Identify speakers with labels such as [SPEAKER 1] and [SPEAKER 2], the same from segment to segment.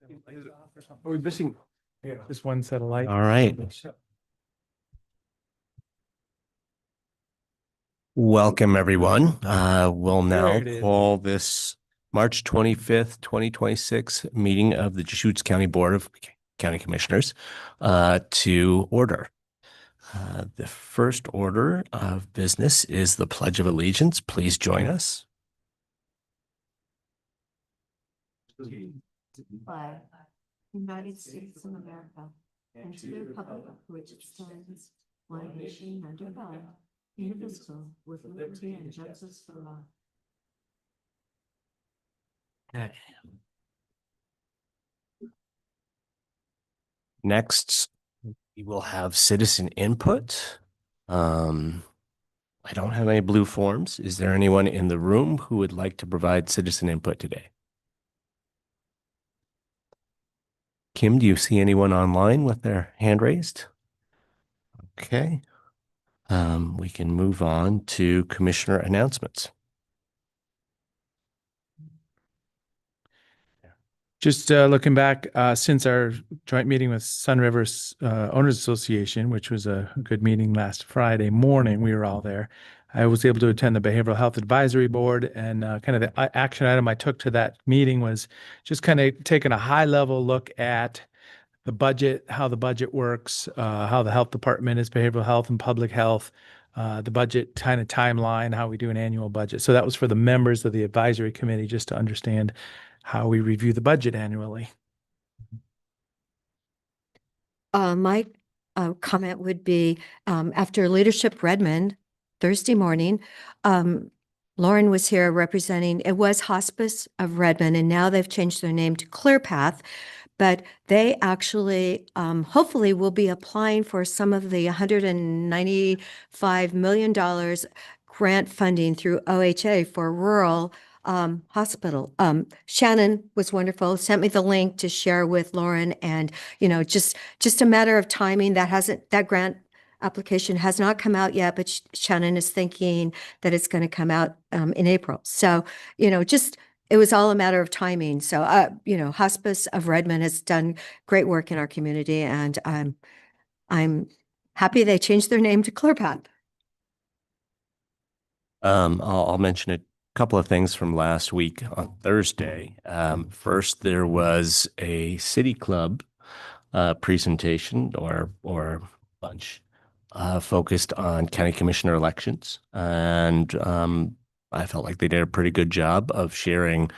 [SPEAKER 1] Are we missing? Yeah. Just one set of lights.
[SPEAKER 2] All right. Welcome, everyone. We'll now call this March 25th, 2026 meeting of the Deschutes County Board of County Commissioners to order. The first order of business is the Pledge of Allegiance. Please join us.
[SPEAKER 3] Flag, United States of America, and to the republic for which it stands, one nation under God, indivisible, with liberty and justice for all.
[SPEAKER 2] Okay. Next, we will have citizen input. I don't have any blue forms. Is there anyone in the room who would like to provide citizen input today? Kim, do you see anyone online with their hand raised? Okay. We can move on to commissioner announcements.
[SPEAKER 1] Just looking back, since our joint meeting with Sun Rivers Owners Association, which was a good meeting last Friday morning, we were all there. I was able to attend the Behavioral Health Advisory Board, and kind of the action item I took to that meeting was just kind of taking a high level look at the budget, how the budget works, how the health department is behavioral health and public health, the budget kind of timeline, how we do an annual budget. So that was for the members of the advisory committee, just to understand how we review the budget annually.
[SPEAKER 3] My comment would be, after Leadership Redmond Thursday morning, Lauren was here representing, it was Hospice of Redmond, and now they've changed their name to ClearPath, but they actually hopefully will be applying for some of the $195 million grant funding through OHA for rural hospital. Shannon was wonderful, sent me the link to share with Lauren, and just a matter of timing. That grant application has not come out yet, but Shannon is thinking that it's going to come out in April. So it was all a matter of timing. So Hospice of Redmond has done great work in our community, and I'm happy they changed their name to ClearPath.
[SPEAKER 2] I'll mention a couple of things from last week on Thursday. First, there was a city club presentation or bunch focused on county commissioner elections, and I felt like they did a pretty good job of sharing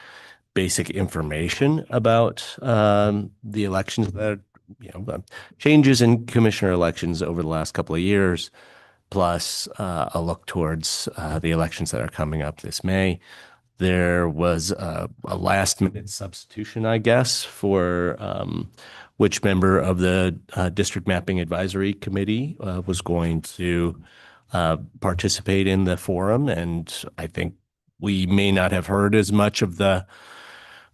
[SPEAKER 2] basic information about the elections that changes in commissioner elections over the last couple of years, plus a look towards the elections that are coming up this May. There was a last-minute substitution, I guess, for which member of the District Mapping Advisory Committee was going to participate in the forum, and I think we may not have heard as much of the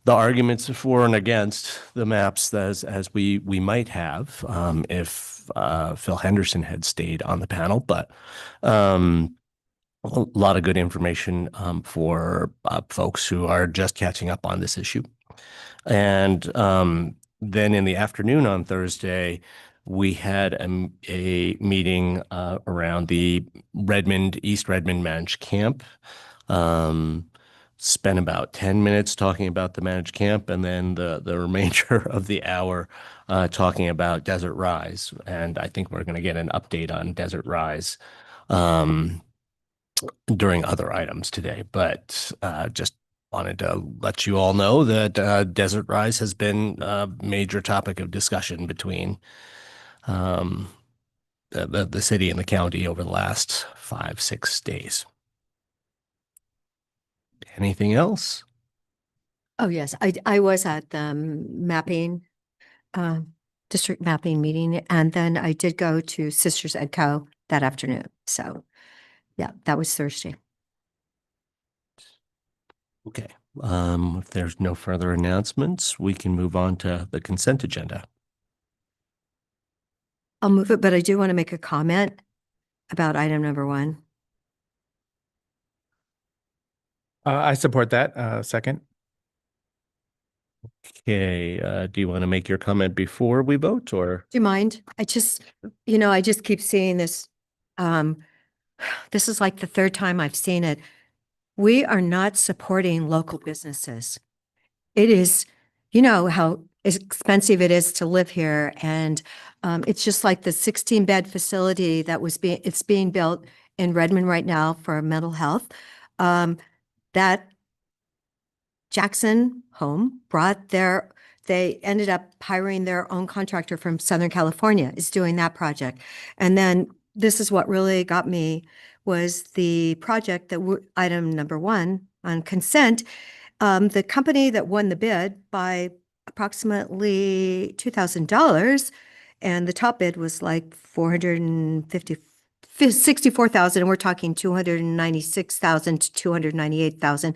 [SPEAKER 2] arguments for and against the maps as we might have if Phil Henderson had stayed on the panel, but a lot of good information for folks who are just catching up on this issue. And then in the afternoon on Thursday, we had a meeting around the East Redmond Managed Camp. Spent about 10 minutes talking about the managed camp, and then the remainder of the hour talking about Desert Rise. And I think we're going to get an update on Desert Rise during other items today. But just wanted to let you all know that Desert Rise has been a major topic of discussion between the city and the county over the last 5-6 days. Anything else?
[SPEAKER 3] Oh, yes. I was at the mapping, district mapping meeting, and then I did go to Sisters Edco that afternoon. So yeah, that was Thursday.
[SPEAKER 2] Okay. If there's no further announcements, we can move on to the consent agenda.
[SPEAKER 3] I'll move it, but I do want to make a comment about item number 1.
[SPEAKER 1] I support that. Second.
[SPEAKER 2] Okay, do you want to make your comment before we vote or?
[SPEAKER 3] Do you mind? I just keep seeing this. Um, this is like the third time I've seen it. We are not supporting local businesses. It is, you know, how expensive it is to live here. And it's just like the 16-bed facility that it's being built in Redmond right now for mental health. That Jackson Home they ended up hiring their own contractor from Southern California is doing that project. And then this is what really got me was the project item number 1 on consent. The company that won the bid by approximately $2,000, and the top bid was like 64,000, and we're talking 296,000 to 298,000.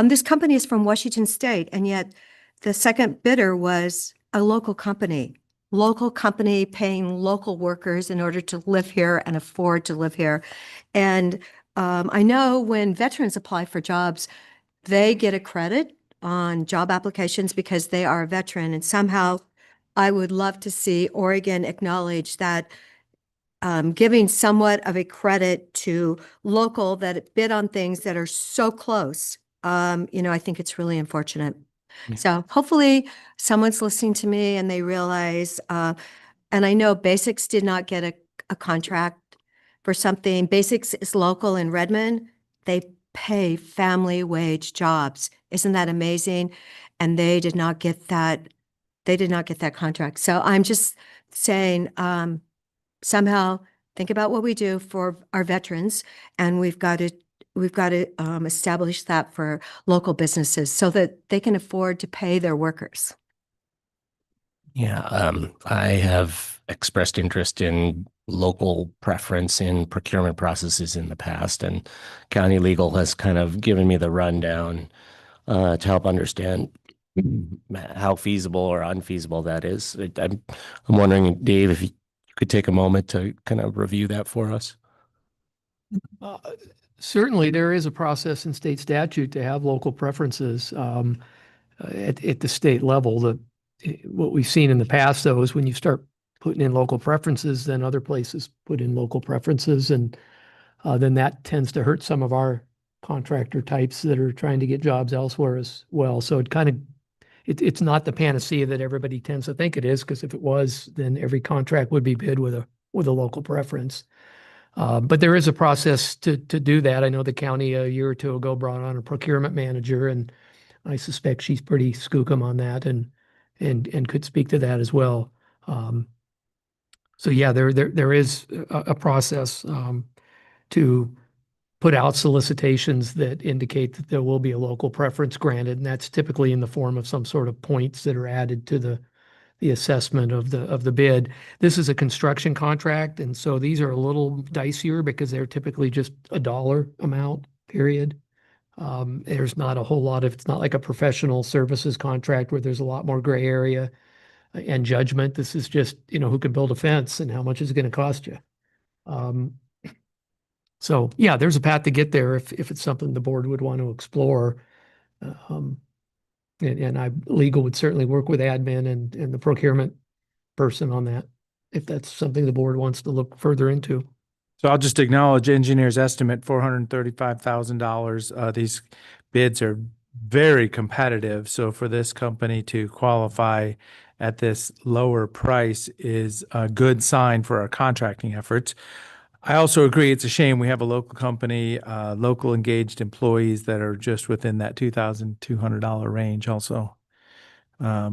[SPEAKER 3] This company is from Washington State, and yet the second bidder was a local company paying local workers in order to live here and afford to live here. And I know when veterans apply for jobs, they get a credit on job applications because they are a veteran. And somehow I would love to see Oregon acknowledge that giving somewhat of a credit to local that bid on things that are so close. I think it's really unfortunate.
[SPEAKER 2] Yeah.
[SPEAKER 3] So hopefully someone's listening to me and they realize, and I know Basics did not get a contract for something. Basics is local in Redmond. They pay family wage jobs. Isn't that amazing? And they did not get that. They did not get that contract. So I'm just saying, somehow think about what we do for our veterans, and we've got to establish that for local businesses so that they can afford to pay their workers.
[SPEAKER 2] Yeah, I have expressed interest in local preference in procurement processes in the past, and county legal has kind of given me the rundown to help understand how feasible or unfeasible that is. I'm wondering, Dave, if you could take a moment to kind of review that for us.
[SPEAKER 4] Certainly, there is a process in state statute to have local preferences at the state level. What we've seen in the past, though, is when you start putting in local preferences, then other places put in local preferences, and then that tends to hurt some of our contractor types that are trying to get jobs elsewhere as well. So it's not the panacea that everybody tends to think it is, because if it was, then every contract would be bid with a local preference. But there is a process to do that. I know the county a year or two ago brought on a procurement manager, and I suspect she's pretty skookum on that and could speak to that as well. So yeah, there is a process to put out solicitations that indicate that there will be a local preference granted, and that's typically in the form of some sort of points that are added to the assessment of the bid. This is a construction contract, and so these are a little dicier because they're typically just a dollar amount, period. There's not a whole lot of, it's not like a professional services contract where there's a lot more gray area and judgment. This is just, who can build a fence and how much is it going to cost you. So yeah, there's a path to get there if it's something the board would want to explore. And legal would certainly work with admin and the procurement person on that, if that's something the board wants to look further into.
[SPEAKER 1] So I'll just acknowledge engineer's estimate, $435,000. These bids are very competitive. So for this company to qualify at this lower price is a good sign for our contracting efforts. I also agree it's a shame we have a local company, local engaged employees that are just within that $2,200 range also. Yeah,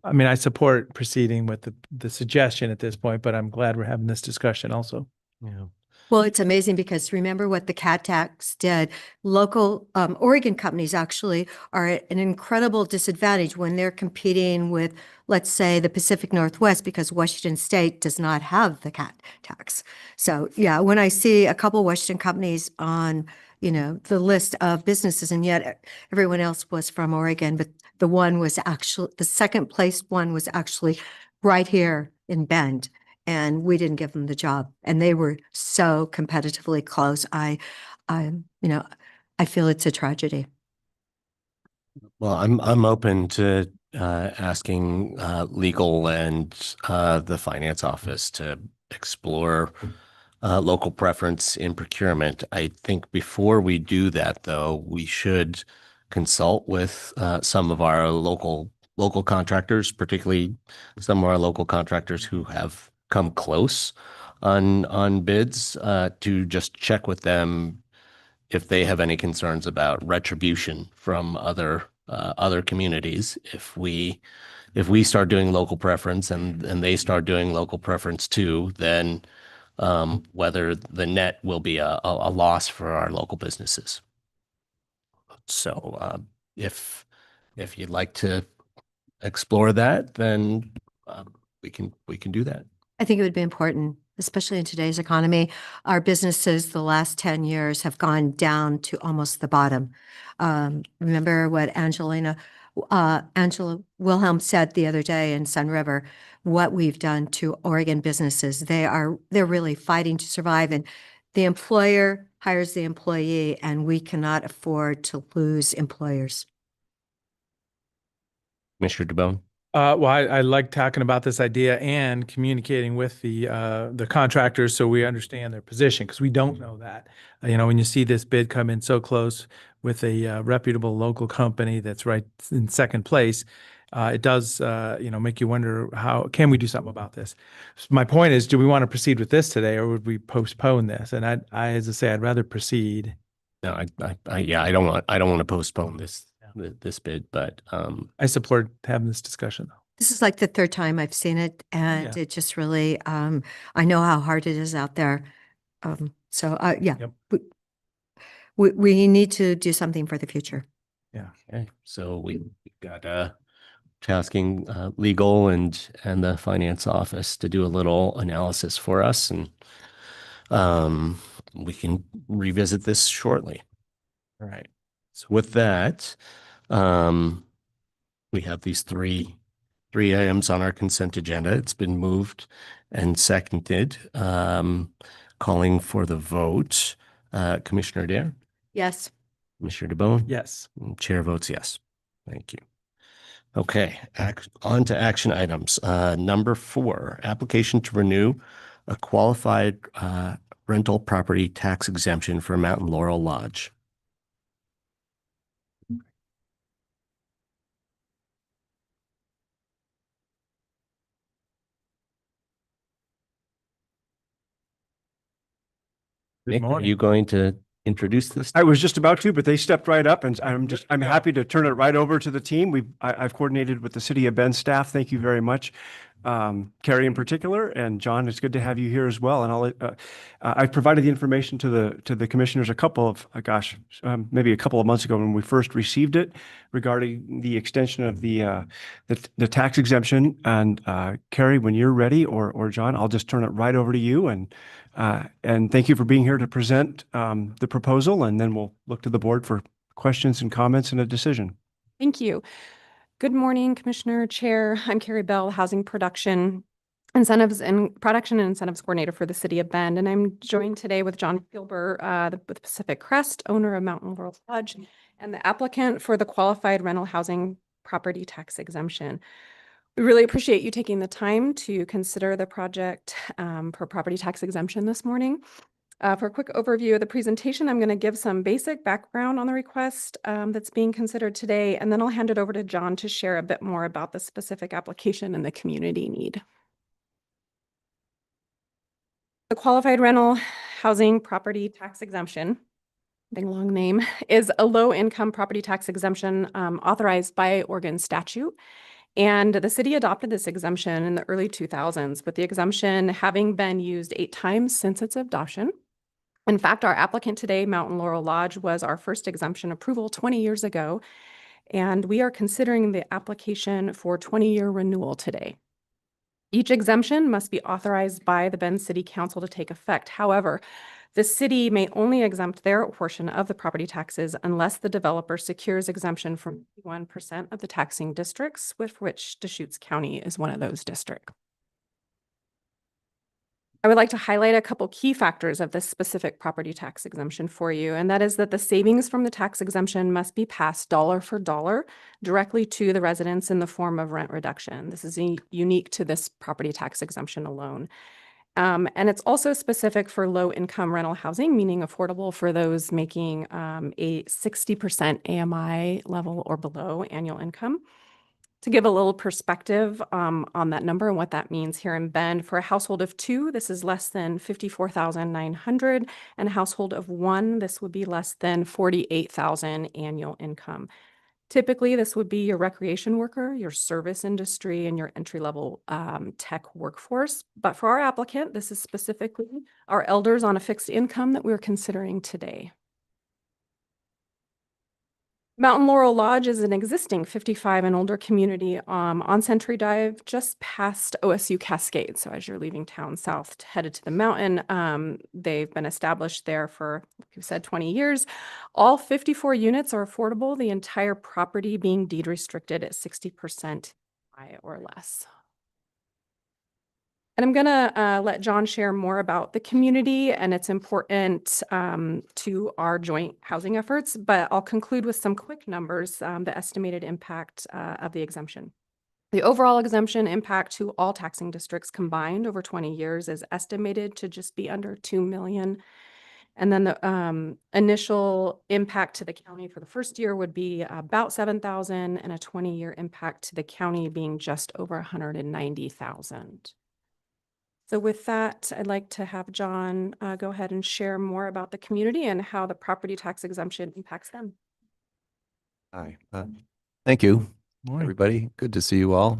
[SPEAKER 1] I mean, I support proceeding with the suggestion at this point, but I'm glad we're having this discussion also.
[SPEAKER 2] Yeah.
[SPEAKER 3] Well, it's amazing because remember what the CAT tax did. Local Oregon companies actually are at an incredible disadvantage when they're competing with, let's say, the Pacific Northwest, because Washington State does not have the CAT tax. So yeah, when I see a couple Washington companies on, the list of businesses, and yet everyone else was from Oregon, but the second place one was actually right here in Bend. And we didn't give them the job, and they were so competitively close. I feel it's a tragedy.
[SPEAKER 2] Well, I'm open to asking legal and the finance office to explore local preference in procurement. I think before we do that, though, we should consult with some of our local contractors, particularly some of our local contractors who have come close on bids to just check with them if they have any concerns about retribution from other communities. If we start doing local preference and they start doing local preference too, then whether the net will be a loss for our local businesses. So if you'd like to explore that, then we can do that.
[SPEAKER 3] I think it would be important, especially in today's economy. Our businesses the last 10 years have gone down to almost the bottom. Remember what Angela Wilhelm said the other day in Sun River, what we've done to Oregon businesses. They're really fighting to survive, and the employer hires the employee, and we cannot afford to lose employers.
[SPEAKER 2] Mr. DeBone?
[SPEAKER 1] Well, I like talking about this idea and communicating with the contractors so we understand their position, because we don't know that. When you see this bid come in so close with a reputable local company that's right in second place, it does make you wonder, how can we do something about this? So my point is, do we want to proceed with this today, or would we postpone this? And as I say, I'd rather proceed.
[SPEAKER 2] No, I don't want to postpone this bid, but
[SPEAKER 1] I support having this discussion, though.
[SPEAKER 3] This is like the third time I've seen it, and it just really, I know how hard it is out there. Yeah,
[SPEAKER 1] Yep.
[SPEAKER 3] we need to do something for the future.
[SPEAKER 1] Yeah.
[SPEAKER 2] okay. So we've got tasking legal and the finance office to do a little analysis for us, and we can revisit this shortly. All right. So with that, we have these three items on our consent agenda. It's been moved and seconded. Calling for the vote. Commissioner Dare?
[SPEAKER 3] Yes.
[SPEAKER 2] Commissioner DeBone?
[SPEAKER 1] Yes.
[SPEAKER 2] Chair votes yes. Thank you. Okay, on to action items. Number 4, application to renew a qualified rental property tax exemption for Mountain Laurel Lodge.
[SPEAKER 1] Good
[SPEAKER 2] Nick, are
[SPEAKER 1] morning.
[SPEAKER 2] you going to introduce this?
[SPEAKER 5] I was just about to, but they stepped right up, and I'm happy to turn it right over to the team. I've coordinated with the City of Bend staff. Thank you very much. Carrie in particular, and John, it's good to have you here as well. And I've provided the information to the commissioners a couple of, maybe a couple of months ago when we first received it regarding the extension of the tax exemption. And Carrie, when you're ready, or John, I'll just turn it right over to you. And thank you for being here to present the proposal, and then we'll look to the board for questions and comments and a decision.
[SPEAKER 6] Thank you. Good morning, Commissioner, Chair. I'm Carrie Bell, Housing Production Incentives and Production and Incentives Coordinator for the City of Bend. And I'm joined today with John Spielber, with Pacific Crest, owner of Mountain Laurel Lodge, and the applicant for the qualified rental housing property tax exemption. We really appreciate you taking the time to consider the project for property tax exemption this morning. For a quick overview of the presentation, I'm going to give some basic background on the request that's being considered today, and then I'll hand it over to John to share a bit more about the specific application and the community need. The qualified rental housing property tax exemption, big long name, is a low-income property tax exemption authorized by Oregon statute. And the city adopted this exemption in the early 2000s, with the exemption having been used 8 times since its adoption. In fact, our applicant today, Mountain Laurel Lodge, was our first exemption approval 20 years ago, and we are considering the application for 20-year renewal today. Each exemption must be authorized by the Bend City Council to take effect. However, the city may only exempt their portion of the property taxes unless the developer secures exemption from 1% of the taxing districts, with which Deschutes County is one of those districts. I would like to highlight a couple key factors of this specific property tax exemption for you, and that is that the savings from the tax exemption must be passed dollar for dollar directly to the residents in the form of rent reduction. This is unique to this property tax exemption alone. And it's also specific for low-income rental housing, meaning affordable for those making a 60% AMI level or below annual income. To give a little perspective on that number and what that means here in Bend, for a household of two, this is less than 54,900, and a household of one, this would be less than 48,000 annual income. Typically, this would be your recreation worker, your service industry, and your entry-level tech workforce. But for our applicant, this is specifically our elders on a fixed income that we're considering today. Mountain Laurel Lodge is an existing 55 and older community on Century Drive, just past OSU Cascade. So as you're leaving town south headed to the mountain, they've been established there for, like you said, 20 years. All 54 units are affordable, the entire property being deed restricted at 60% or less. And I'm going to let John share more about the community and its importance to our joint housing efforts, but I'll conclude with some quick numbers, the estimated impact of the exemption. The overall exemption impact to all taxing districts combined over 20 years is estimated to just be under $2 million. And then the initial impact to the county for the first year would be about $7,000, and a 20-year impact to the county being just over $190,000. So with that, I'd like to have John go ahead and share more about the community and how the property tax exemption impacts them.
[SPEAKER 7] Hi, thank you,
[SPEAKER 1] Morning.
[SPEAKER 7] everybody. Good to see you all.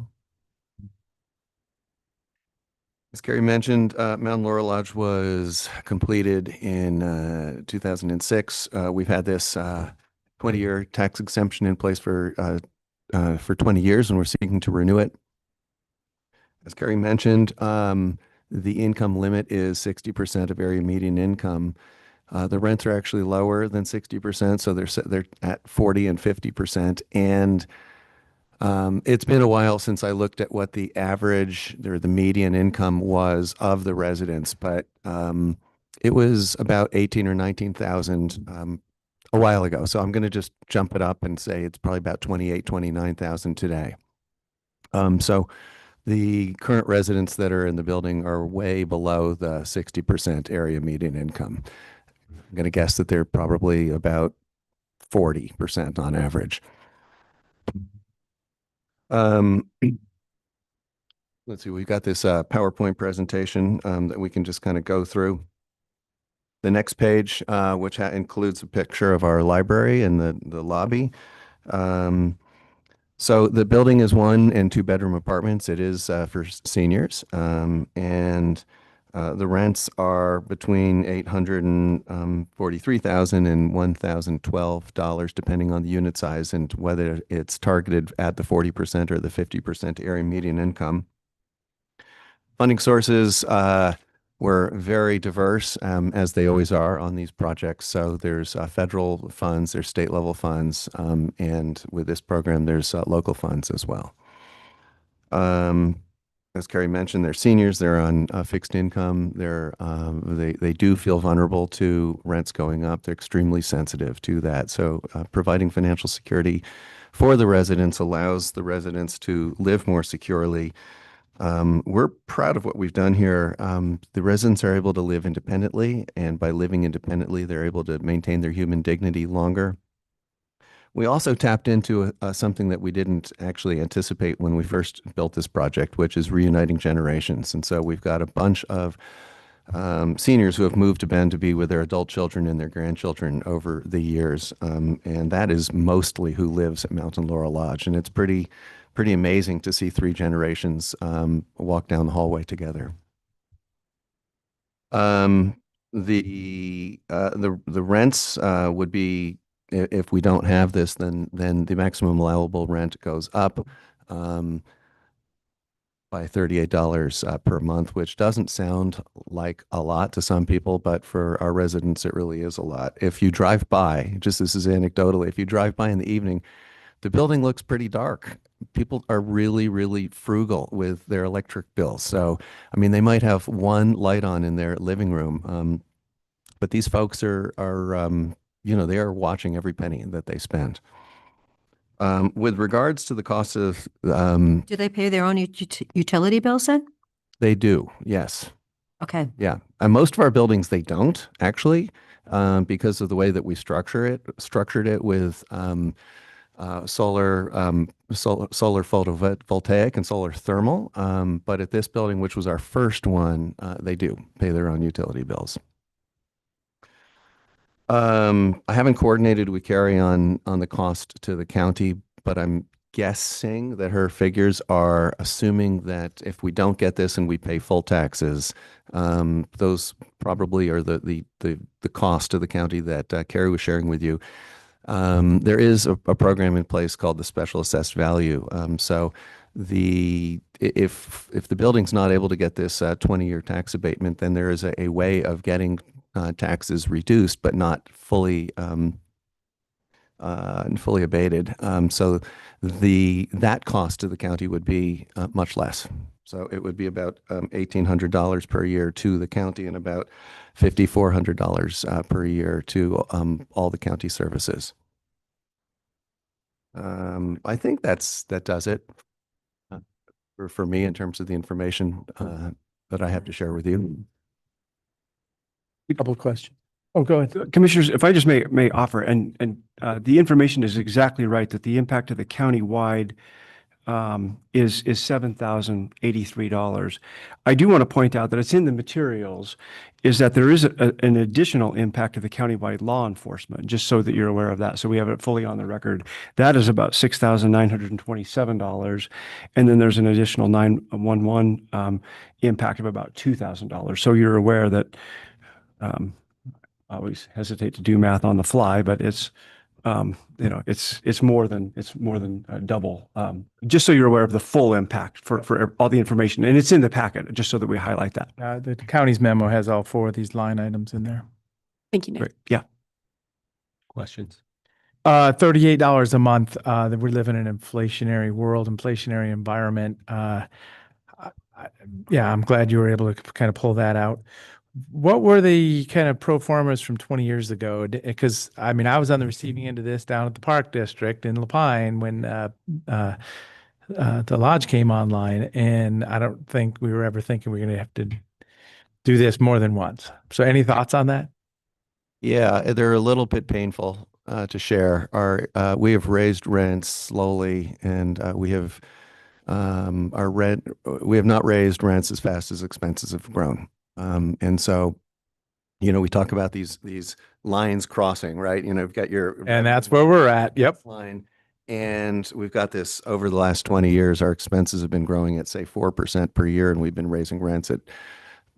[SPEAKER 7] As Carrie mentioned, Mountain Laurel Lodge was completed in 2006. We've had this 20-year tax exemption in place for 20 years, and we're seeking to renew it. As Carrie mentioned, the income limit is 60% of area median income. The rents are actually lower than 60%, so they're at 40 and 50%. And it's been a while since I looked at what the average or the median income was of the residents, but it was about 18 or 19,000 a while ago. So I'm going to just jump it up and say it's probably about 28, 29,000 today. So the current residents that are in the building are way below the 60% area median income. I'm going to guess that they're probably about 40% on average. Let's see, we've got this PowerPoint presentation that we can just kind of go through. The next page, which includes a picture of our library and the lobby. So the building is 1 and 2 bedroom apartments. It is for seniors, and the rents are between $843,000 and $1,012, depending on the unit size and whether it's targeted at the 40% or the 50% area median income. Funding sources were very diverse, as they always are on these projects. So there's federal funds, there's state level funds, and with this program, there's local funds as well. As Carrie mentioned, they're seniors, they're on fixed income, they do feel vulnerable to rents going up. They're extremely sensitive to that. So providing financial security for the residents allows the residents to live more securely. We're proud of what we've done here. The residents are able to live independently, and by living independently, they're able to maintain their human dignity longer. We also tapped into something that we didn't actually anticipate when we first built this project, which is reuniting generations. And so we've got a bunch of seniors who have moved to Bend to be with their adult children and their grandchildren over the years. And that is mostly who lives at Mountain Laurel Lodge. And it's pretty amazing to see 3 generations walk down the hallway together. The rents would be, if we don't have this, then the maximum allowable rent goes up by $38 per month, which doesn't sound like a lot to some people, but for our residents, it really is a lot. If you drive by, just this is anecdotally, if you drive by in the evening, the building looks pretty dark. people are really, really frugal with their electric bills. So, I mean, they might have one light on in their living room, but these folks are they are watching every penny that they spend. With regards to the cost of,
[SPEAKER 3] Do they pay their own utility bills then?
[SPEAKER 7] they do, yes.
[SPEAKER 3] Okay.
[SPEAKER 7] Yeah. And most of our buildings, they don't actually, because of the way that we structured it with solar photovoltaic and solar thermal. But at this building, which was our first one, they do pay their own utility bills. I haven't coordinated with Carrie on the cost to the county, but I'm guessing that her figures are assuming that if we don't get this and we pay full taxes, those probably are the cost to the county that Carrie was sharing with you. There is a program in place called the Special Assessed Value. So if the building's not able to get this 20-year tax abatement, then there is a way of getting taxes reduced, but not fully abated. So that cost to the county would be much less. So it would be about $1,800 per year to the county and about $5,400 per year to all the county services. I think that does it for me in terms of the information that I have to share with you.
[SPEAKER 1] Couple of questions. Oh, go ahead.
[SPEAKER 5] Commissioners, if I just may offer, and the information is exactly right, that the impact of the county-wide is $7,083. I do want to point out that it's in the materials, is that there is an additional impact of the countywide law enforcement, just so that you're aware of that. So we have it fully on the record. That is about $6,927. And then there's an additional 911 impact of about $2,000. So you're aware that I always hesitate to do math on the fly, but it's it's more than double. Just so you're aware of the full impact for all the information, and it's in the packet, just so that we highlight that.
[SPEAKER 1] The county's memo has all four of these line items in there.
[SPEAKER 6] Thank you, Nick.
[SPEAKER 5] Great. Yeah.
[SPEAKER 2] Questions?
[SPEAKER 1] $38 a month. That we live in an inflationary world, inflationary environment. Yeah, I'm glad you were able to kind of pull that out. What were the kind of pro formas from 20 years ago? Because I mean, I was on the receiving end of this down at the Park District in Lapine when the lodge came online, and I don't think we were ever thinking we we're going to have to do this more than once. So, any thoughts on that?
[SPEAKER 7] Yeah, they're a little bit painful to share. We have raised rents slowly, and we have not raised rents as fast as expenses have grown. And so, we talk about these lines crossing, right? You've got
[SPEAKER 1] And that's where we're at. Yep.
[SPEAKER 7] line. And we've got this over the last 20 years, our expenses have been growing at say 4% per year, and we've been raising rents at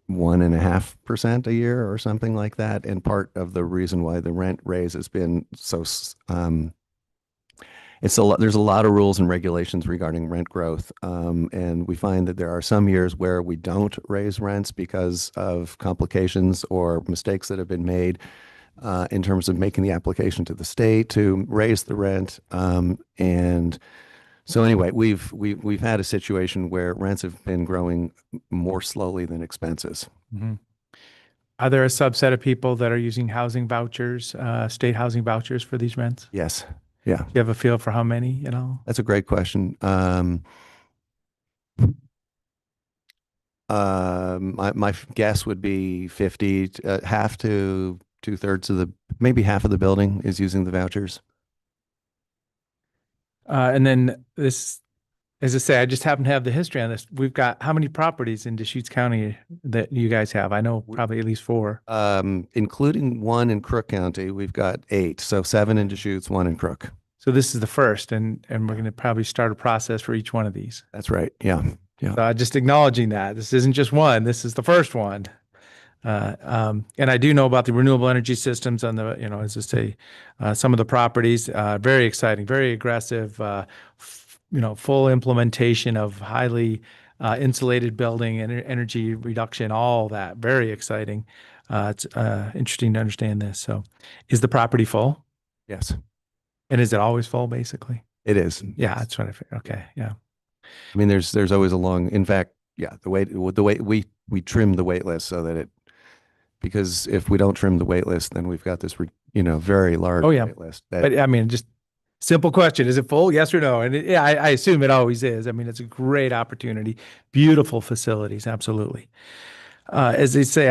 [SPEAKER 7] 1.5% a year or something like that. And part of the reason why the rent raise has been so, there's a lot of rules and regulations regarding rent growth. And we find that there are some years where we don't raise rents because of complications or mistakes that have been made in terms of making the application to the state to raise the rent. And so anyway, we've had a situation where rents have been growing more slowly than expenses.
[SPEAKER 1] Mm-hmm. Are there a subset of people that are using housing vouchers, state housing vouchers for these rents?
[SPEAKER 7] Yes. Yeah.
[SPEAKER 1] Do you have a feel for how many,
[SPEAKER 7] That's a great question. My guess would be 50, half to 2/3 maybe half of the building is using the vouchers.
[SPEAKER 1] And then this, as I say, I just happen to have the history on this. We've got how many properties in Deschutes County that you guys have? I know probably at least 4.
[SPEAKER 7] Including one in Crook County, we've got 8. So 7 in Deschutes, 1 in Crook.
[SPEAKER 1] So this is the first, and we're going to probably start a process for each one of these.
[SPEAKER 7] That's right. Yeah. Yeah.
[SPEAKER 1] So just acknowledging that this isn't just one. This is the first one. And I do know about the renewable energy systems on the, as I say, some of the properties, very exciting, very aggressive, full implementation of highly insulated building and energy reduction, all that. Very exciting. It's interesting to understand this. So is the property full?
[SPEAKER 7] Yes.
[SPEAKER 1] And is it always full, basically?
[SPEAKER 7] It is.
[SPEAKER 1] Yeah,
[SPEAKER 7] Yes.
[SPEAKER 1] that's what I figured. Okay, yeah.
[SPEAKER 7] I mean, there's always a long, in fact, yeah, the way we trim the wait list so that because if we don't trim the wait list, then we've got this, very large
[SPEAKER 1] Oh, yeah.
[SPEAKER 7] wait list that
[SPEAKER 1] But I mean, just simple question. Is it full? Yes or no? And yeah, I assume it always is. I mean, it's a great opportunity, beautiful facilities. Absolutely. As they say,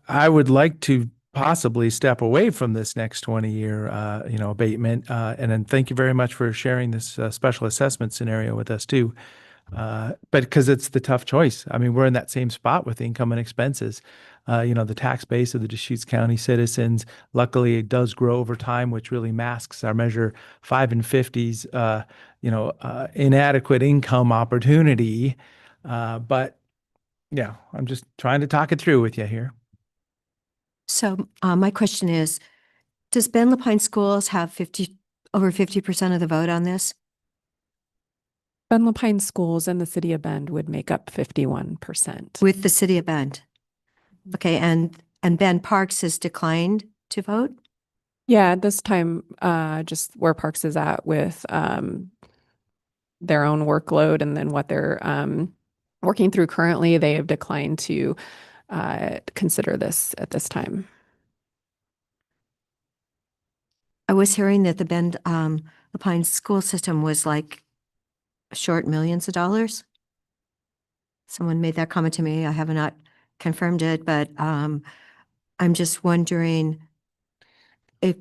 [SPEAKER 1] I would like to possibly step away from this next 20-year, abatement. And then thank you very much for sharing this special assessment scenario with us too. But because it's the tough choice. I mean, we're in that same spot with income and expenses. The tax base of the Deschutes County citizens, luckily it does grow over time, which really masks our measure 5 and 50s, inadequate income opportunity. But yeah, I'm just trying to talk it through with you here.
[SPEAKER 3] So my question is, does Ben Lapine Schools have over 50% of the vote on this?
[SPEAKER 6] Ben Lapine Schools and the city of Bend would make up 51%.
[SPEAKER 3] With the city of Bend? Okay, and Ben Parks has declined to vote?
[SPEAKER 6] Yeah, at this time, just where Parks is at with their own workload and then what they're working through currently, they have declined to consider this at this time.
[SPEAKER 3] I was hearing that the Bend Lapine school system was like short millions of dollars. Someone made that comment to me. I have not confirmed it, but I'm just wondering if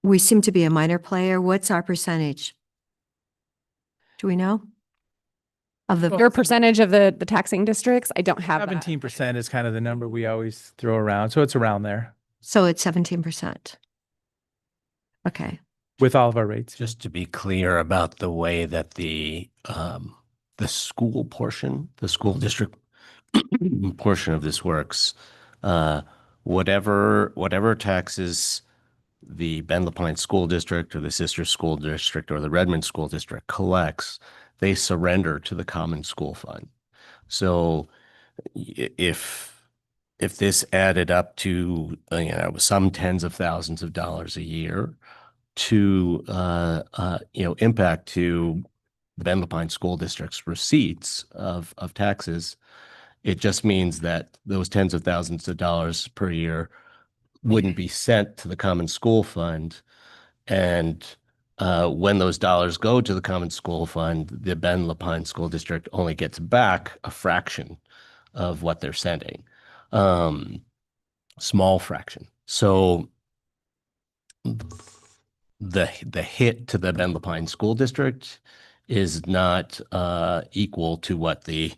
[SPEAKER 3] we seem to be a minor player, what's our percentage? Do we know? Of the
[SPEAKER 6] Your percentage of the taxing districts, I don't have that.
[SPEAKER 1] 17% is kind of the number we always throw around. So it's around there
[SPEAKER 3] So it's 17%. Okay.
[SPEAKER 1] with all of our rates.
[SPEAKER 2] Just to be clear about the way that the school portion, the school district portion of this works, whatever taxes the Ben Lapine School District or the Sister School District or the Redmond School District collects, they surrender to the Common School Fund. So if this added up to some tens of thousands of dollars a year to impact to Ben Lapine School District's receipts of taxes, it just means that those tens of thousands of dollars per year wouldn't be sent to the Common School Fund. And when those dollars go to the Common School Fund, the Ben Lapine School District only gets back a fraction of what they're sending. Small fraction. So the hit to the Ben Lapine School District is not equal to what the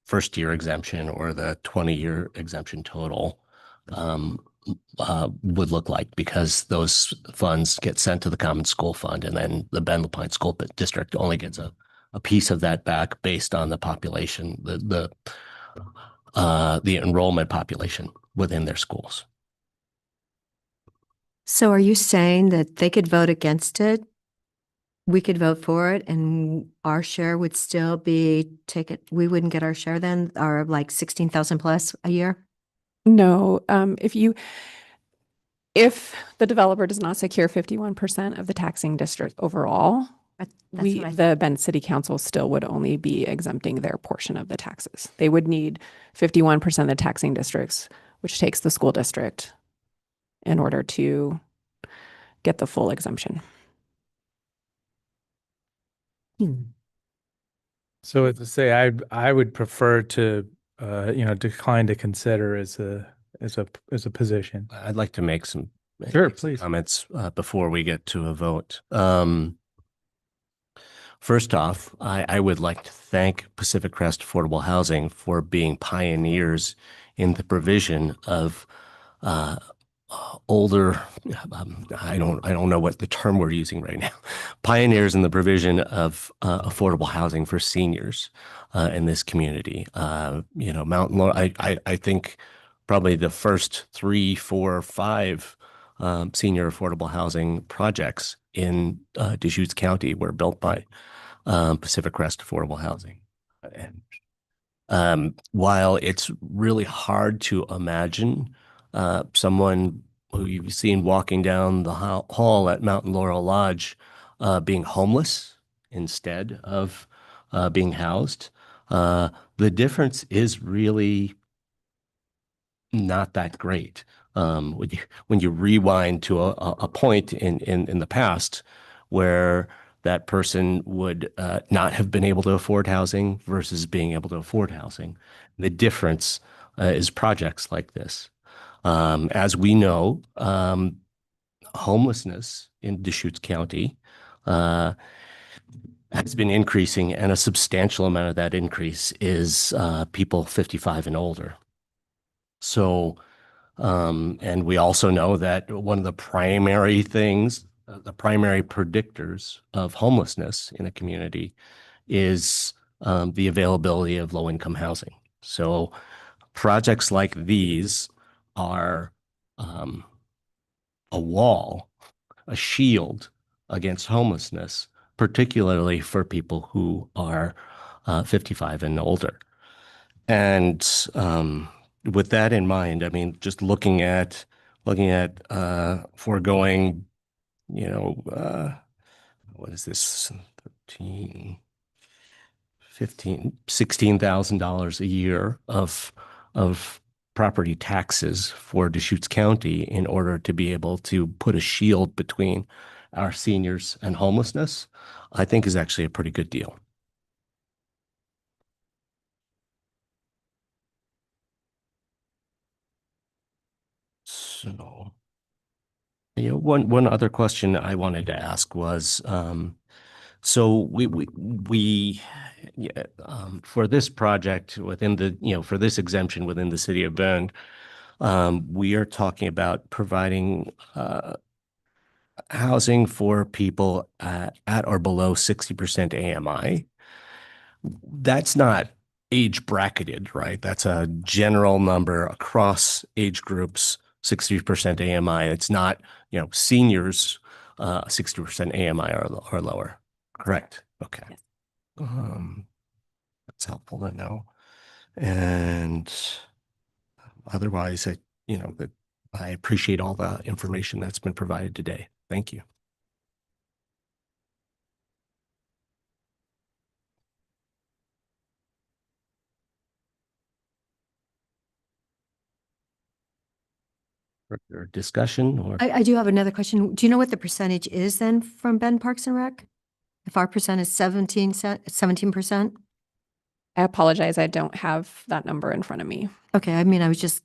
[SPEAKER 2] first year exemption or the 20-year exemption total would look like, because those funds get sent to the Common School Fund, and then the Ben Lapine School District only gets a piece of that back based on the population, the enrollment population within their schools.
[SPEAKER 3] So are you saying that they could vote against it? We could vote for it and our share would still be taken. We wouldn't get our share then, our like 16,000 plus a year?
[SPEAKER 6] No, if the developer does not secure 51% of the taxing district overall,
[SPEAKER 3] That's what I
[SPEAKER 6] the Bend City Council still would only be exempting their portion of the taxes. They would need 51% of the taxing districts, which takes the school district, in order to get the full exemption.
[SPEAKER 1] So as I say, I would prefer to decline to consider as a position.
[SPEAKER 2] I'd like to make some
[SPEAKER 1] Sure, please.
[SPEAKER 2] comments before we get to a vote. First off, I would like to thank Pacific Crest Affordable Housing for being pioneers in the provision of older, I don't know what the term we're using right now, pioneers in the provision of affordable housing for seniors in this community. Mountain Laurel, I think probably the first 3, 4, 5 senior affordable housing projects in Deschutes County were built by Pacific Crest Affordable Housing. And while it's really hard to imagine someone who you've seen walking down the hall at Mountain Laurel Lodge being homeless instead of being housed. The difference is really not that great. When you rewind to a point in the past where that person would not have been able to afford housing versus being able to afford housing. The difference is projects like this. As we know, homelessness in Deschutes County has been increasing, and a substantial amount of that increase is people 55 and older. So, and we also know that one of the primary things, the primary predictors of homelessness in a community is the availability of low-income housing. So projects like these are a wall, a shield against homelessness, particularly for people who are 55 and older. And with that in mind, I mean, just looking at foregoing, what is this, 13, 15, $16,000 a year of property taxes for Deschutes County in order to be able to put a shield between our seniors and homelessness, I think is actually a pretty good deal. So, one other question I wanted to ask was, so for this project within the, for this exemption within the city of Bend, we are talking about providing housing for people at or below 60% AMI. That's not age bracketed, right? That's a general number across age groups, 60% AMI. It's not, seniors, 60% AMI or lower. Correct. Okay.
[SPEAKER 6] Yes.
[SPEAKER 2] That's helpful to know. And otherwise, I appreciate all the information that's been provided today. Thank you. Further discussion or?
[SPEAKER 3] I do have another question. Do you know what the percentage is then from Bend Parks and Rec? If our percent is 17%?
[SPEAKER 6] I apologize. I don't have that number in front of me.
[SPEAKER 3] Okay, I mean, I was just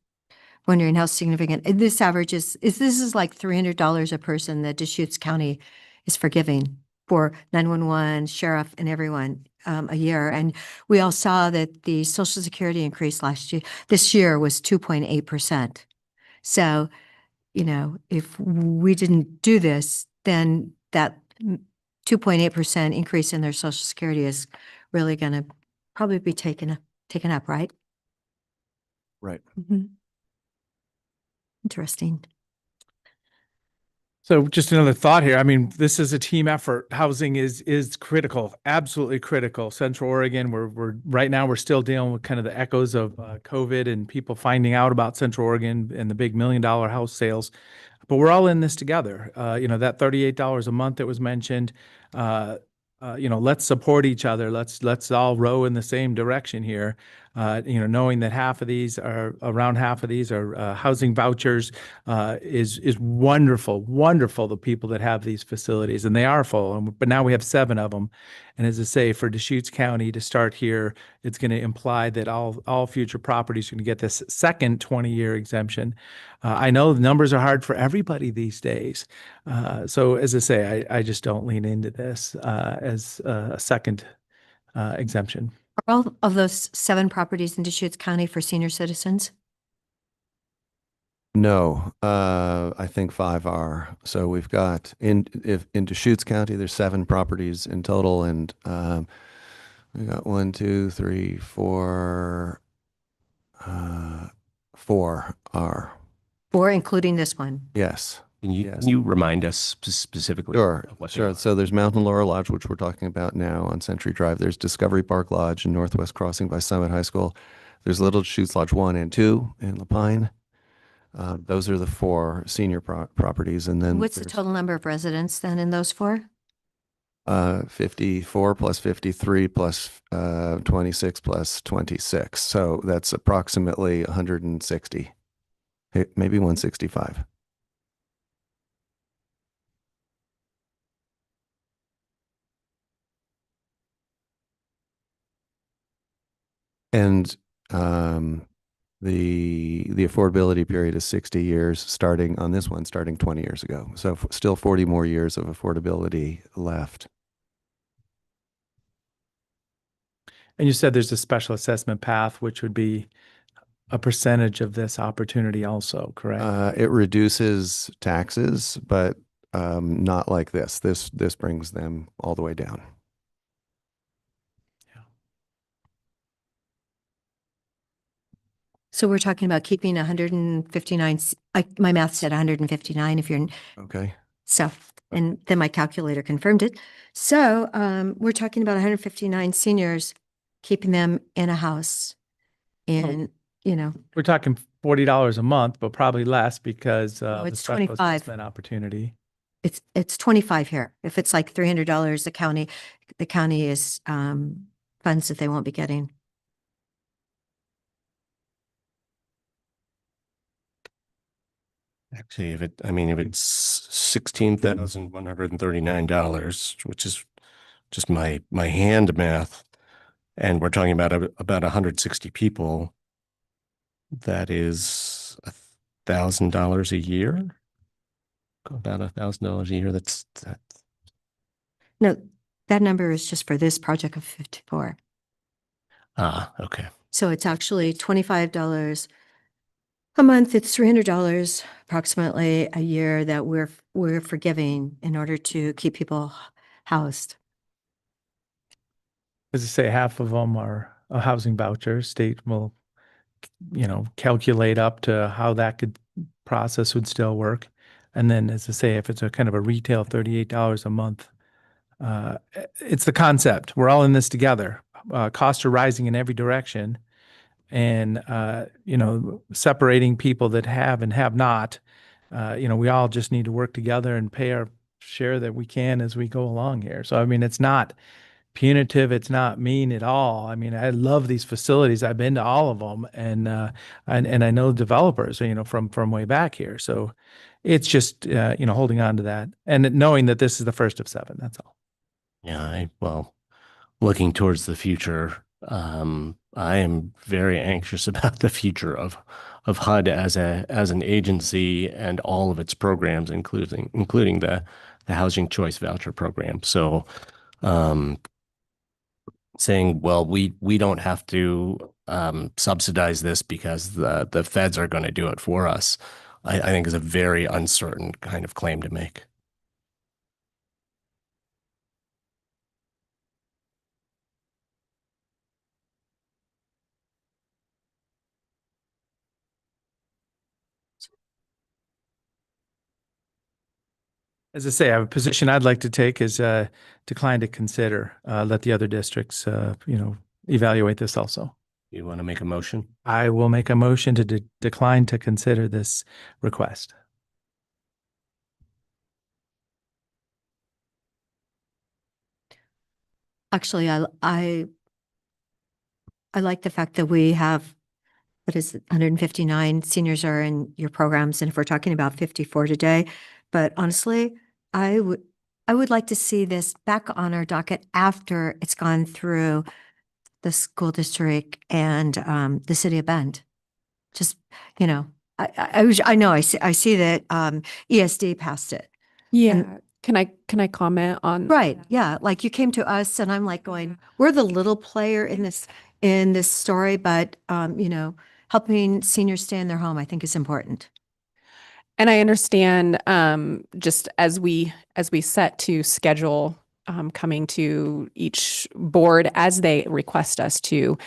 [SPEAKER 3] wondering how significant, this average is this is like $300 a person that Deschutes County is forgiving for 911, sheriff, and everyone a year. And we all saw that the Social Security increase this year was 2.8%. So, if we didn't do this, then that 2.8% increase in their Social Security is really going to probably be taken up, right?
[SPEAKER 7] Right.
[SPEAKER 3] Mhm. Interesting.
[SPEAKER 1] So just another thought here. I mean, this is a team effort. Housing is critical, absolutely critical. Central Oregon, we're right now we're still dealing with kind of the echoes of COVID and people finding out about Central Oregon and the big $1 million house sales. But we're all in this together. That $38 a month that was mentioned. Let's support each other. Let's all row in the same direction here. Knowing that around half of these are housing vouchers is wonderful. The people that have these facilities, and they are full. But now we have 7 of them. And as I say, for Deschutes County to start here, it's going to imply that all future properties are going to get this second 20-year exemption. I know the numbers are hard for everybody these days. So as I say, I just don't lean into this as a second exemption.
[SPEAKER 3] Are all of those 7 properties in Deschutes County for senior citizens?
[SPEAKER 7] No, I think 5 are. So we've got in Deschutes County, there's 7 properties in total, and we got 1, 2, 3, 4. 4 are.
[SPEAKER 3] 4, including this one.
[SPEAKER 7] Yes.
[SPEAKER 2] Can
[SPEAKER 7] Yes.
[SPEAKER 2] you remind us specifically?
[SPEAKER 7] Sure,
[SPEAKER 2] of what they
[SPEAKER 7] sure.
[SPEAKER 2] are?
[SPEAKER 7] So there's Mountain Laurel Lodge, which we're talking about now on Century Drive. There's Discovery Park Lodge and Northwest Crossing by Summit High School. There's Little Deschutes Lodge 1 and 2 in Lapine. Those are the four senior properties, and then
[SPEAKER 3] What's the
[SPEAKER 7] there's,
[SPEAKER 3] total number of residents then in those four?
[SPEAKER 7] 54 plus 53 plus 26 plus 26. So that's approximately 160, maybe 165. And the affordability period is 60 years, starting on this one, starting 20 years ago. So still 40 more years of affordability left.
[SPEAKER 1] And you said there's a special assessment path, which would be a percentage of this opportunity also, correct?
[SPEAKER 7] It reduces taxes, but not like this. This brings them all the way down.
[SPEAKER 3] So we're talking about keeping 159, my math said 159 if you're,
[SPEAKER 7] Okay.
[SPEAKER 3] so, and then my calculator confirmed it. So we're talking about 159 seniors, keeping them in a house in,
[SPEAKER 1] We're talking $40 a month, but probably less because
[SPEAKER 3] No,
[SPEAKER 1] the
[SPEAKER 3] it's
[SPEAKER 1] special
[SPEAKER 3] 25.
[SPEAKER 1] assessment opportunity.
[SPEAKER 3] it's 25 here. If it's like $300, the county is funds that they won't be getting.
[SPEAKER 2] Actually, if it's $16,139, which is just my hand math, and we're talking about about 160 people, that is $1,000 a year. About $1,000 a year. That.
[SPEAKER 3] No, that number is just for this project of 54.
[SPEAKER 2] Okay.
[SPEAKER 3] So it's actually $25 a month. It's $300 approximately a year that we're forgiving in order to keep people housed.
[SPEAKER 1] As I say, half of them are a housing voucher. State will, calculate up to how that could process would still work. And then, as I say, if it's a kind of a retail $38 a month, it's the concept. We're all in this together. Costs are rising in every direction. And, separating people that have and have not, we all just need to work together and pay our share that we can as we go along here. So, it's not punitive. It's not mean at all. I love these facilities. I've been to all of them, and I know developers, from way back here. So it's just holding on to that and knowing that this is the first of 7. That's all.
[SPEAKER 2] Yeah. Looking towards the future, I am very anxious about the future of HUD as an agency and all of its programs, including the housing choice voucher program. So, saying, well, we don't have to subsidize this because the feds are going to do it for us, I think is a very uncertain kind of claim to make.
[SPEAKER 1] As I say, I have a position I'd like to take is decline to consider. Let the other districts, evaluate this also.
[SPEAKER 2] You want to make a motion?
[SPEAKER 1] I will make a motion to decline to consider this request.
[SPEAKER 3] Actually, I like the fact that we have, 159 seniors are in your programs, and if we're talking about 54 today, but honestly, I would like to see this back on our docket after it's gone through the school district and the city of Bend. Just, I know I see that ESD passed it.
[SPEAKER 6] Yeah.
[SPEAKER 3] And-
[SPEAKER 6] Can I comment on?
[SPEAKER 3] Right. Yeah. Like you came to us and I'm like going, we're the little player in this story, but helping seniors stay in their home, I think is important.
[SPEAKER 6] And I understand, just as we set to schedule, coming to each board as they request us to,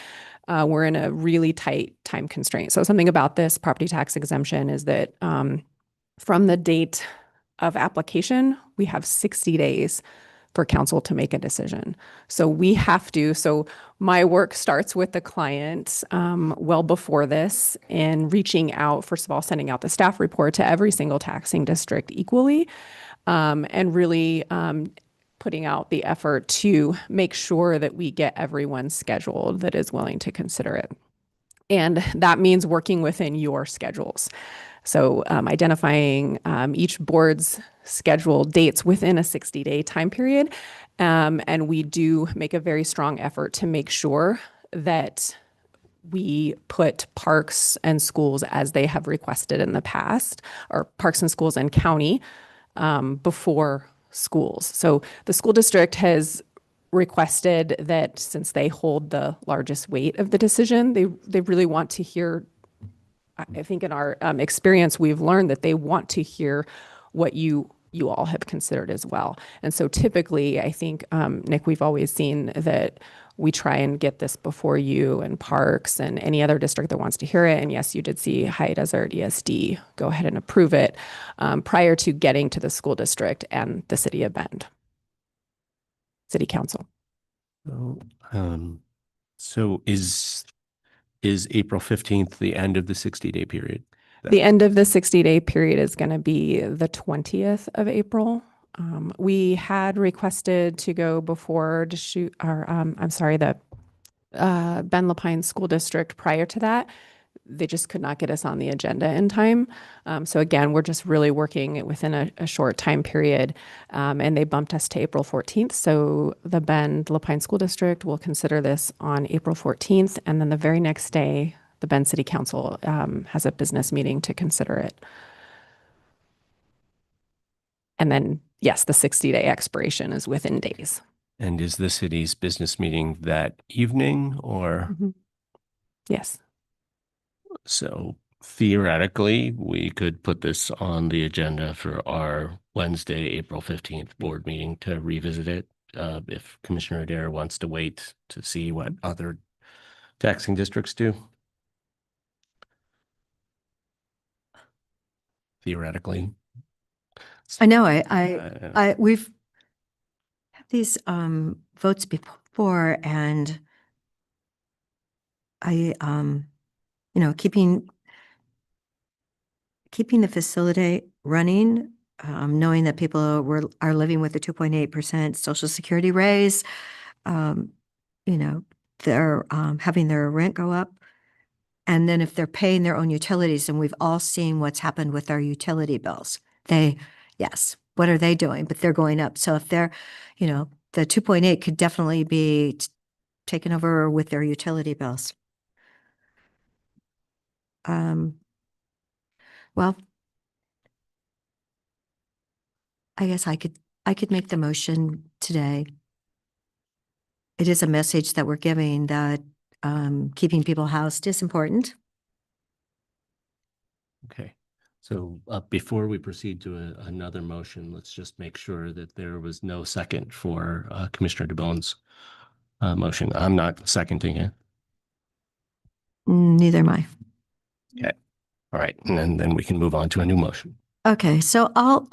[SPEAKER 6] we're in a really tight time constraint. So something about this property tax exemption is that, from the date of application, we have 60 days for council to make a decision. So we have to, so my work starts with the client well before this in reaching out, first of all, sending out the staff report to every single taxing district equally, and really putting out the effort to make sure that we get everyone scheduled that is willing to consider it. And that means working within your schedules. So identifying each board's scheduled dates within a 60-day time period. And we do make a very strong effort to make sure that we put parks and schools as they have requested in the past, or parks and schools and county before schools. So the school district has requested that since they hold the largest weight of the decision, they really want to hear, I think in our experience, we've learned that they want to hear what you all have considered as well. And so typically, I think, Nick, we've always seen that we try and get this before you and parks and any other district that wants to hear it. And yes, you did see High Desert ESD go ahead and approve it prior to getting to the school district and the city of Bend. City Council.
[SPEAKER 2] So is April 15th the end of the 60-day period?
[SPEAKER 6] The end of the 60-day period is going to be the 20th of April. We had requested to go before to shoot our, the Ben Lapine School District prior to that. They just could not get us on the agenda in time. So again, we're just really working within a short time period. And they bumped us to April 14th. So the Bend Lapine School District will consider this on April 14th. And then the very next day, the Bend City Council has a business meeting to consider it. And then, yes, the 60-day expiration is within days.
[SPEAKER 2] And is the city's business meeting that evening or?
[SPEAKER 6] Mm-hmm. Yes.
[SPEAKER 2] So theoretically, we could put this on the agenda for our Wednesday, April 15th board meeting to revisit it. If Commissioner Adair wants to wait to see what other taxing districts do. Theoretically.
[SPEAKER 3] I know, we've had these votes before, and keeping the facility running, knowing that people are living with a 2.8% Social Security raise, they're having their rent go up. And then if they're paying their own utilities, and we've all seen what's happened with our utility bills, what are they doing? But they're going up. So if they're, the 2.8 could definitely be taken over with their utility bills. Well, I guess I could make the motion today. It is a message that we're giving that keeping people housed is important.
[SPEAKER 2] Okay. So before we proceed to another motion, let's just make sure that there was no second for Commissioner DeBone's motion. I'm not seconding it.
[SPEAKER 3] Neither am I.
[SPEAKER 2] Okay. All right. And then we can move on to a new motion.
[SPEAKER 3] Okay, so I'll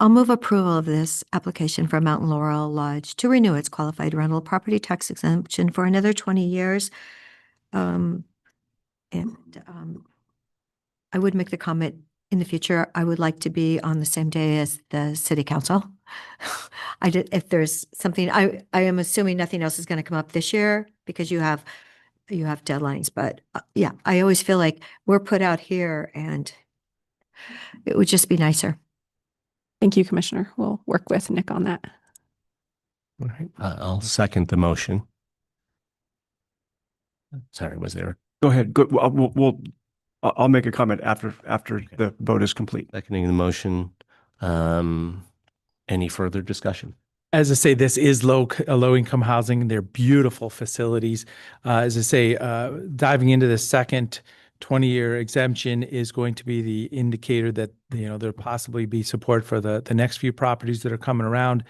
[SPEAKER 3] move approval of this application for Mountain Laurel Lodge to renew its qualified rental property tax exemption for another 20 years. I would make the comment in the future, I would like to be on the same day as the city council. If there's something, I am assuming nothing else is going to come up this year because you have deadlines, but yeah, I always feel like we're put out here and it would just be nicer.
[SPEAKER 6] Thank you, Commissioner. We'll work with Nick on that.
[SPEAKER 2] All right. I'll second the motion. Sorry, was there?
[SPEAKER 5] Go ahead. Good. I'll make a comment after the vote is complete.
[SPEAKER 2] Seconding the motion. Any further discussion?
[SPEAKER 1] As I say, this is low income housing. They're beautiful facilities. As I say, diving into the second 20-year exemption is going to be the indicator that there'll possibly be support for the next few properties that are coming around.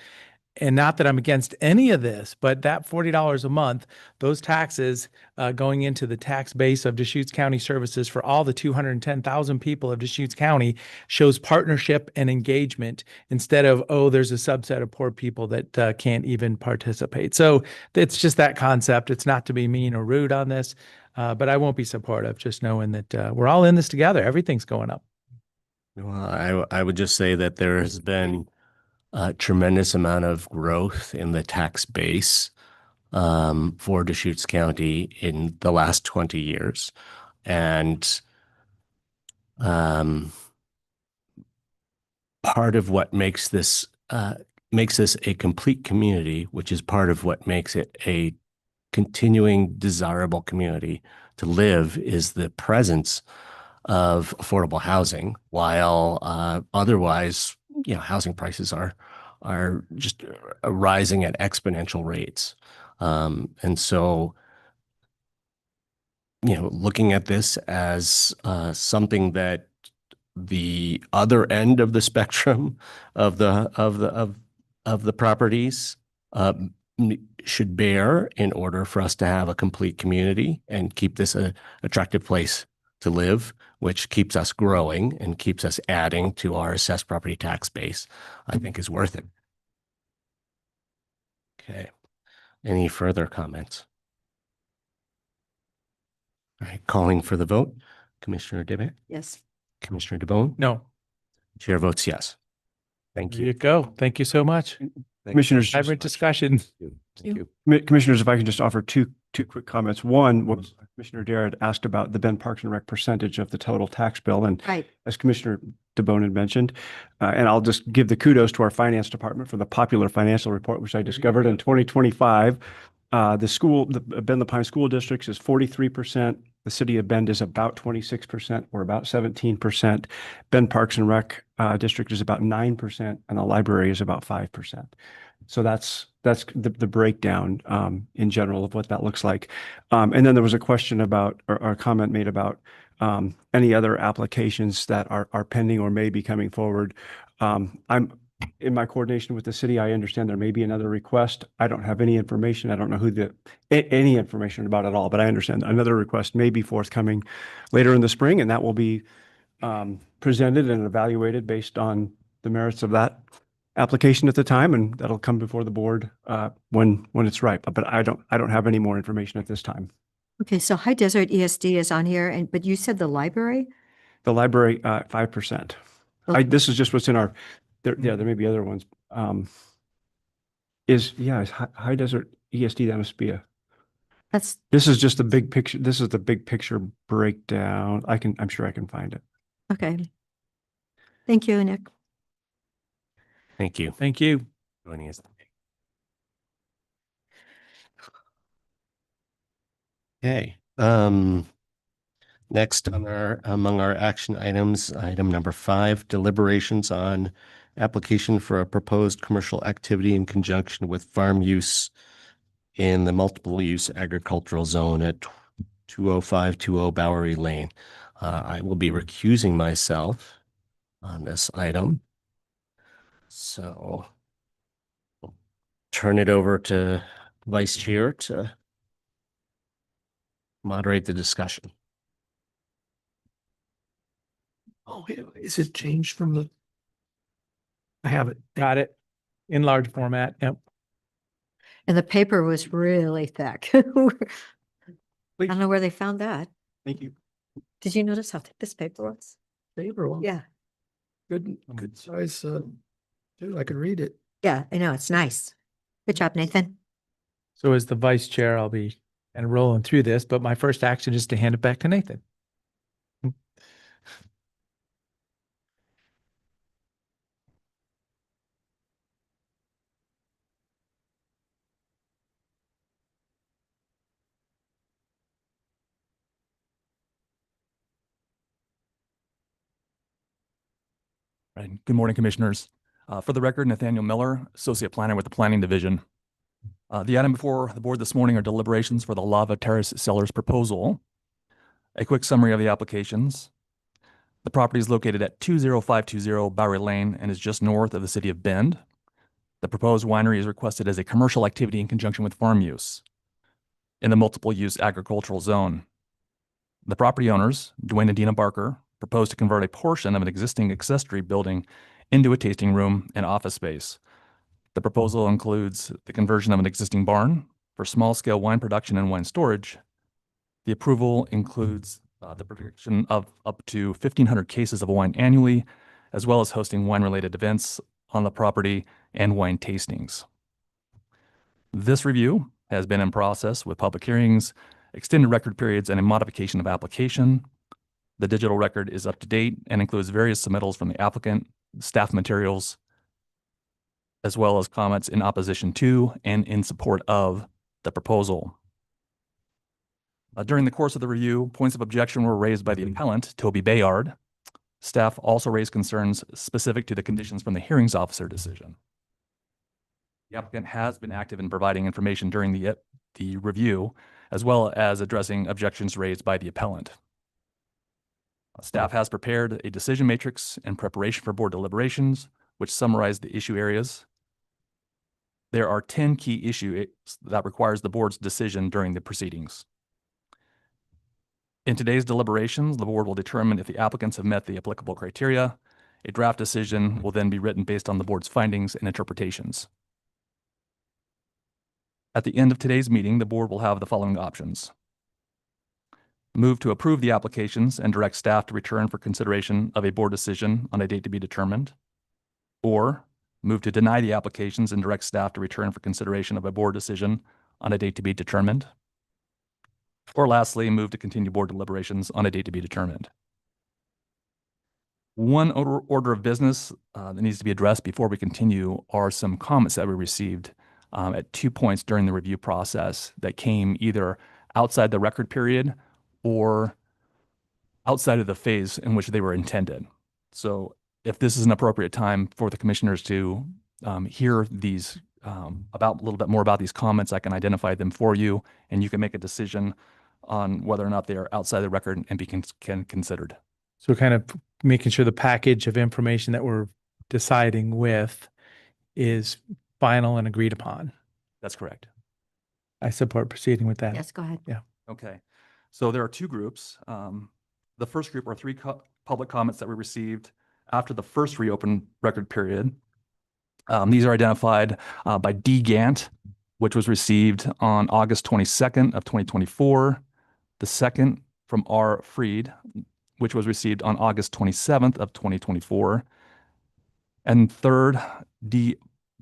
[SPEAKER 1] and not that I'm against any of this, but that $40 a month, those taxes going into the tax base of Deschutes County Services for all the 210,000 people of Deschutes County shows partnership and engagement instead of, oh, there's a subset of poor people that can't even participate. So it's just that concept. It's not to be mean or rude on this, but I won't be supportive, just knowing that we're all in this together. Everything's going up.
[SPEAKER 2] Well, I would just say that there has been a tremendous amount of growth in the tax base for Deschutes County in the last 20 years. And part of what makes this a complete community, which is part of what makes it a continuing desirable community to live, is the presence of affordable housing, while otherwise, housing prices are just rising at exponential rates. And so, looking at this as something that the other end of the spectrum of the properties should bear in order for us to have a complete community and keep this an attractive place to live, which keeps us growing and keeps us adding to our assessed property tax base, I think is worth it. Okay. Any further comments? All right, calling for the vote. Commissioner DeBeck?
[SPEAKER 3] Yes.
[SPEAKER 2] Commissioner DeBonne?
[SPEAKER 1] No,
[SPEAKER 2] Chair votes yes. Thank
[SPEAKER 1] there
[SPEAKER 2] you.
[SPEAKER 1] you go. Thank you so much.
[SPEAKER 5] Commissioners,
[SPEAKER 1] Vibrant discussion.
[SPEAKER 2] Thank you.
[SPEAKER 5] Commissioners, if I can just offer two quick comments. One was Commissioner Dare had asked about the Bend Parks and Rec percentage of the total tax bill. And
[SPEAKER 3] Right.
[SPEAKER 5] as Commissioner DeBonne had mentioned, and I'll just give the kudos to our finance department for the popular financial report, which I discovered in 2025. The Bend the Pine School Districts is 43%. The city of Bend is about 26% or about 17%. Bend Parks and Rec District is about 9%, and the library is about 5%. So that's the breakdown in general of what that looks like. And then there was a question about, or a comment made about any other applications that are pending or may be coming forward. I'm in my coordination with the city. I understand there may be another request. I don't have any information. I don't know who any information about it at all, but I understand another request may be forthcoming later in the spring, and that will be presented and evaluated based on the merits of that application at the time, and that'll come before the board when it's ripe. But I don't have any more information at this time.
[SPEAKER 3] Okay, so High Desert ESD is on here, but you said the library?
[SPEAKER 5] The library 5%. This is just what's in our. There may be other ones. Is High Desert ESD? That must be This is just the big picture. This is the big picture breakdown. I'm sure I can find it.
[SPEAKER 3] Okay. Thank you, Nick.
[SPEAKER 2] Thank you.
[SPEAKER 1] Thank you.
[SPEAKER 2] Joining us. Okay. Next among our action items, item number 5, deliberations on application for a proposed commercial activity in conjunction with farm use in the multiple use agricultural zone at 20520 Bowery Lane. I will be recusing myself on this item. So I'll turn it over to Vice Chair to moderate the discussion.
[SPEAKER 4] Oh, is it changed from the? I have it.
[SPEAKER 1] Got it. In large format. Yep.
[SPEAKER 3] And the paper was really thick. I don't know where they found that.
[SPEAKER 5] Thank you.
[SPEAKER 3] Did you notice how thick this paper was?
[SPEAKER 4] Paper one.
[SPEAKER 3] Yeah.
[SPEAKER 4] Good size, too. I could read it.
[SPEAKER 3] Yeah, I know. It's nice. Good job, Nathan.
[SPEAKER 1] So as the vice chair, I'll be kind of rolling through this, but my first action is to hand it back to Nathan.
[SPEAKER 8] Right. Good morning, Commissioners. For the record, Nathaniel Miller, Associate Planner with the Planning Division. The item before the board this morning are deliberations for the Lava Terrace seller's proposal. A quick summary of the applications. The property is located at 20520 Bowery Lane and is just north of the city of Bend. The proposed winery is requested as a commercial activity in conjunction with farm use in the multiple use agricultural zone. The property owners, Dwayne and Dina Barker, propose to convert a portion of an existing accessory building into a tasting room and office space. The proposal includes the conversion of an existing barn for small-scale wine production and wine storage. The approval includes the production of up to 1,500 cases of wine annually, as well as hosting wine-related events on the property and wine tastings. This review has been in process with public hearings, extended record periods, and a modification of application. The digital record is up to date and includes various submittals from the applicant, staff materials, as well as comments in opposition to and in support of the proposal. During the course of the review, points of objection were raised by the appellant, Toby Bayard. Staff also raised concerns specific to the conditions from the hearings officer decision. The applicant has been active in providing information during the review, as well as addressing objections raised by the appellant. Staff has prepared a decision matrix in preparation for board deliberations, which summarize the issue areas. There are 10 key issues that requires the board's decision during the proceedings. In today's deliberations, the board will determine if the applicants have met the applicable criteria. A draft decision will then be written based on the board's findings and interpretations. At the end of today's meeting, the board will have the following options. Move to approve the applications and direct staff to return for consideration of a board decision on a date to be determined, or move to deny the applications and direct staff to return for consideration of a board decision on a date to be determined, or lastly, move to continue board deliberations on a date to be determined. One order of business that needs to be addressed before we continue are some comments that we received at 2 points during the review process that came either outside the record period or outside of the phase in which they were intended. So if this is an appropriate time for the commissioners to hear these about a little bit more about these comments, I can identify them for you, and you can make a decision on whether or not they are outside the record and be considered.
[SPEAKER 1] So kind of making sure the package of information that we're deciding with is final and agreed upon.
[SPEAKER 8] That's correct.
[SPEAKER 1] I support proceeding with that.
[SPEAKER 3] Yes, go ahead.
[SPEAKER 1] Yeah.
[SPEAKER 8] Okay. So there are two groups. The first group are three public comments that we received after the first reopened record period. These are identified by D. Gant, which was received on August 22nd of 2024. The second from R. Freed, which was received on August 27th of 2024. And third, D.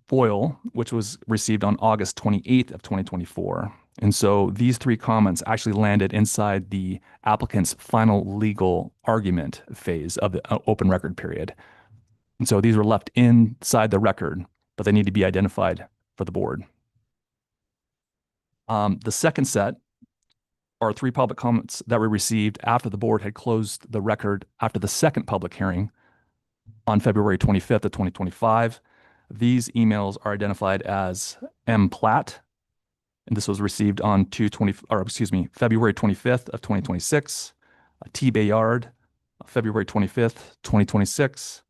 [SPEAKER 8] Boyle, which was received on August 28th of 2024. And so these three comments actually landed inside the applicant's final legal argument phase of the open record period. And so these were left inside the record, but they need to be identified for the board. The second set are three public comments that were received after the board had closed the record after the second public hearing on February 25th of 2025. These emails are identified as M. Platt, and this was received on February 25th of 2026. T. Bayard, February 25th, 2026.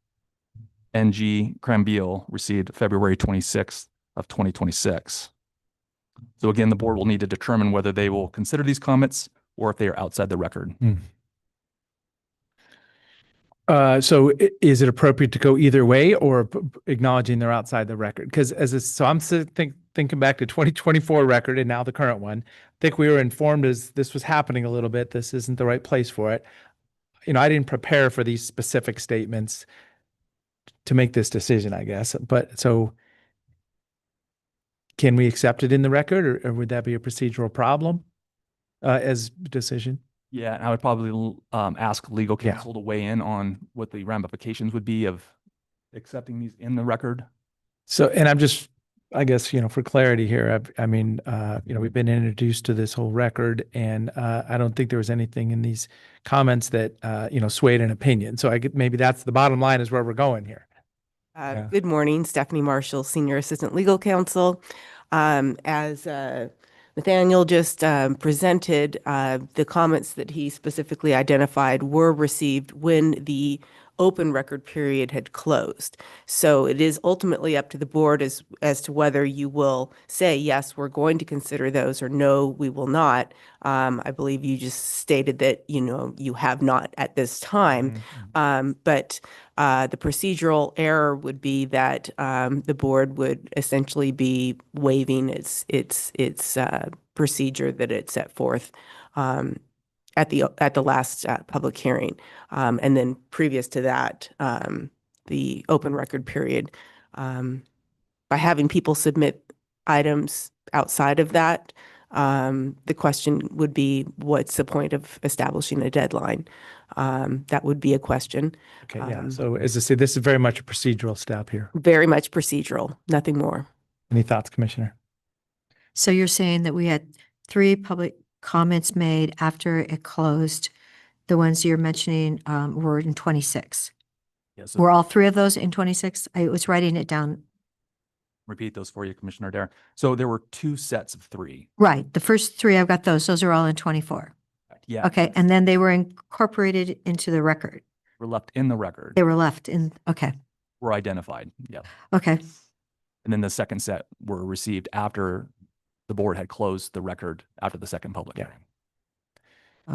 [SPEAKER 8] N.G. Crambeal received February 26th of 2026. So again, the board will need to determine whether they will consider these comments or if they are outside the record.
[SPEAKER 1] So is it appropriate to go either way or acknowledging they're outside the record? Because so I'm thinking back to 2024 record and now the current one. I think we were informed as this was happening a little bit. This isn't the right place for it. You know, I didn't prepare for these specific statements to make this decision, I guess. But so can we accept it in the record or would that be a procedural problem as decision?
[SPEAKER 8] Yeah, and I would probably ask legal counsel to weigh in on what the ramifications would be of accepting these in the record.
[SPEAKER 1] So, and I'm just, I guess, you know, for clarity here, I mean, you know, we've been introduced to this whole record and I don't think there was anything in these comments that, you know, swayed an opinion. So maybe that's the bottom line is where we're going here.
[SPEAKER 9] Good morning, Stephanie Marshall, Senior Assistant Legal Counsel. As Nathaniel just presented, the comments that he specifically identified were received when the open record period had closed. So it is ultimately up to the board as to whether you will say, yes, we're going to consider those, or no, we will not. I believe you just stated that, you have not at this time. But the procedural error would be that the board would essentially be waiving its procedure that it set forth at the last public hearing. And then previous to that, the open record period. By having people submit items outside of that, the question would be, what's the point of establishing a deadline? That would be a question.
[SPEAKER 1] Okay, yeah. So as I say, this is very much a procedural step here.
[SPEAKER 9] Very much procedural, nothing more.
[SPEAKER 1] Any thoughts, Commissioner?
[SPEAKER 3] So you're saying that we had 3 public comments made after it closed. The ones you're mentioning were in 26.
[SPEAKER 8] Yes.
[SPEAKER 3] Were all 3 of those in 26? I was writing it down.
[SPEAKER 8] Repeat those for you, Commissioner Dare. So there were 2 sets of 3.
[SPEAKER 3] Right. The first 3, I've got those. Those are all in 24.
[SPEAKER 8] Yeah.
[SPEAKER 3] Okay. And then they were incorporated into the record.
[SPEAKER 8] Were left in the record.
[SPEAKER 3] They were left in, okay.
[SPEAKER 8] Were identified. Yeah.
[SPEAKER 3] Okay.
[SPEAKER 8] And then the second set were received after the board had closed the record after the second public
[SPEAKER 1] Yeah.
[SPEAKER 8] hearing.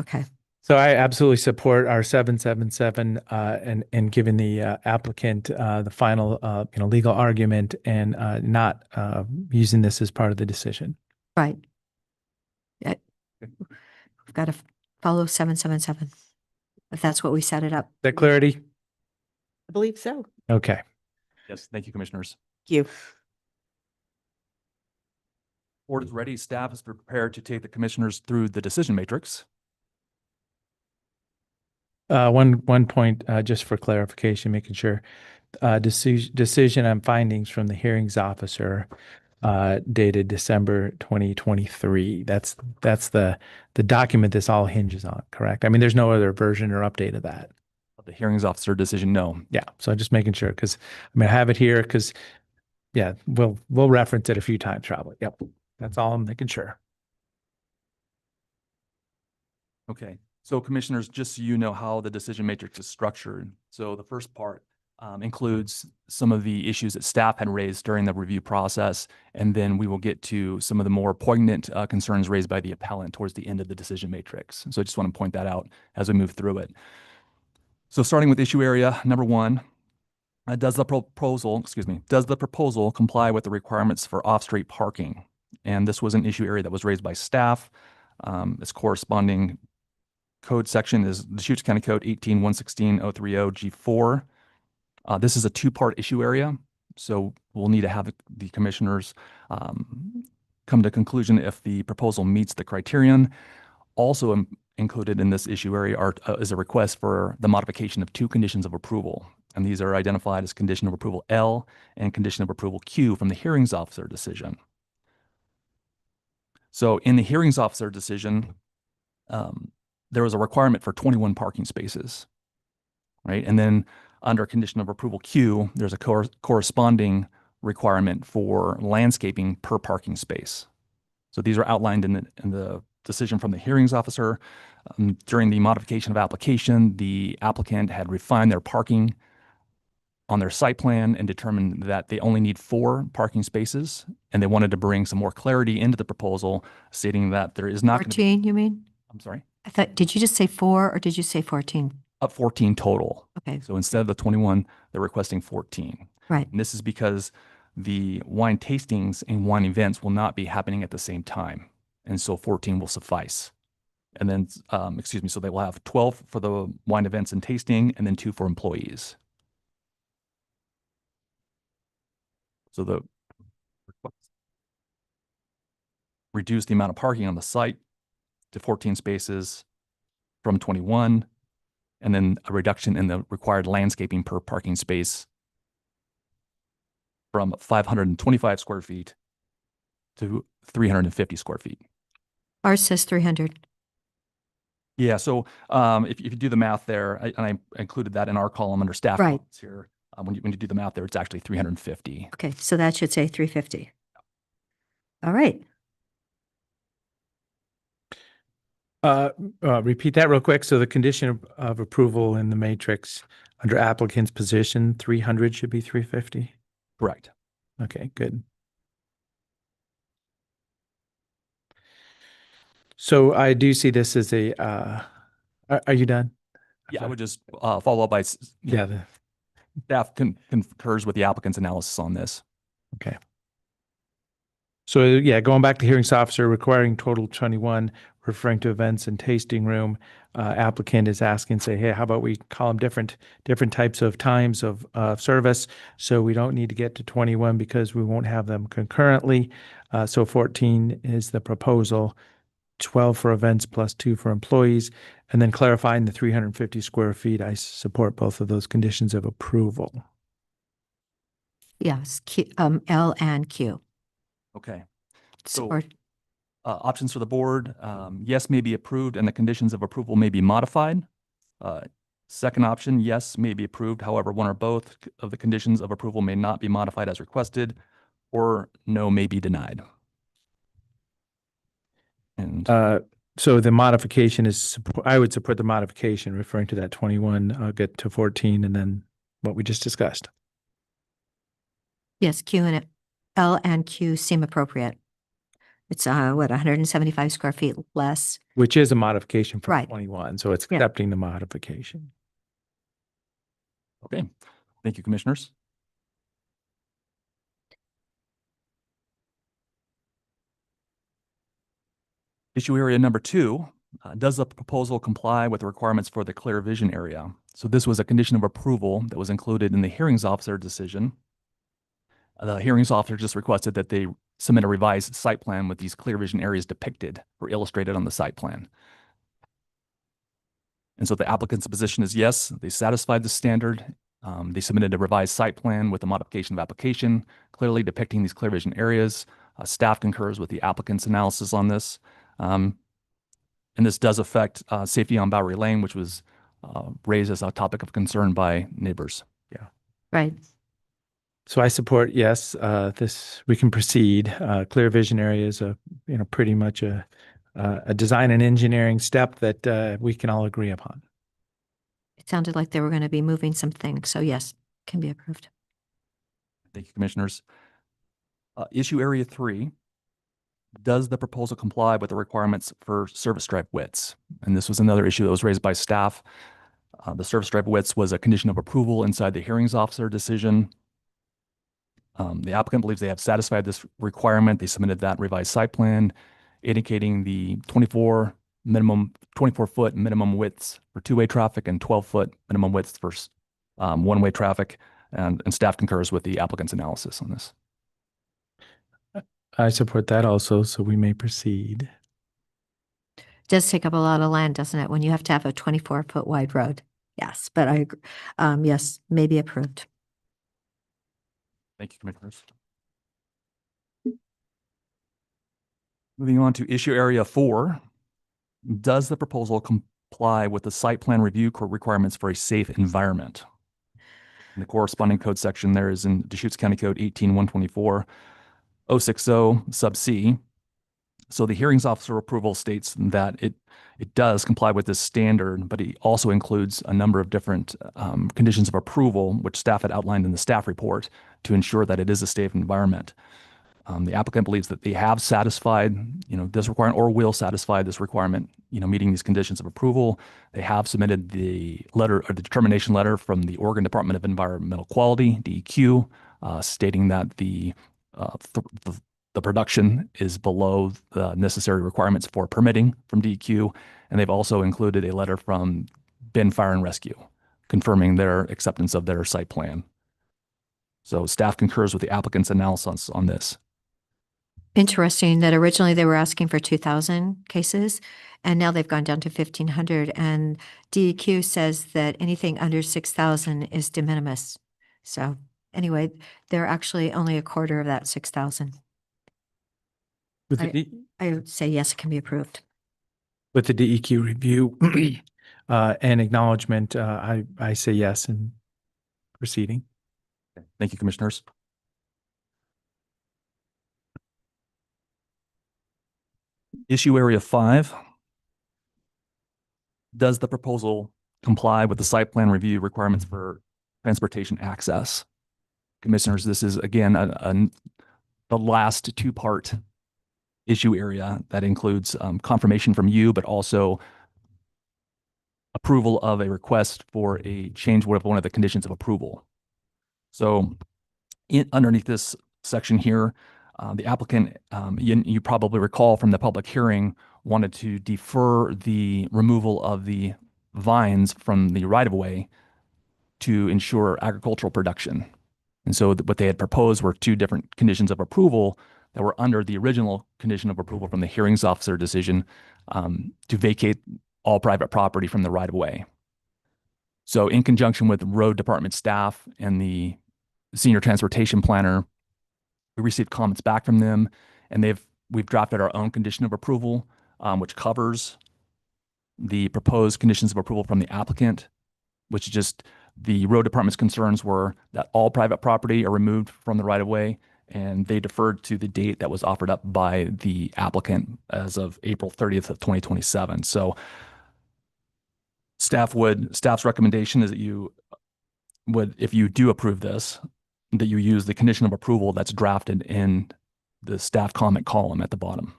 [SPEAKER 3] Okay.
[SPEAKER 1] So I absolutely support our 777 and giving the applicant the final legal argument and not using this as part of the decision.
[SPEAKER 3] Right. Yeah. We've got to follow 777. If that's what we set it up.
[SPEAKER 1] Is that clarity?
[SPEAKER 9] I believe so.
[SPEAKER 1] Okay.
[SPEAKER 8] Yes. Thank you, Commissioners.
[SPEAKER 9] Thank you.
[SPEAKER 8] Board is ready. Staff is prepared to take the commissioners through the decision matrix.
[SPEAKER 1] One point, just for clarification, making sure, decision on findings from the hearings officer dated December 2023. That's the document this all hinges on, correct? I mean, there's no other version or update of that.
[SPEAKER 8] The hearings officer decision, no.
[SPEAKER 1] Yeah. So just making sure, because I have it here because, yeah, we'll reference it a few times probably. Yep. That's all I'm making sure.
[SPEAKER 8] Okay. So commissioners, just so you know how the decision matrix is structured. So the first part includes some of the issues that staff had raised during the review process. And then we will get to some of the more poignant concerns raised by the appellant towards the end of the decision matrix. So I just want to point that out as we move through it. So starting with issue area number 1, does the proposal comply with the requirements for off-street parking? And this was an issue area that was raised by staff. Its corresponding code section is the Deschutes County Code 18-116-030 G4. This is a 2-part issue area, so we'll need to have the commissioners come to conclusion if the proposal meets the criterion. Also included in this issue area is a request for the modification of 2 conditions of approval, and these are identified as condition of approval L and condition of approval Q from the hearings officer decision. So in the hearings officer decision, there was a requirement for 21 parking spaces, right? And then under condition of approval Q, there's a corresponding requirement for landscaping per parking space. So these are outlined in the decision from the hearings officer. During the modification of application, the applicant had refined their parking on their site plan and determined that they only need 4 parking spaces, and they wanted to bring some more clarity into the proposal, stating that there is not
[SPEAKER 3] 14, you mean?
[SPEAKER 8] I'm sorry?
[SPEAKER 3] I thought, did you just say 4 or did you say 14?
[SPEAKER 8] 14 total.
[SPEAKER 3] Okay.
[SPEAKER 8] So instead of the 21, they're requesting 14.
[SPEAKER 3] Right.
[SPEAKER 8] And this is because the wine tastings and wine events will not be happening at the same time. And so 14 will suffice. And then, so they will have 12 for the wine events and tasting, and then 2 for employees. So the reduce the amount of parking on the site to 14 spaces from 21, and then a reduction in the required landscaping per parking space from 525 square feet to 350 square feet.
[SPEAKER 3] Ours says 300.
[SPEAKER 8] Yeah, so if you do the math there, and I included that in our column under staff
[SPEAKER 3] Right.
[SPEAKER 8] comments here, when you do the math there, it's actually 350.
[SPEAKER 3] Okay, so that should say 350. All right.
[SPEAKER 1] Repeat that real quick. So the condition of approval in the matrix Under applicant's position, 300 should be 350.
[SPEAKER 8] Correct.
[SPEAKER 1] Okay, good. So I do see this as a, are you done?
[SPEAKER 8] Yeah, I would just follow up by,
[SPEAKER 1] Yeah,
[SPEAKER 8] staff concurs with the applicant's analysis on this.
[SPEAKER 1] okay. So yeah, going back to hearings officer requiring total 21, referring to events and tasting room, applicant is asking, say, hey, how about we call them different types of times of service? So we don't need to get to 21 because we won't have them concurrently. So 14 is the proposal, 12 for events plus 2 for employees, and then clarifying the 350 square feet. I support both of those conditions of approval.
[SPEAKER 3] Yes, L and Q.
[SPEAKER 8] Okay. So
[SPEAKER 3] Support.
[SPEAKER 8] options for the board, yes, may be approved and the conditions of approval may be modified. Second option, yes, may be approved. However, one or both of the conditions of approval may not be modified as requested, or no, may be denied. And
[SPEAKER 1] So the modification is, I would support the modification referring to that 21, I'll get to 14 and then what we just discussed.
[SPEAKER 3] Yes, Q and L and Q seem appropriate. It's 175 square feet less.
[SPEAKER 1] Which is a modification from
[SPEAKER 3] Right.
[SPEAKER 1] 21, so it's
[SPEAKER 3] Yeah.
[SPEAKER 1] accepting the modification.
[SPEAKER 8] okay, thank you, commissioners. Issue area number 2, does the proposal comply with the requirements for the clear vision area? So this was a condition of approval that was included in the hearings officer decision. The hearings officer just requested that they submit a revised site plan with these clear vision areas depicted or illustrated on the site plan. And so the applicant's position is yes, they satisfied the standard. They submitted a revised site plan with a modification of application, clearly depicting these clear vision areas. Staff concurs with the applicant's analysis on this. And this does affect safety on Bowery Lane, which was raised as a topic of concern by neighbors.
[SPEAKER 3] Right.
[SPEAKER 1] So I support, yes, this, we can proceed. Clear vision area is pretty much a design and engineering step that we can all agree upon.
[SPEAKER 3] It sounded like they were going to be moving some things. So yes, can be approved.
[SPEAKER 8] Thank you, commissioners. Issue area 3, does the proposal comply with the requirements for service stripe widths? And this was another issue that was raised by staff. The service stripe widths was a condition of approval inside the hearings officer decision. The applicant believes they have satisfied this requirement. They submitted that revised site plan indicating the 24 foot minimum widths for two-way traffic and 12-foot minimum widths for one-way traffic. And staff concurs with the applicant's analysis on this.
[SPEAKER 1] I support that also, so we may proceed.
[SPEAKER 3] Does take up a lot of land, doesn't it? When you have to have a 24-foot wide road. Yes, but I agree. Yes, may be approved.
[SPEAKER 8] Thank you, commissioners. Moving on to issue area 4, does the proposal comply with the site plan review requirements for a safe environment? And the corresponding code section there is in Deschutes County Code 18124 060 sub C. So the hearings officer approval states that it does comply with this standard, but it also includes a number of different conditions of approval, which staff had outlined in the staff report to ensure that it is a safe environment. The applicant believes that they have satisfied, this requirement or will satisfy this requirement, meeting these conditions of approval. They have submitted the letter or the determination letter from the Oregon Department of Environmental Quality, DEQ, stating that the production is below the necessary requirements for permitting from DEQ. And they've also included a letter from Ben Fire and Rescue confirming their acceptance of their site plan. So staff concurs with the applicant's analysis on this.
[SPEAKER 3] Interesting that originally they were asking for 2,000 cases and now they've gone down to 1,500 and DEQ says that anything under 6,000 is de minimis. So anyway, they're actually only a quarter of that 6,000. I would say yes, it can be approved.
[SPEAKER 1] With the DEQ review and acknowledgement, I say yes and proceeding.
[SPEAKER 8] Thank you, commissioners. Issue area 5, does the proposal comply with the site plan review requirements for transportation access. Commissioners, this is again the last two-part issue area that includes confirmation from you, but also approval of a request for a change of one of the conditions of approval. So underneath this section here, the applicant, you probably recall from the public hearing, wanted to defer the removal of the vines from the right-of-way to ensure agricultural production. And so what they had proposed were two different conditions of approval that were under the original condition of approval from the hearings officer decision, to vacate all private property from the right-of-way. So in conjunction with road department staff and the senior transportation planner, we received comments back from them, and we've drafted our own condition of approval, which covers the proposed conditions of approval from the applicant, which is just the road department's concerns were that all private property are removed from the right-of-way, and they deferred to the date that was offered up by the applicant as of April 30th of 2027. So staff's recommendation is that you would, if you do approve this, that you use the condition of approval that's drafted in the staff comment column at the bottom.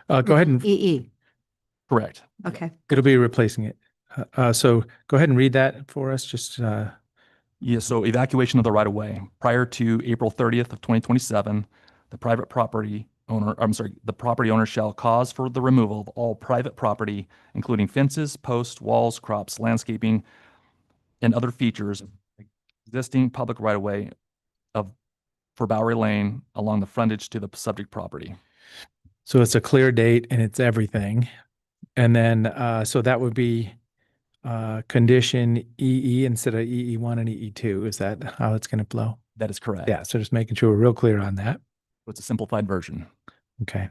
[SPEAKER 1] Go ahead and
[SPEAKER 3] EE.
[SPEAKER 8] Correct.
[SPEAKER 3] Okay.
[SPEAKER 1] it'll be replacing it. So go ahead and read that for us. Just
[SPEAKER 8] Yeah, so evacuation of the right-of-way. Prior to April 30th of 2027, the property owner shall cause for the removal of all private property, including fences, posts, walls, crops, landscaping, and other features of existing public right-of-way for Bowery Lane along the frontage to the subject property.
[SPEAKER 1] so it's a clear date and it's everything. And then so that would be condition EE instead of EE1 and EE2. Is that how it's going to flow?
[SPEAKER 8] That is correct.
[SPEAKER 1] Yeah. So just making sure we're real clear on that.
[SPEAKER 8] It's a simplified version.
[SPEAKER 1] Okay.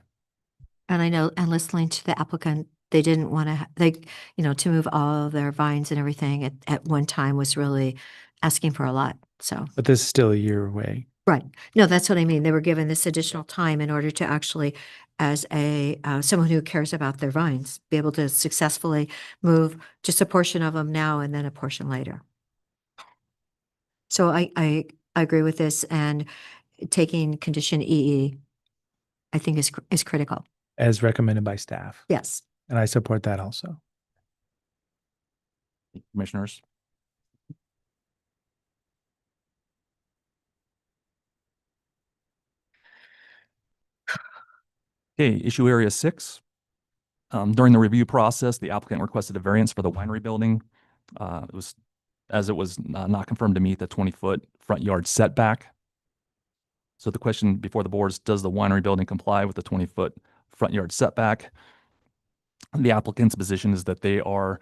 [SPEAKER 3] And I know, and listening to the applicant, they didn't want to, to move all of their vines and everything at one time was really asking for a lot. So,
[SPEAKER 1] But this is still a year away.
[SPEAKER 3] right. No, that's what I mean. They were given this additional time in order to actually, as someone who cares about their vines, be able to successfully move just a portion of them now and then a portion later. So I agree with this, and taking condition EE, I think is critical.
[SPEAKER 1] As recommended by staff.
[SPEAKER 3] Yes.
[SPEAKER 1] And I support that also.
[SPEAKER 8] Commissioners. Okay, issue area 6. During the review process, the applicant requested a variance for the winery building. It was not confirmed to meet the 20-foot front yard setback. So the question before the board is, does the winery building comply with the 20-foot front yard setback? The applicant's position is that they are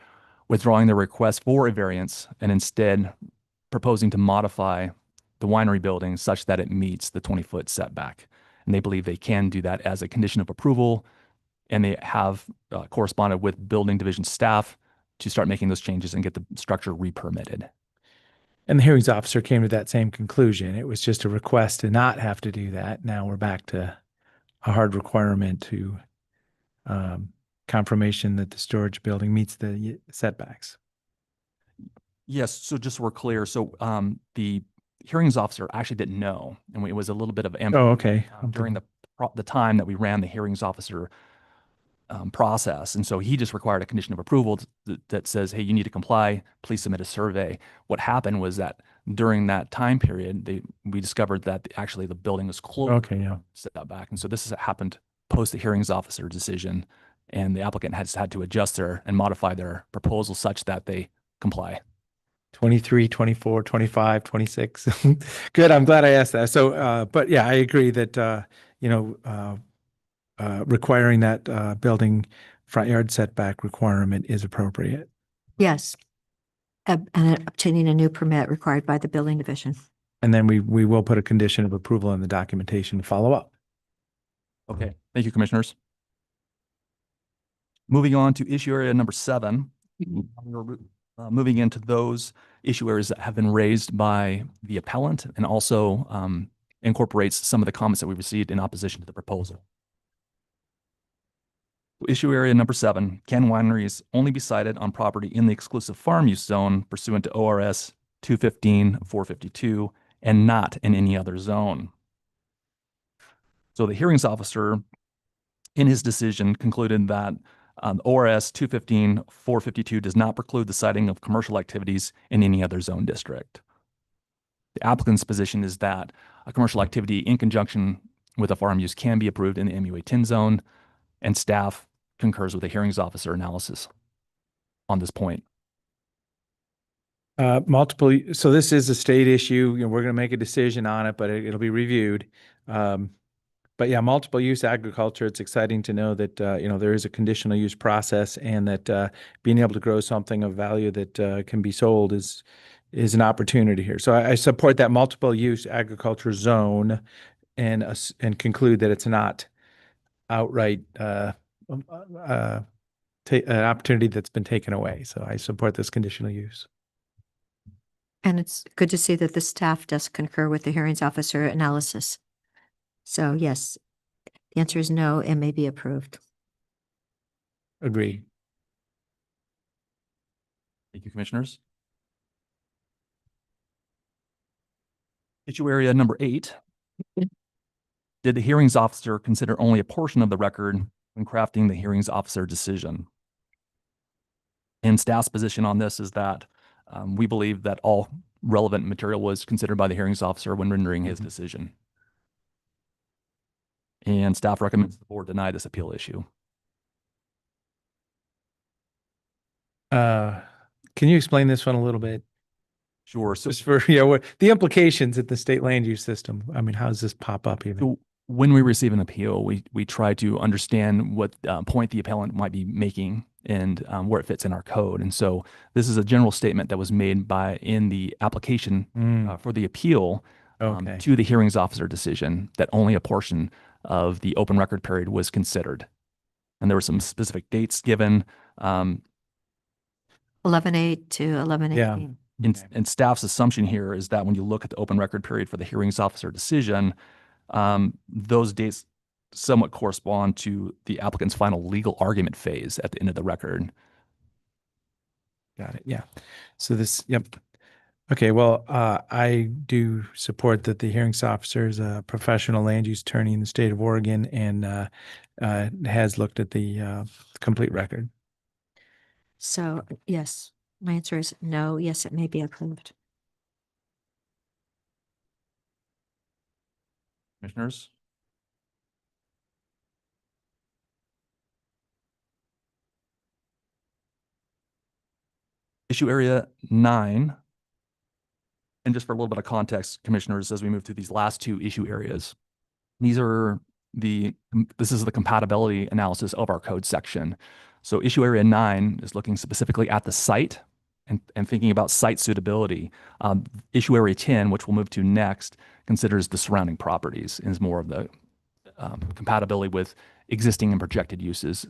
[SPEAKER 8] withdrawing their request for a variance and instead proposing to modify the winery building such that it meets the 20-foot setback. And they believe they can do that as a condition of approval, and they have corresponded with building division staff to start making those changes and get the structure re-permitted.
[SPEAKER 1] And the hearings officer came to that same conclusion. It was just a request to not have to do that. Now we're back to a hard requirement to confirmation that the storage building meets the setbacks.
[SPEAKER 8] Yes, so just so we're clear, so the hearings officer actually didn't know, and it was a little bit of
[SPEAKER 1] Oh, okay.
[SPEAKER 8] during the time that we ran the hearings officer process. And so he just required a condition of approval that says, hey, you need to comply, please submit a survey. What happened was that during that time period, we discovered that actually the building was closed.
[SPEAKER 1] Okay, yeah.
[SPEAKER 8] Set back. And so this has happened post the hearings officer decision, and the applicant has had to adjust and modify their proposal such that they comply.
[SPEAKER 1] 23, 24, 25, 26. Good. I'm glad I asked that. So, but yeah, I agree that, requiring that building front yard setback requirement is appropriate.
[SPEAKER 3] Yes. And obtaining a new permit required by the building division.
[SPEAKER 1] And then we will put a condition of approval in the documentation to follow up.
[SPEAKER 8] Okay. Thank you, commissioners. Moving on to issue area number 7. Moving into those issue areas that have been raised by the appellant and also incorporates some of the comments that we received in opposition to the proposal. Issue area number 7, can wineries only be sited on property in the exclusive farm use zone pursuant to ORS 215-452 and not in any other zone? So the hearings officer in his decision concluded that ORS 215-452 does not preclude the siting of commercial activities in any other zone district. The applicant's position is that a commercial activity in conjunction with a farm use can be approved in the MUA 10 zone, and staff concurs with the hearings officer analysis on this point.
[SPEAKER 1] So this is a state issue. We're going to make a decision on it, but it'll be reviewed. But yeah, multiple use agriculture, it's exciting to know that, there is a conditional use process, and that being able to grow something of value that can be sold is an opportunity here. So I support that multiple use agriculture zone, and conclude that it's not outright an opportunity that's been taken away. So I support this conditional use.
[SPEAKER 3] And it's good to see that the staff does concur with the hearings officer analysis. So yes, the answer is no, it may be approved.
[SPEAKER 1] Agreed.
[SPEAKER 8] Thank you, commissioners. Issue area number 8. Did the hearings officer consider only a portion of the record when crafting the hearings officer decision? And staff's position on this is that we believe that all relevant material was considered by the hearings officer when rendering his decision. And staff recommends the board deny this appeal issue.
[SPEAKER 1] Can you explain this one a little bit?
[SPEAKER 8] Sure. So,
[SPEAKER 1] Just for, what the implications at the state land use system. I mean, how does this pop up even?
[SPEAKER 8] so when we receive an appeal, we try to understand what point the appellant might be making and where it fits in our code. And so this is a general statement that was made in the application for the appeal
[SPEAKER 1] Okay.
[SPEAKER 8] to the hearings officer decision, that only a portion of the open record period was considered. And there were some specific dates given.
[SPEAKER 3] 11/8 to 11/18.
[SPEAKER 8] And staff's assumption here is that when you look at the open record period for the hearings officer decision, those dates somewhat correspond to the applicant's final legal argument phase at the end of the record.
[SPEAKER 1] Got it. Yeah. So yep. Okay. Well, I do support that the hearings officer is a professional land use attorney in the state of Oregon, and has looked at the complete record.
[SPEAKER 3] So yes, my answer is no. Yes, it may be approved.
[SPEAKER 8] Commissioners? Issue area 9. And just for a little bit of context, commissioners, as we move through these last 2 issue areas, this is the compatibility analysis of our code section. So issue area 9 is looking specifically at the site and thinking about site suitability. Issue area 10, which we'll move to next, considers the surrounding properties and is more of the compatibility with existing and projected uses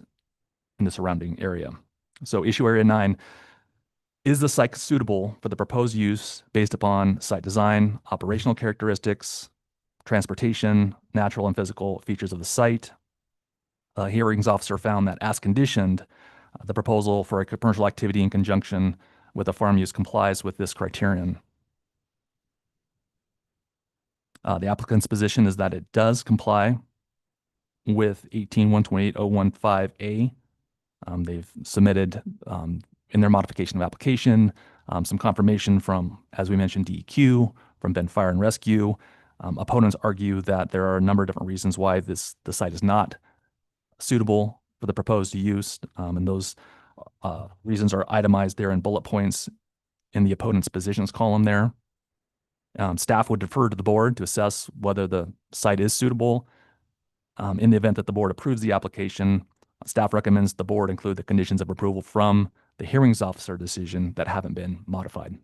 [SPEAKER 8] in the surrounding area. So issue area 9, is the site suitable for the proposed use based upon site design, operational characteristics, transportation, natural and physical features of the site? A hearings officer found that as conditioned, the proposal for a commercial activity in conjunction with a farm use complies with this criterion. The applicant's position is that it does comply with 18-128-015A. They've submitted in their modification of application some confirmation from, as we mentioned, DEQ, from Ben Fire and Rescue. Opponents argue that there are a number of different reasons why the site is not suitable for the proposed use, and those reasons are itemized there in bullet points in the opponent's positions column there. Staff would defer to the board to assess whether the site is suitable. In the event that the board approves the application, staff recommends the board include the conditions of approval from the hearings officer decision that haven't been modified.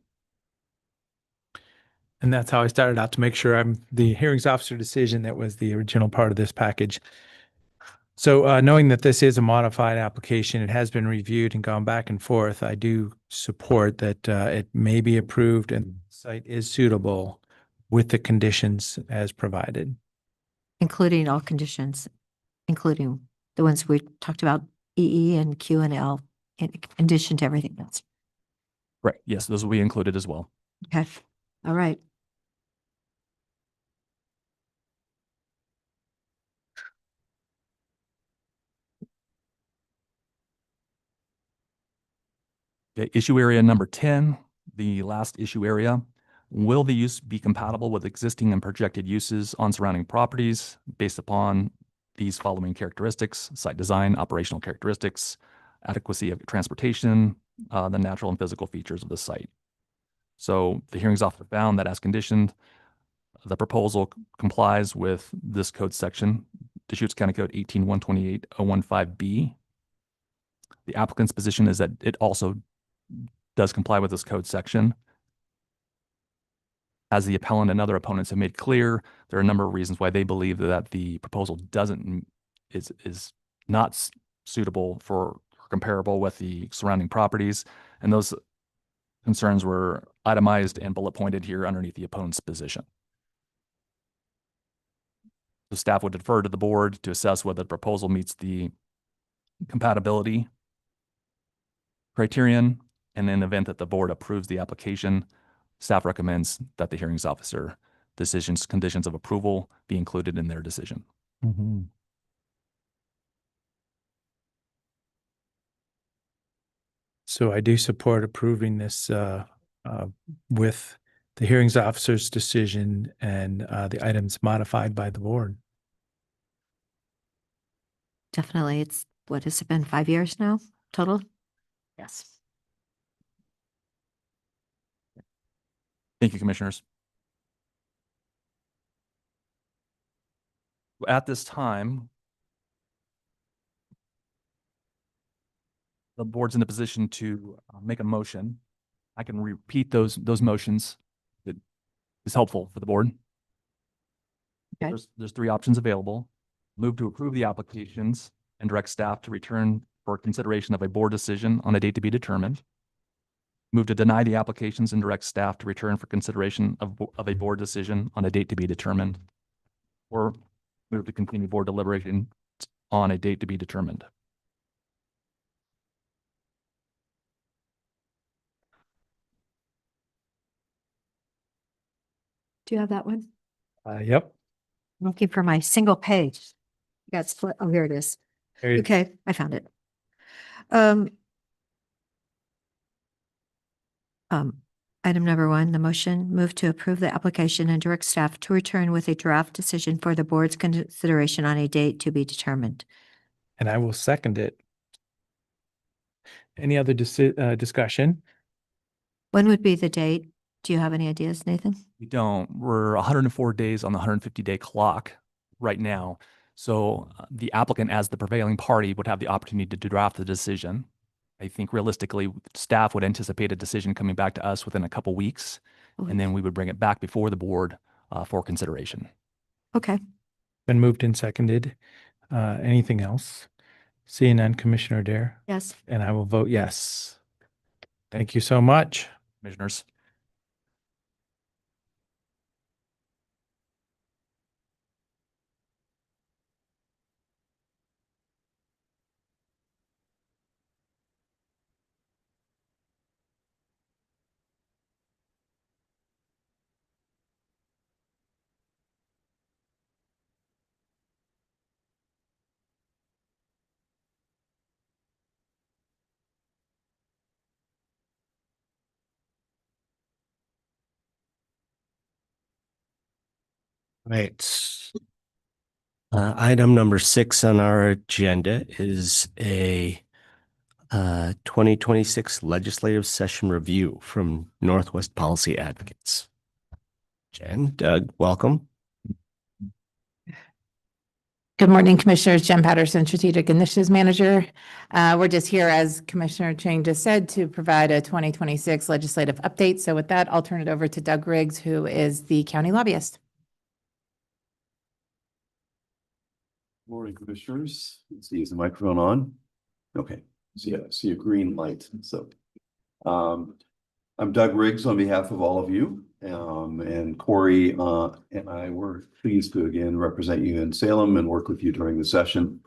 [SPEAKER 1] And that's how I started out, to make sure I'm the hearings officer decision that was the original part of this package. So knowing that this is a modified application, it has been reviewed and gone back and forth, I do support that it may be approved and the site is suitable with the conditions as provided.
[SPEAKER 3] Including all conditions, including the ones we talked about EE and Q and L in addition to everything else.
[SPEAKER 8] Right. Yes, those will be included as well.
[SPEAKER 3] Okay, all right.
[SPEAKER 8] Okay, issue area number 10, the last issue area. Will the use be compatible with existing and projected uses on surrounding properties based upon these following characteristics: site design, operational characteristics, adequacy of transportation, the natural and physical features of the site. So the hearings officer found that as conditioned, the proposal complies with this code section, Deschutes County Code 18128.015B. The applicant's position is that it also does comply with this code section. As the appellant and other opponents have made clear, there are a number of reasons why they believe that the proposal is not suitable for or comparable with the surrounding properties. And those concerns were itemized and bullet pointed here underneath the opponent's position. The staff would defer to the board to assess whether the proposal meets the compatibility criterion. And in the event that the board approves the application, staff recommends that the hearings officer conditions of approval be included in their decision.
[SPEAKER 1] Mhm. So I do support approving this with the hearings officer's decision and the items modified by the board.
[SPEAKER 3] Definitely. It's, what has it been, 5 years now total? Yes.
[SPEAKER 8] Thank you, commissioners. At this time, the board's in a position to make a motion. I can repeat those motions. That is helpful for the board.
[SPEAKER 3] Okay.
[SPEAKER 8] There's 3 options available. Move to approve the applications and direct staff to return for consideration of a board decision on a date to be determined. Move to deny the applications and direct staff to return for consideration of a board decision on a date to be determined. Or move to continue board deliberation on a date to be determined.
[SPEAKER 3] Do you have that one?
[SPEAKER 1] Yep.
[SPEAKER 3] I'm looking for my single page. Got split. Oh, here it is.
[SPEAKER 1] There you-
[SPEAKER 3] Okay, I found it. Item number 1, the motion move to approve the application and direct staff to return with a draft decision for the board's consideration on a date to be determined.
[SPEAKER 1] And I will second it. Any other discussion?
[SPEAKER 3] When would be the date? Do you have any ideas, Nathan?
[SPEAKER 8] We don't. We're 104 days on the 150-day clock right now. So the applicant, as the prevailing party, would have the opportunity to draft the decision. I think realistically, staff would anticipate a decision coming back to us within a couple weeks, and then we would bring it back before the board for consideration.
[SPEAKER 3] Okay.
[SPEAKER 1] Been moved and seconded. Anything else? Seeing none, Commissioner Dare?
[SPEAKER 3] Yes.
[SPEAKER 1] And I will vote yes. Thank you so much.
[SPEAKER 8] Commissioners.
[SPEAKER 2] Right. Item number 6 on our agenda is a 2026 legislative session review from Northwest Policy Advocates. Jen, Doug, welcome.
[SPEAKER 10] Good morning, Commissioners. Jen Patterson, Strategic Initiatives Manager. We're just here, as Commissioner Chang just said, to provide a 2026 legislative update. So with that, I'll turn it over to Doug Riggs, who is the county lobbyist.
[SPEAKER 11] Morning, Commissioners. Let's see, is the microphone on? Okay, I see a green light. So I'm Doug Riggs on behalf of all of you. And Corey and I were pleased to again represent you in Salem and work with you during the session.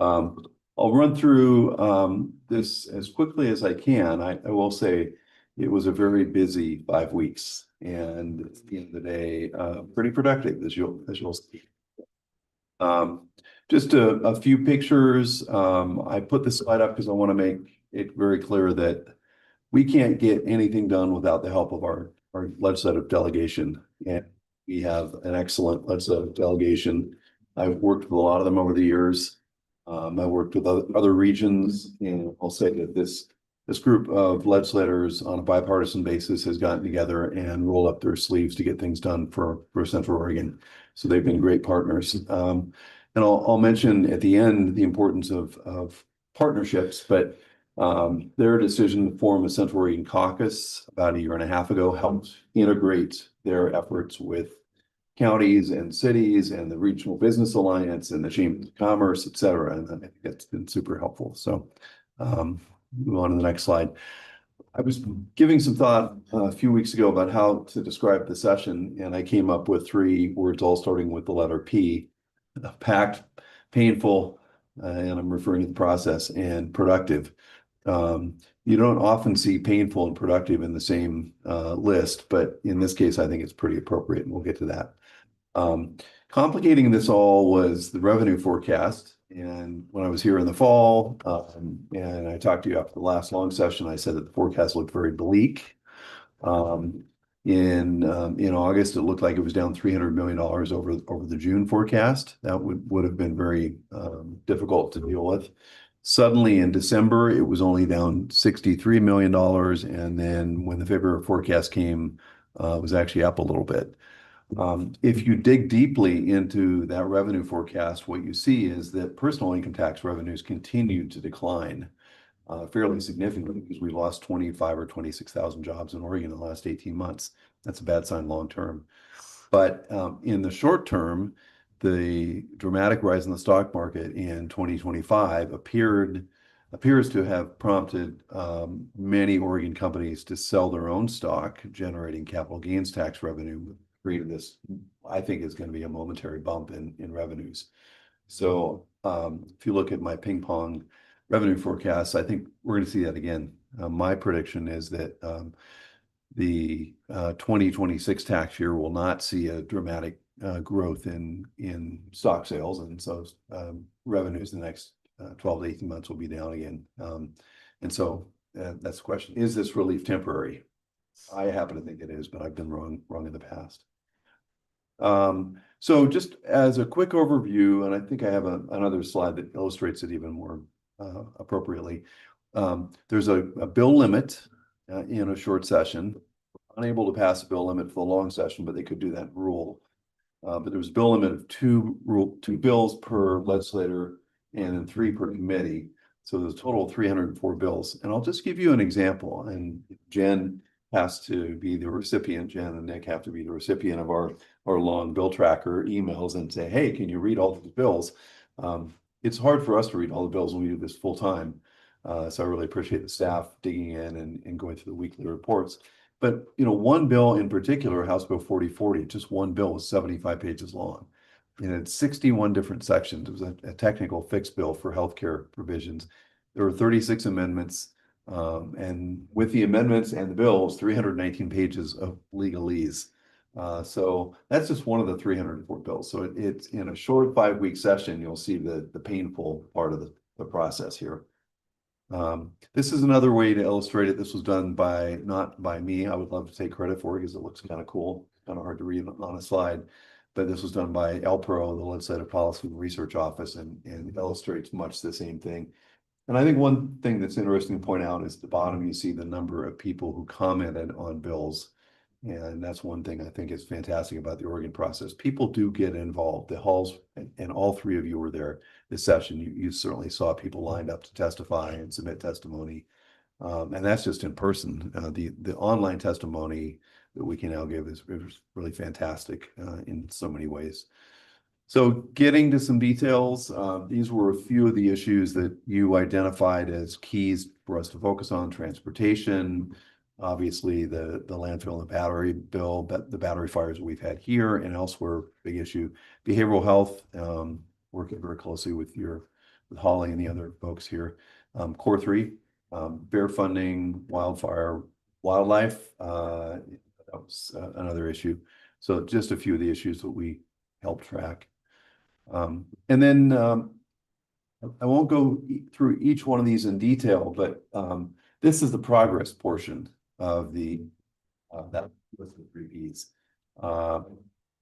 [SPEAKER 11] All I'll run through this as quickly as I can. I will say it was a very busy 5 weeks, and at the end of the day, pretty productive, as you'll see. Just a few pictures. I put this slide up because I want to make it very clear that we can't get anything done without the help of our legislative delegation. And we have an excellent legislative delegation. I've worked with a lot of them over the years. I worked with other regions, and I'll say that this group of legislators on a bipartisan basis has gotten together and rolled up their sleeves to get things done for Central Oregon. So they've been great partners. And I'll mention at the end the importance of partnerships, but their decision to form a Central Oregon caucus about 1.5 years ago helped integrate their efforts with counties and cities and the Regional Business Alliance and the Chamber of Commerce, et cetera. And I think that's been super helpful. So move on to the next slide. I was giving some thought a few weeks ago about how to describe the session, and I came up with 3 words, all starting with the letter P: packed, painful, and I'm referring to the process, and productive. You don't often see painful and productive in the same list, but in this case, I think it's pretty appropriate, and we'll get to that. Complicating this all was the revenue forecast. And when I was here in the fall, and I talked to you after the last long session, I said that the forecast looked very bleak. In August, it looked like it was down $300 million over the June forecast. That would have been very difficult to deal with. Suddenly in December, it was only down $63 million. And then when the February forecast came, it was actually up a little bit. If you dig deeply into that revenue forecast, what you see is that personal income tax revenues continue to decline fairly significantly, because we lost 25 or 26,000 jobs in Oregon in the last 18 months. That's a bad sign long term. But in the short term, the dramatic rise in the stock market in 2025 appears to have prompted many Oregon companies to sell their own stock, generating capital gains tax revenue. Created this, I think, is going to be a momentary bump in revenues. So if you look at my ping pong revenue forecasts, I think we're going to see that again. My prediction is that the 2026 tax year will not see a dramatic growth in stock sales, and so revenues in the next 12 to 18 months will be down again. And so that's the question: is this relief temporary? I happen to think it is, but I've been wrong in the past. So just as a quick overview, and I think I have another slide that illustrates it even more appropriately. There's a bill limit in a short session. Unable to pass a bill limit for the long session, but they could do that in rule. But there was a bill limit of two bills per legislator and then 3 per committee. So there's a total of 304 bills. And I'll just give you an example. And Jen has to be the recipient. Jen and Nick have to be the recipient of our long bill tracker emails and say, hey, can you read all these bills? It's hard for us to read all the bills when we do this full time. So I really appreciate the staff digging in and going through the weekly reports. But, one bill in particular, House Bill 4040, just one bill was 75 pages long. And it's 61 different sections. It was a technical fixed bill for healthcare provisions. There were 36 amendments. And with the amendments and the bills, 319 pages of legalese. So that's just one of the 304 bills. So it's in a short 5-week session, you'll see the painful part of the process here. This is another way to illustrate it. This was done not by me. I would love to take credit for it because it looks kind of cool. Kind of hard to read on a slide. But this was done by LPRO, the Legislative Policy and Research Office, and illustrates much the same thing. And I think one thing that's interesting to point out is at the bottom, you see the number of people who commented on bills. And that's one thing I think is fantastic about the Oregon process. People do get involved. The halls, and all 3 of you were there this session. You certainly saw people lined up to testify and submit testimony. And that's just in person. The online testimony that we can now give is really fantastic in so many ways. So getting to some details, these were a few of the issues that you identified as keys for us to focus on: transportation, obviously the landfill and the battery bill, but the battery fires we've had here and elsewhere, big issue. Behavioral health, working very closely with your Holly and the other folks here. Core 3, bear funding, wildlife, that was another issue. So just a few of the issues that we helped track. And then I won't go through each one of these in detail, but this is the progress portion of the that list of 3 Ps.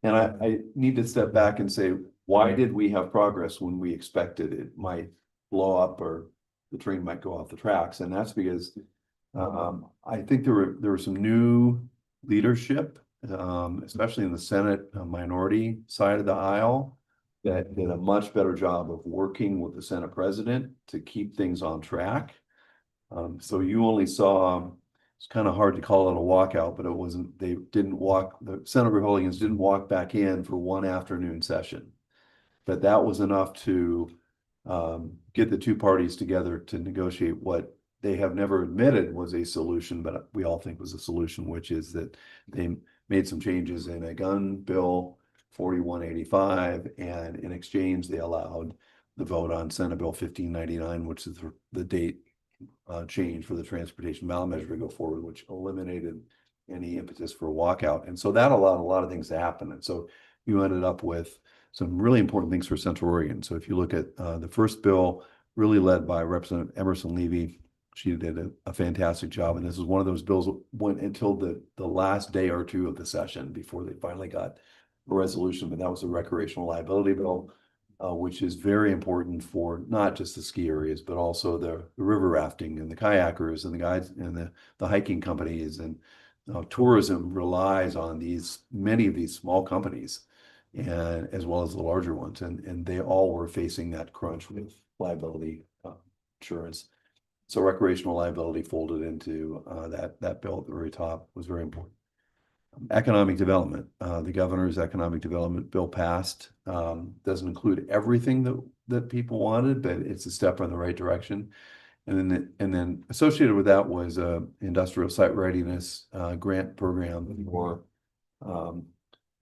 [SPEAKER 11] And I need to step back and say, why did we have progress when we expected it might blow up or the train might go off the tracks? And that's because I think there were some new leadership, especially in the Senate minority side of the aisle, that did a much better job of working with the Senate president to keep things on track. So you only saw, it's kind of hard to call it a walkout, but it wasn't, they didn't walk, the Senate Republicans didn't walk back in for one afternoon session. But that was enough to get the two parties together to negotiate what they have never admitted was a solution, but we all think was a solution, which is that they made some changes in a gun bill, 4185, and in exchange, they allowed the vote on Senate Bill 1599, which is the date change for the transportation ballot measure to go forward, which eliminated any impetus for a walkout. And so that allowed a lot of things to happen. And so you ended up with some really important things for Central Oregon. So if you look at the first bill, really led by Representative Emerson Levy, she did a fantastic job. And this is one of those bills that went until the last day or two of the session before they finally got a resolution. But that was a recreational liability bill, which is very important for not just the ski areas, but also the river rafting and the kayakers and the guides and the hiking companies. And tourism relies on many of these small companies, and as well as the larger ones. And they all were facing that crunch with liability insurance. So recreational liability folded into that bill at the very top was very important. Economic development, the governor's economic development bill passed. Doesn't include everything that people wanted, but it's a step in the right direction. And then associated with that was industrial site readiness grant program for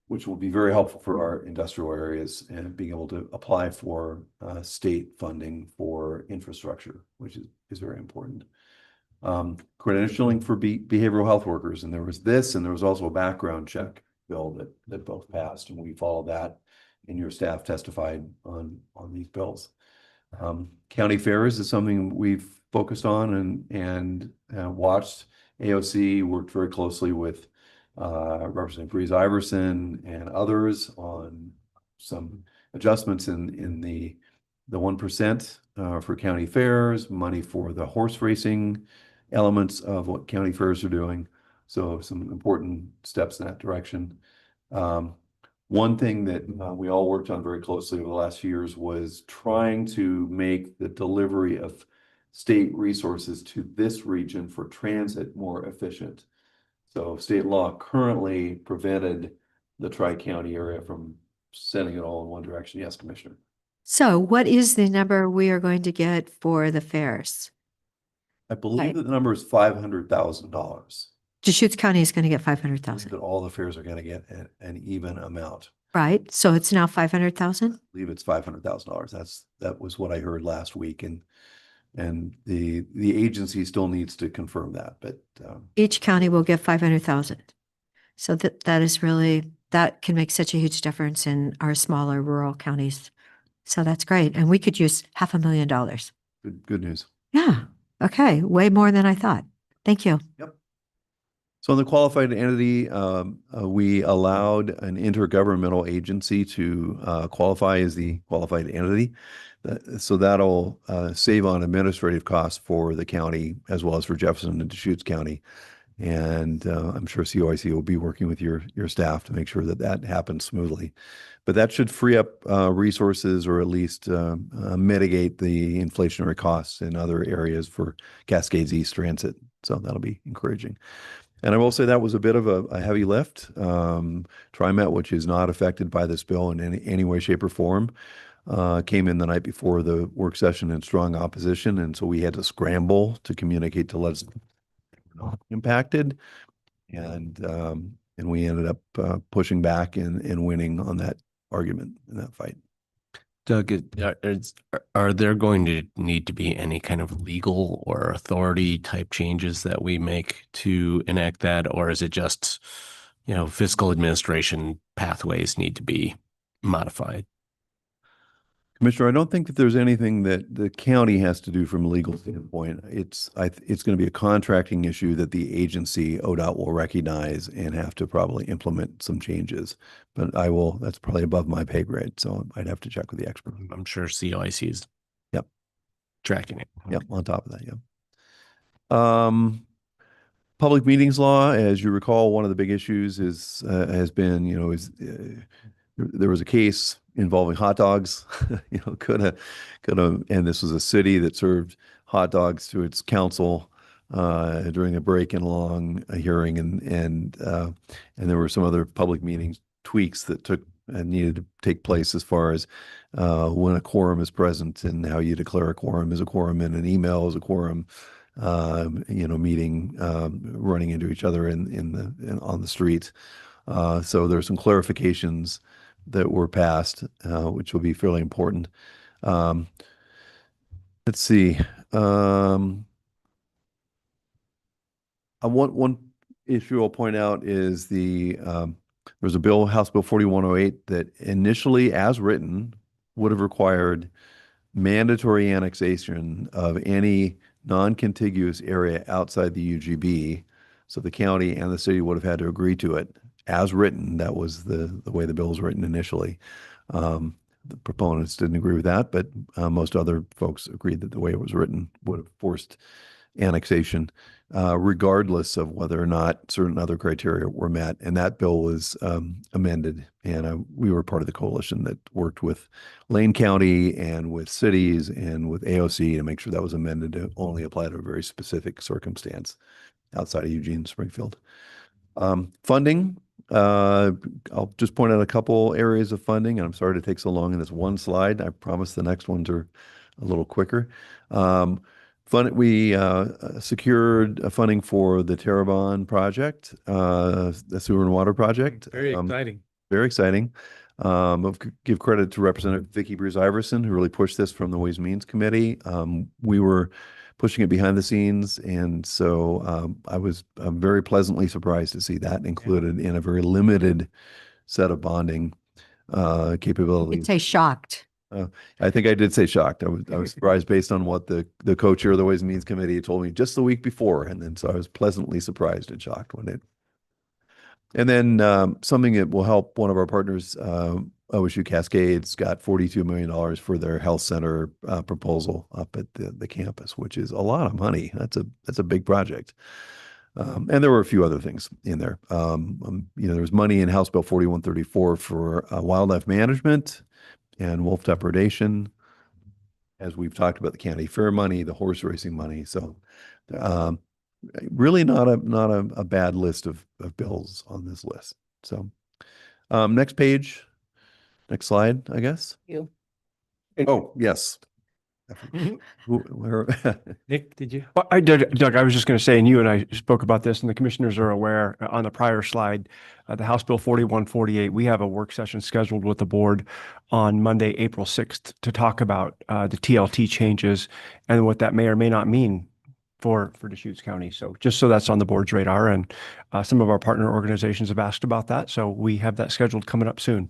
[SPEAKER 11] which will be very helpful for our industrial areas and being able to apply for state funding for infrastructure, which is very important. Credentialing for behavioral health workers. And there was this, and there was also a background check bill that both passed, and we followed that, and your staff testified on these bills. County fairs is something we've focused on and watched. AOC worked very closely with Representative Breeze Iverson and others on some adjustments in the 1% for county fairs, money for the horse racing elements of what county fairs are doing. So some important steps in that direction. One thing that we all worked on very closely over the last few years was trying to make the delivery of state resources to this region for transit more efficient. So state law currently prevented the Tri-County area from sending it all in one direction. Yes, Commissioner.
[SPEAKER 3] So what is the number we are going to get for the fairs?
[SPEAKER 11] I believe that the number is $500,000.
[SPEAKER 3] Deschutes County is going to get 500,000.
[SPEAKER 11] That all the fairs are going to get an even amount.
[SPEAKER 3] Right. So it's now 500,000.
[SPEAKER 11] I believe it's $500,000. That was what I heard last week, and the agency still needs to confirm that. But
[SPEAKER 3] each county will get 500,000. So that is really, that can make such a huge difference in our smaller rural counties. So that's great, and we could use $500,000.
[SPEAKER 11] Good news.
[SPEAKER 3] Yeah. Okay. Way more than I thought. Thank you.
[SPEAKER 11] Yep. So in the qualified entity, we allowed an intergovernmental agency to qualify as the qualified entity. So that'll save on administrative costs for the county as well as for Jefferson and Deschutes County. And I'm sure COIC will be working with your staff to make sure that happens smoothly. But that should free up resources, or at least mitigate the inflationary costs in other areas for Cascades East Transit. So that'll be encouraging. And I will say that was a bit of a heavy lift. TriMet, which is not affected by this bill in any way, shape, or form, came in the night before the work session in strong opposition. And so we had to scramble to communicate to legislators impacted. And we ended up pushing back and winning on that argument in that fight.
[SPEAKER 2] Doug, are there going to need to be any kind of legal or authority type changes that we make to enact that? Or is it just, fiscal administration pathways need to be modified?
[SPEAKER 11] Commissioner, I don't think that there's anything that the county has to do from a legal standpoint. It's going to be a contracting issue that the agency, ODOT, will recognize and have to probably implement some changes. But that's probably above my pay grade, so I'd have to check with the expert.
[SPEAKER 2] I'm sure COIC is tracking it.
[SPEAKER 11] Yep, on top of that, yeah. Public meetings law, as you recall, one of the big issues has been, there was a case involving hot dogs, could have, and this was a city that served hot dogs to its council during a break and along a hearing, and there were some other public meetings tweaks that needed to take place as far as when a quorum is present and how you declare a quorum as a quorum and an email as a quorum. Meeting, running into each other on the street. So there's some clarifications that were passed, which will be fairly important. Let's see. One issue I'll point out is there's a bill, House Bill 4108, that initially, as written, would have required mandatory annexation of any non-contiguous area outside the UGB. So the county and the city would have had to agree to it as written. That was the way the bill was written initially. The proponents didn't agree with that, but most other folks agreed that the way it was written would have forced annexation, regardless of whether or not certain other criteria were met. And that bill was amended. And we were part of the coalition that worked with Lane County and with cities and with AOC to make sure that was amended to only apply to a very specific circumstance outside of Eugene, Springfield. Funding. I'll just point out a couple areas of funding, and I'm sorry to take so long in this one slide. I promise the next ones are a little quicker. We secured funding for the Terrebonne project, the sewer and water project.
[SPEAKER 1] Very exciting.
[SPEAKER 11] Very exciting. I'll give credit to Representative Vicky Bruce-Iverson, who really pushed this from the Ways and Means Committee. We were pushing it behind the scenes, and so I was very pleasantly surprised to see that included in a very limited set of bonding capabilities.
[SPEAKER 3] I'd say shocked.
[SPEAKER 11] I think I did say shocked. I was surprised based on what the co-chair of the Ways and Means Committee told me just the week before, and then so I was pleasantly surprised and shocked when it. And then something that will help one of our partners, OSU Cascades, got $42 million for their health center proposal up at the campus, which is a lot of money. That's a big project. And there were a few other things in there. There was money in House Bill 4134 for wildlife management and wolf depredation, as we've talked about the county fair money, the horse racing money. So really not a bad list of bills on this list. So next page, next slide, I guess.
[SPEAKER 9] You.
[SPEAKER 11] Oh, yes.
[SPEAKER 1] Nick, did you?
[SPEAKER 5] Well, I did, Doug. I was just going to say, and you and I spoke about this, and the commissioners are aware on the prior slide, the House Bill 4148. We have a work session scheduled with the board on Monday, April 6th, to talk about the TLT changes and what that may or may not mean for Deschutes County. So just so that's on the board's radar, and some of our partner organizations have asked about that. So we have that scheduled coming up soon.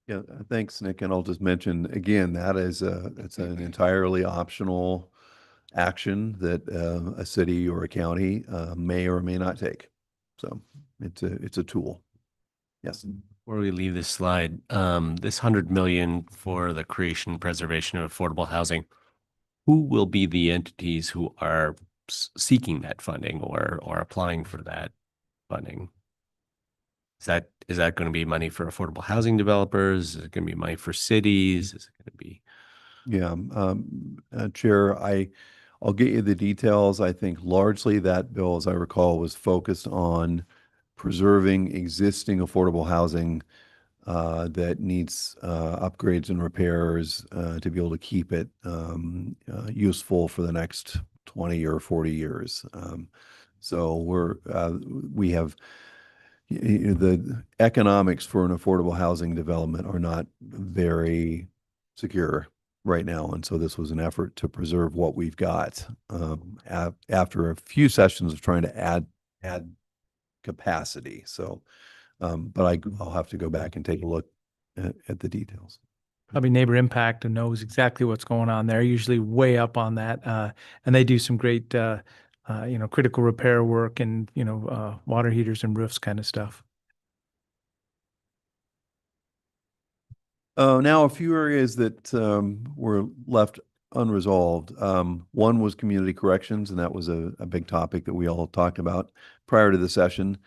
[SPEAKER 11] Yeah, thanks, Nick. And I'll just mention again, it's an entirely optional action that a city or a county may or may not take. So it's a tool. Yes.
[SPEAKER 2] Before we leave this slide, this $100 million for the creation and preservation of affordable housing, who will be the entities who are seeking that funding or applying for that funding? Is that going to be money for affordable housing developers? Is it going to be money for cities? Is it going to be?
[SPEAKER 11] Yeah, Chair, I'll get you the details. I think largely that bill, as I recall, was focused on preserving existing affordable housing that needs upgrades and repairs to be able to keep it useful for the next 20 or 40 years. So we have the economics for an affordable housing development are not very secure right now. And so this was an effort to preserve what we've got after a few sessions of trying to add capacity. So, but I'll have to go back and take a look at the details.
[SPEAKER 1] Probably Neighbor Impact and knows exactly what's going on there, usually way up on that. And they do some great, critical repair work and, water heaters and roofs kind of stuff.
[SPEAKER 11] Now, a few areas that were left unresolved. One was community corrections, and that was a big topic that we all talked about prior to the session.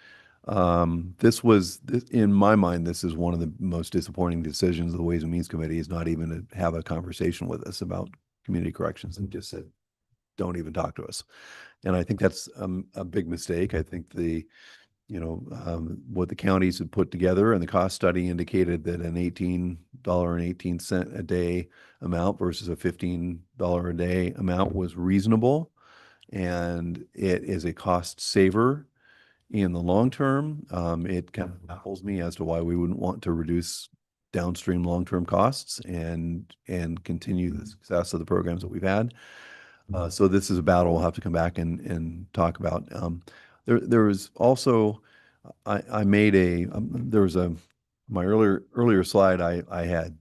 [SPEAKER 11] In my mind, this is one of the most disappointing decisions of the Ways and Means Committee, is not even to have a conversation with us about community corrections and just said, don't even talk to us. And I think that's a big mistake. I think what the counties had put together and the cost study indicated that an $18.18 a day amount versus a $15 a day amount was reasonable. And it is a cost saver in the long term. It kind of baffles me as to why we wouldn't want to reduce downstream long-term costs and continue the success of the programs that we've had. So this is a battle we'll have to come back and talk about. There was also, I made my earlier slide, I had,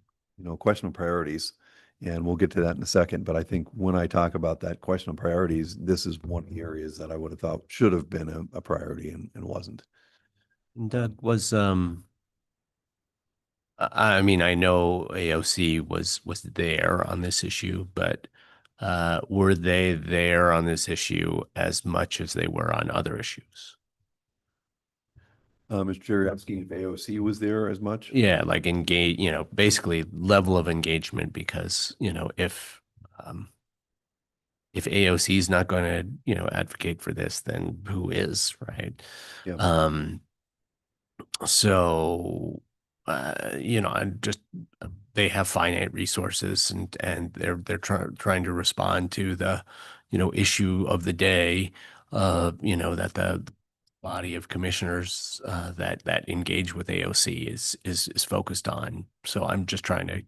[SPEAKER 11] question of priorities, and we'll get to that in a second. But I think when I talk about that question of priorities, this is one of the areas that I would have thought should have been a priority and wasn't.
[SPEAKER 2] Doug, I know AOC was there on this issue, but were they there on this issue as much as they were on other issues?
[SPEAKER 11] Mr. Chair, asking if AOC was there as much?
[SPEAKER 2] Yeah, like engage, basically level of engagement, because, if AOC is not going to, advocate for this, then who is, right?
[SPEAKER 11] Yeah.
[SPEAKER 2] So, I'm just, they have finite resources, and they're trying to respond to the, issue of the day, that the body of commissioners that engage with AOC is focused on. So I'm just trying to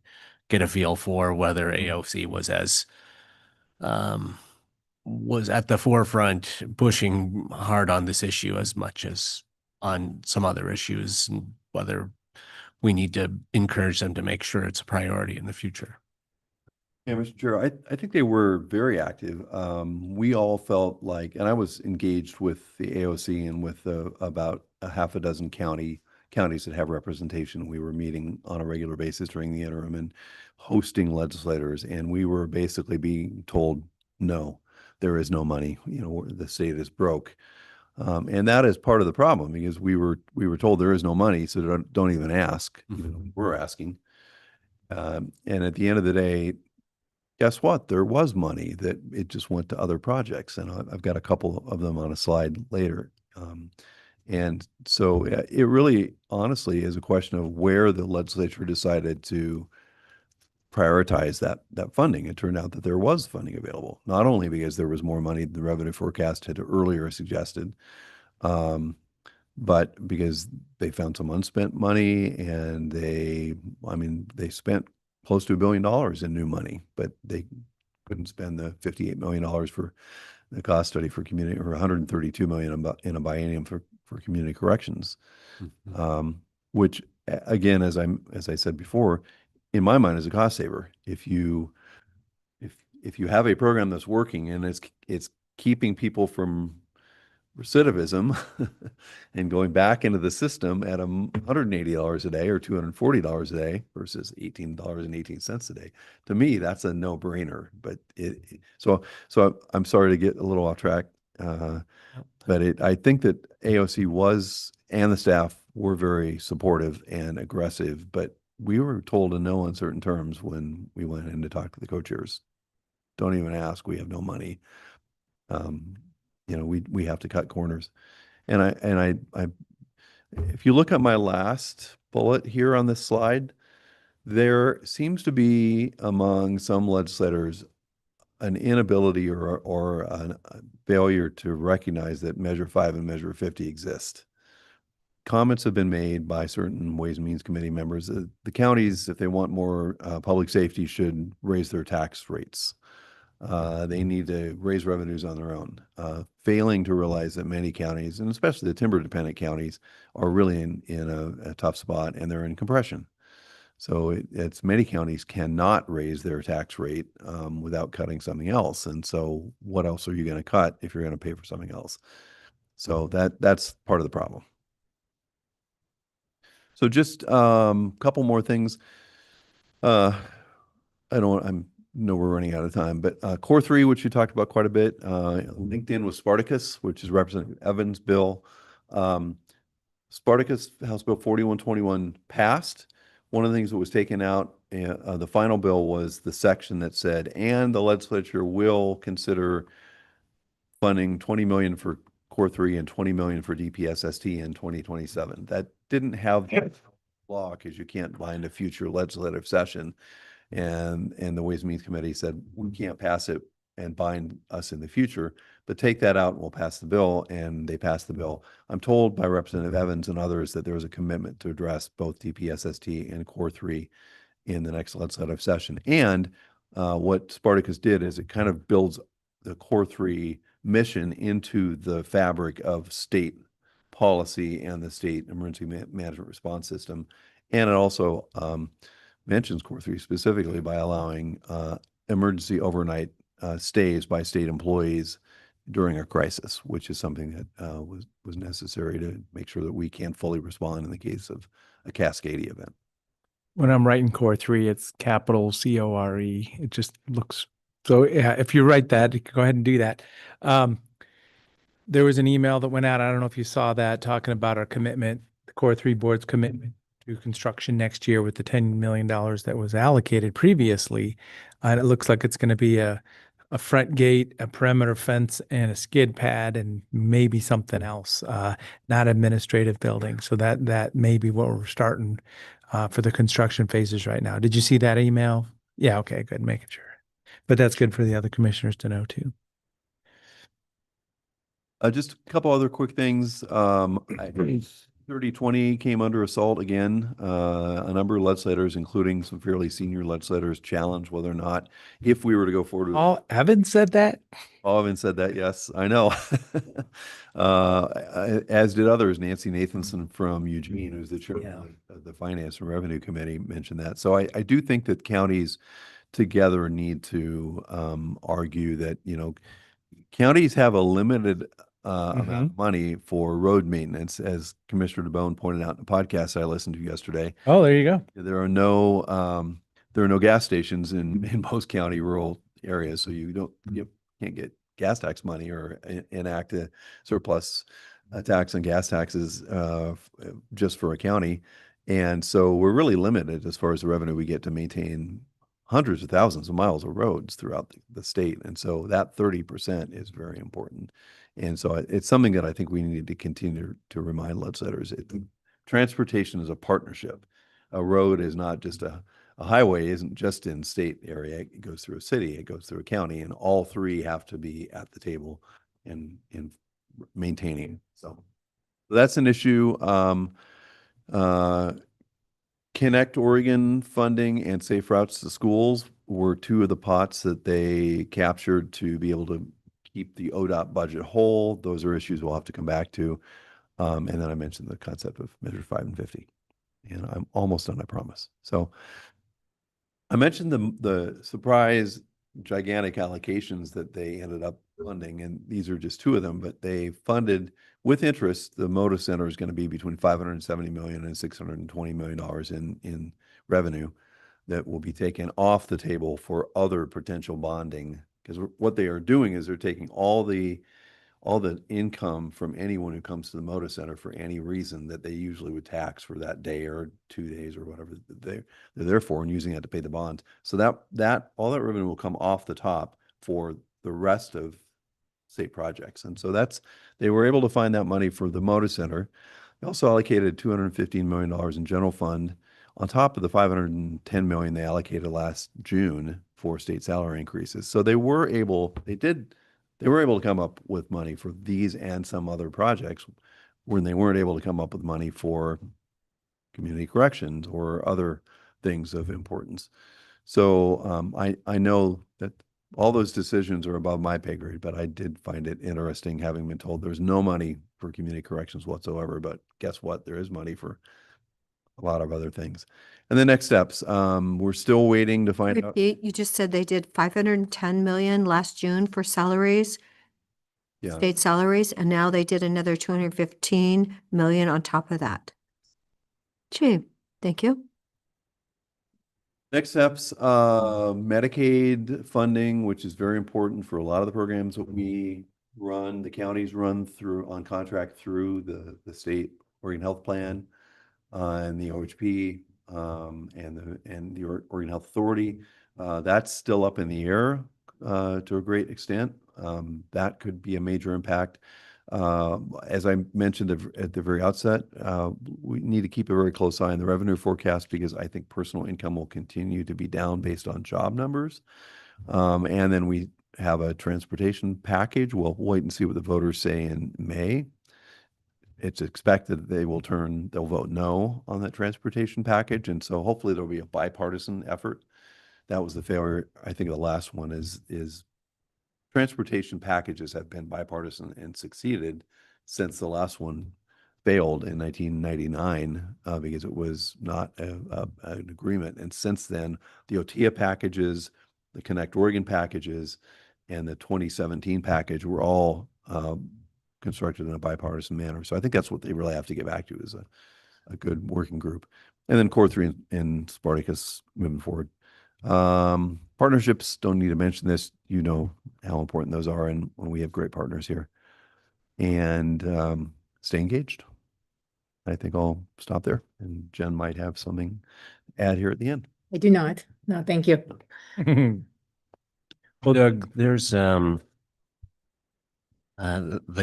[SPEAKER 2] get a feel for whether AOC was at the forefront pushing hard on this issue as much as on some other issues, and whether we need to encourage them to make sure it's a priority in the future.
[SPEAKER 11] Yeah, Mr. Chair, I think they were very active. We all felt like, and I was engaged with the AOC and with about a half a dozen counties that have representation. We were meeting on a regular basis during the interim and hosting legislators, and we were basically being told, no, there is no money. The state is broke. And that is part of the problem, because we were told there is no money, so don't even ask. We're asking. And at the end of the day, guess what? There was money that it just went to other projects, and I've got a couple of them on a slide later. And so it really, honestly, is a question of where the legislature decided to prioritize that funding. It turned out that there was funding available, not only because there was more money than the revenue forecast had earlier suggested, but because they found some unspent money, and they spent close to $1 billion in new money, but they couldn't spend the $58 million for the cost study for community, or $132 million in a biennium for community corrections. Which, again, as I said before, in my mind, is a cost saver. If you have a program that's working and it's keeping people from recidivism and going back into the system at $180 a day or $240 a day versus $18.18 a day, to me, that's a no-brainer. But so I'm sorry to get a little off track, but I think that AOC was, and the staff were, very supportive and aggressive, but we were told in no uncertain terms when we went in to talk to the co-chairs. Don't even ask. We have no money. We have to cut corners. And I if you look at my last bullet here on this slide, there seems to be among some legislators an inability or a failure to recognize that Measure 5 and Measure 50 exist. comments have been made by certain Ways and Means Committee members that the counties, if they want more public safety, should raise their tax rates. They need to raise revenues on their own, failing to realize that many counties, and especially the timber-dependent counties, are really in a tough spot, and they're in compression. So it's many counties cannot raise their tax rate without cutting something else. And so what else are you going to cut if you're going to pay for something else? So that's part of the problem. So just couple more things. I know we're running out of time, but Core 3, which you talked about quite a bit, linked in with Spartacus, which is Representative Evans' bill. Spartacus, House Bill 4121 passed. One of the things that was taken out, the final bill, was the section that said, and the legislature will consider funding 20 million for Core 3 and 20 million for DPSST in 2027. That didn't have the law because you can't bind a future legislative session. And the Ways and Means Committee said, we can't pass it and bind us in the future, but take that out and we'll pass the bill. And they passed the bill. I'm told by Representative Evans and others that there was a commitment to address both DPSST and Core 3 in the next legislative session. And what Spartacus did is it kind of builds the Core 3 mission into the fabric of state policy and the state emergency management response system. And it also mentions Core 3 specifically by allowing emergency overnight stays by state employees during a crisis, which is something that was necessary to make sure that we can fully respond in the case of a Cascadia event.
[SPEAKER 1] When I'm writing Core 3, it's capital CORE. It just looks so. Yeah, if you write that, go ahead and do that. There was an email that went out. I don't know if you saw that, talking about our commitment, the Core 3 board's commitment to construction next year with the $10 million that was allocated previously. And it looks like it's going to be a front gate, a perimeter fence, and a skid pad, and maybe something else, not administrative building. So that may be what we're starting for the construction phases right now. Did you see that email? Yeah, okay, good, making sure. But that's good for the other commissioners to know too.
[SPEAKER 11] Just a couple other quick things. 3020 came under assault again. A number of legislators, including some fairly senior legislators, challenged whether or not, if we were to go forward with
[SPEAKER 1] Oh, Evan said that?
[SPEAKER 11] Evan said that, yes, I know. As did others. Nancy Nathanson from Eugene, who's the chairman of the Finance and Revenue Committee, mentioned that. So I do think that counties together need to argue that, counties have a limited amount of money for road maintenance, as Commissioner DeBone pointed out in a podcast I listened to yesterday.
[SPEAKER 1] Oh, there you go.
[SPEAKER 11] There are no gas stations in most county rural areas, so you can't get gas tax money or enact a surplus tax on gas taxes just for a county. And so we're really limited as far as the revenue we get to maintain hundreds of thousands of miles of roads throughout the state. And so that 30% is very important. And so it's something that I think we need to continue to remind legislators. Transportation is a partnership. A road is not just a highway isn't just in state area. It goes through a city, it goes through a county, and all three have to be at the table in maintaining. So that's an issue. Connect Oregon funding and Safe Routes to Schools were two of the pots that they captured to be able to keep the ODOT budget whole. Those are issues we'll have to come back to. And then I mentioned the concept of Measure 5 and 50. And I'm almost done, I promise. So I mentioned the surprise gigantic allocations that they ended up funding, and these are just two of them, but they funded with interest. The Moda Center is going to be between $570 million and $620 million in revenue that will be taken off the table for other potential bonding. Because what they are doing is they're taking all the income from anyone who comes to the Moda Center for any reason that they usually would tax for that day or 2 days or whatever they're there for, and using that to pay the bonds. So that all that revenue will come off the top for the rest of state projects. And so they were able to find that money for the Moda Center. They also allocated $215 million in general fund on top of the $510 million they allocated last June for state salary increases. So they were able to come up with money for these and some other projects when they weren't able to come up with money for community corrections or other things of importance. So I know that all those decisions are above my pay grade, but I did find it interesting having been told there's no money for community corrections whatsoever. But guess what? There is money for a lot of other things. And the next steps, we're still waiting to find out.
[SPEAKER 3] Repeat, you just said they did 510 million last June for salaries,
[SPEAKER 11] Yeah.
[SPEAKER 3] state salaries, and now they did another 215 million on top of that. Gee, thank you.
[SPEAKER 11] Next steps, Medicaid funding, which is very important for a lot of the programs that we run, the counties run through on contract through the state Oregon Health Plan, and the OHP, and the Oregon Health Authority. That's still up in the air, to a great extent. That could be a major impact. As I mentioned at the very outset, we need to keep a very close eye on the revenue forecast because I think personal income will continue to be down based on job numbers. And then we have a transportation package. We'll wait and see what the voters say in May. It's expected that they'll vote no on that transportation package. And so hopefully there'll be a bipartisan effort. That was the failure, I think, of the last one is transportation packages have been bipartisan and succeeded since the last one failed in 1999 because it was not an agreement. And since then, the OTIA packages, the Connect Oregon packages, and the 2017 package were all constructed in a bipartisan manner. So I think that's what they really have to get back to is a good working group. And then Core 3 and Spartacus moving forward. Partnerships, don't need to mention this. You know how important those are and when we have great partners here. And stay engaged. I think I'll stop there. And Jen might have something to add here at the end.
[SPEAKER 10] I do not. No, thank you.
[SPEAKER 2] Well, Doug, there's the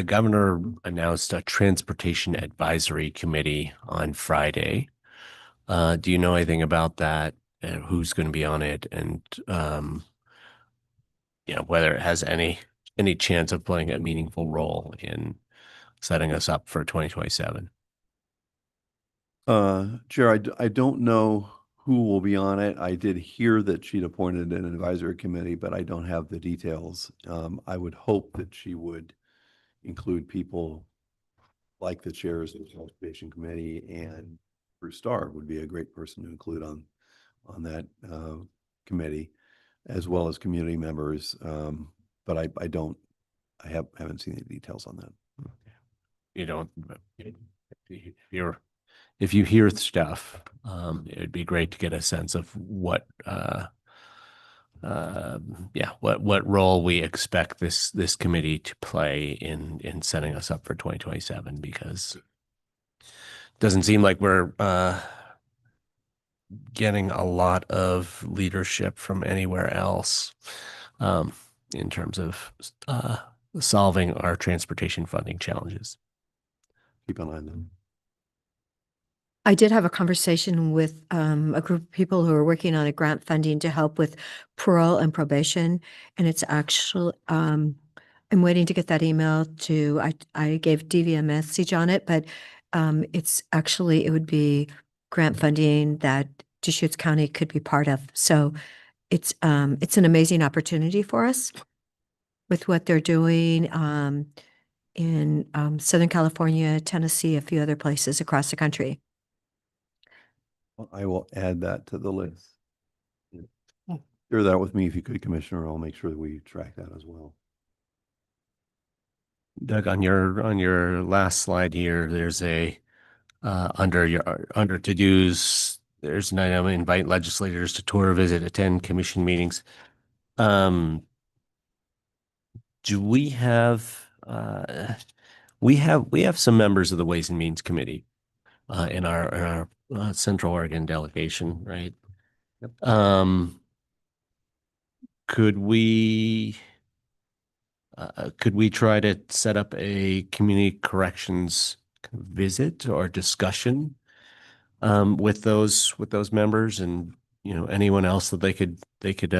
[SPEAKER 2] governor announced a transportation advisory committee on Friday. Do you know anything about that? And who's going to be on it, and whether it has any chance of playing a meaningful role in setting us up for 2027?
[SPEAKER 11] Chair, I don't know who will be on it. I did hear that she'd appointed an advisory committee, but I don't have the details. I would hope that she would include people like the chairs of the Transportation Committee, and Bruce Starr would be a great person to include on that committee, as well as community members. But I haven't seen any details on that.
[SPEAKER 2] You don't. If you hear stuff, it would be great to get a sense of what role we expect this committee to play in setting us up for 2027, because it doesn't seem like we're getting a lot of leadership from anywhere else in terms of solving our transportation funding challenges.
[SPEAKER 11] Keep an eye on them.
[SPEAKER 3] I did have a conversation with a group of people who are working on a grant funding to help with parole and probation. And it's actually, I'm waiting to get that email I gave DV a message on it, but it's actually, it would be grant funding that Deschutes County could be part of. So it's an amazing opportunity for us with what they're doing in Southern California, Tennessee, a few other places across the country.
[SPEAKER 11] Well, I will add that to the list. Share that with me if you could, Commissioner. I'll make sure that we track that as well.
[SPEAKER 2] Doug, on your last slide here, there's a under to-dos, there's an item: invite legislators to tour, visit, attend commission meetings. Do we have we have some members of the Ways and Means Committee in our Central Oregon delegation, right?
[SPEAKER 11] Yep.
[SPEAKER 2] Could we try to set up a community corrections visit or discussion with those members, and anyone else that they could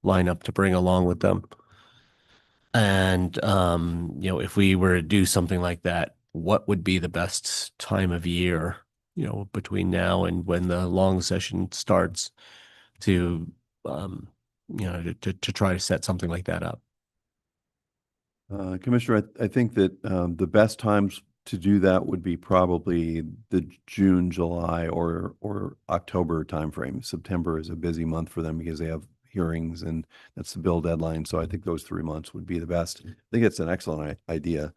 [SPEAKER 2] line up to bring along with them? And if we were to do something like that, what would be the best time of year, between now and when the long session starts to, to try to set something like that up.
[SPEAKER 11] Commissioner, I think that the best times to do that would be probably the June, July, or October timeframe. September is a busy month for them because they have hearings and that's the bill deadline. So I think those 3 months would be the best. I think it's an excellent idea.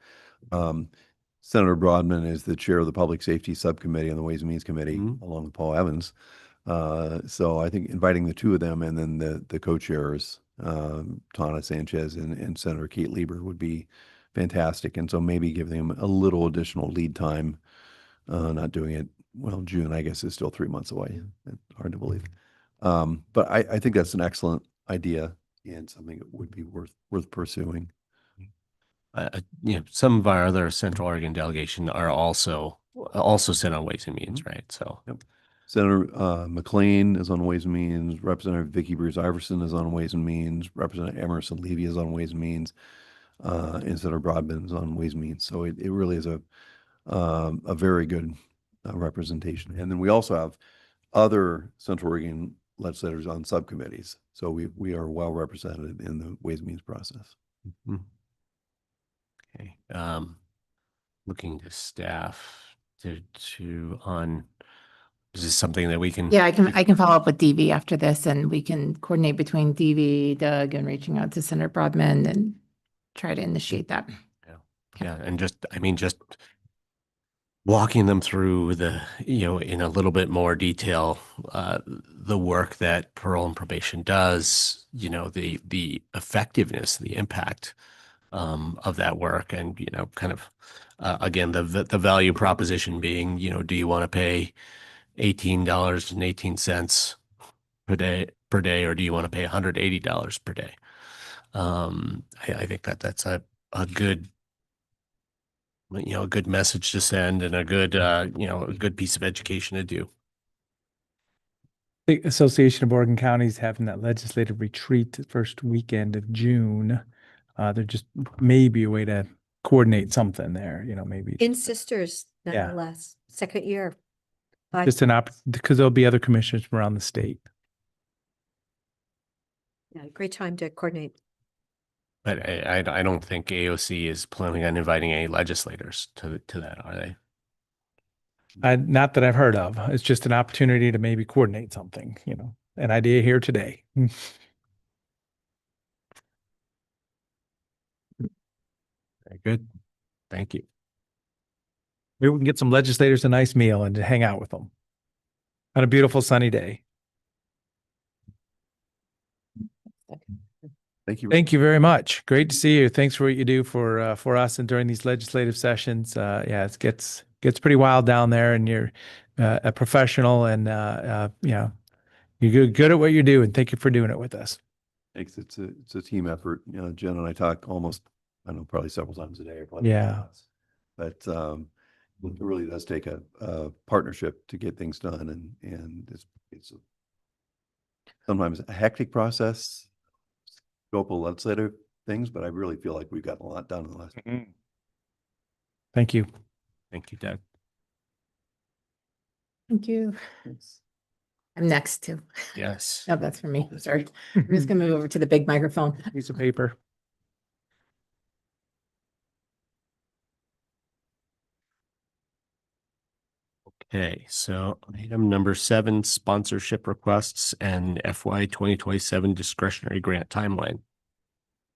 [SPEAKER 11] Senator Broadman is the chair of the Public Safety Subcommittee on the Ways and Means Committee, along with Paul Evans. So I think inviting the two of them and then the co-chairs, Tana Sanchez and Senator Kate Lieber would be fantastic. And so maybe give them a little additional lead time, not doing it, well, June, I guess, is still 3 months away. Hard to believe. But I think that's an excellent idea and something that would be worth pursuing.
[SPEAKER 2] Some of our other Central Oregon delegation are also sit on Ways and Means, right? So.
[SPEAKER 11] Yep. Senator McLean is on Ways and Means. Representative Vicky Bruce Iverson is on Ways and Means. Representative Emerson Levy is on Ways and Means. And Senator Broadbent is on Ways and Means. So it really is a very good representation. And then we also have other Central Oregon legislators on subcommittees. So we are well represented in the Ways and Means process.
[SPEAKER 2] Mm-hmm. Okay. Looking to staff is this something that we can?
[SPEAKER 10] Yeah, I can follow up with DV after this and we can coordinate between DV, Doug, and reaching out to Senator Broadman and try to initiate that.
[SPEAKER 2] Yeah. And just walking them through in a little bit more detail, the work that parole and probation does, the effectiveness, the impact of that work, and kind of again the value proposition being, do you want to pay $18.18 per day, or do you want to pay $180 per day? I think that's a good a good message to send and a good piece of education to do.
[SPEAKER 1] The Association of Oregon Counties having that legislative retreat the first weekend of June. There just may be a way to coordinate something there, maybe.
[SPEAKER 3] In Sisters,
[SPEAKER 1] Yeah.
[SPEAKER 3] nonetheless, second year.
[SPEAKER 1] Just an because there'll be other commissioners from around the state.
[SPEAKER 3] Yeah, great time to coordinate.
[SPEAKER 2] But I don't think AOC is planning on inviting any legislators to that, are they?
[SPEAKER 1] Not that I've heard of. It's just an opportunity to maybe coordinate something, an idea here today.
[SPEAKER 2] Very good. Thank you.
[SPEAKER 1] Maybe we can get some legislators a nice meal and to hang out with them on a beautiful sunny day.
[SPEAKER 11] Thank you.
[SPEAKER 1] Thank you very much. Great to see you. Thanks for what you do for us and during these legislative sessions. Yeah, it gets pretty wild down there, and you're a professional, and you're good at what you do. And thank you for doing it with us.
[SPEAKER 11] Thanks. It's a team effort. Jen and I talk almost, I don't know, probably several times a day. Or probably
[SPEAKER 1] Yeah.
[SPEAKER 11] But it really does take a partnership to get things done, and it's sometimes a hectic process. Scope of legislative things, but I really feel like we've gotten a lot done in the last.
[SPEAKER 1] Thank you.
[SPEAKER 2] Thank you, Doug.
[SPEAKER 10] Thank you. I'm next too.
[SPEAKER 2] Yes.
[SPEAKER 10] Oh, that's for me. Sorry. I'm just gonna move over to the big microphone.
[SPEAKER 1] Piece of paper.
[SPEAKER 2] Okay, so item number 7, sponsorship requests and FY 2027 discretionary grant timeline.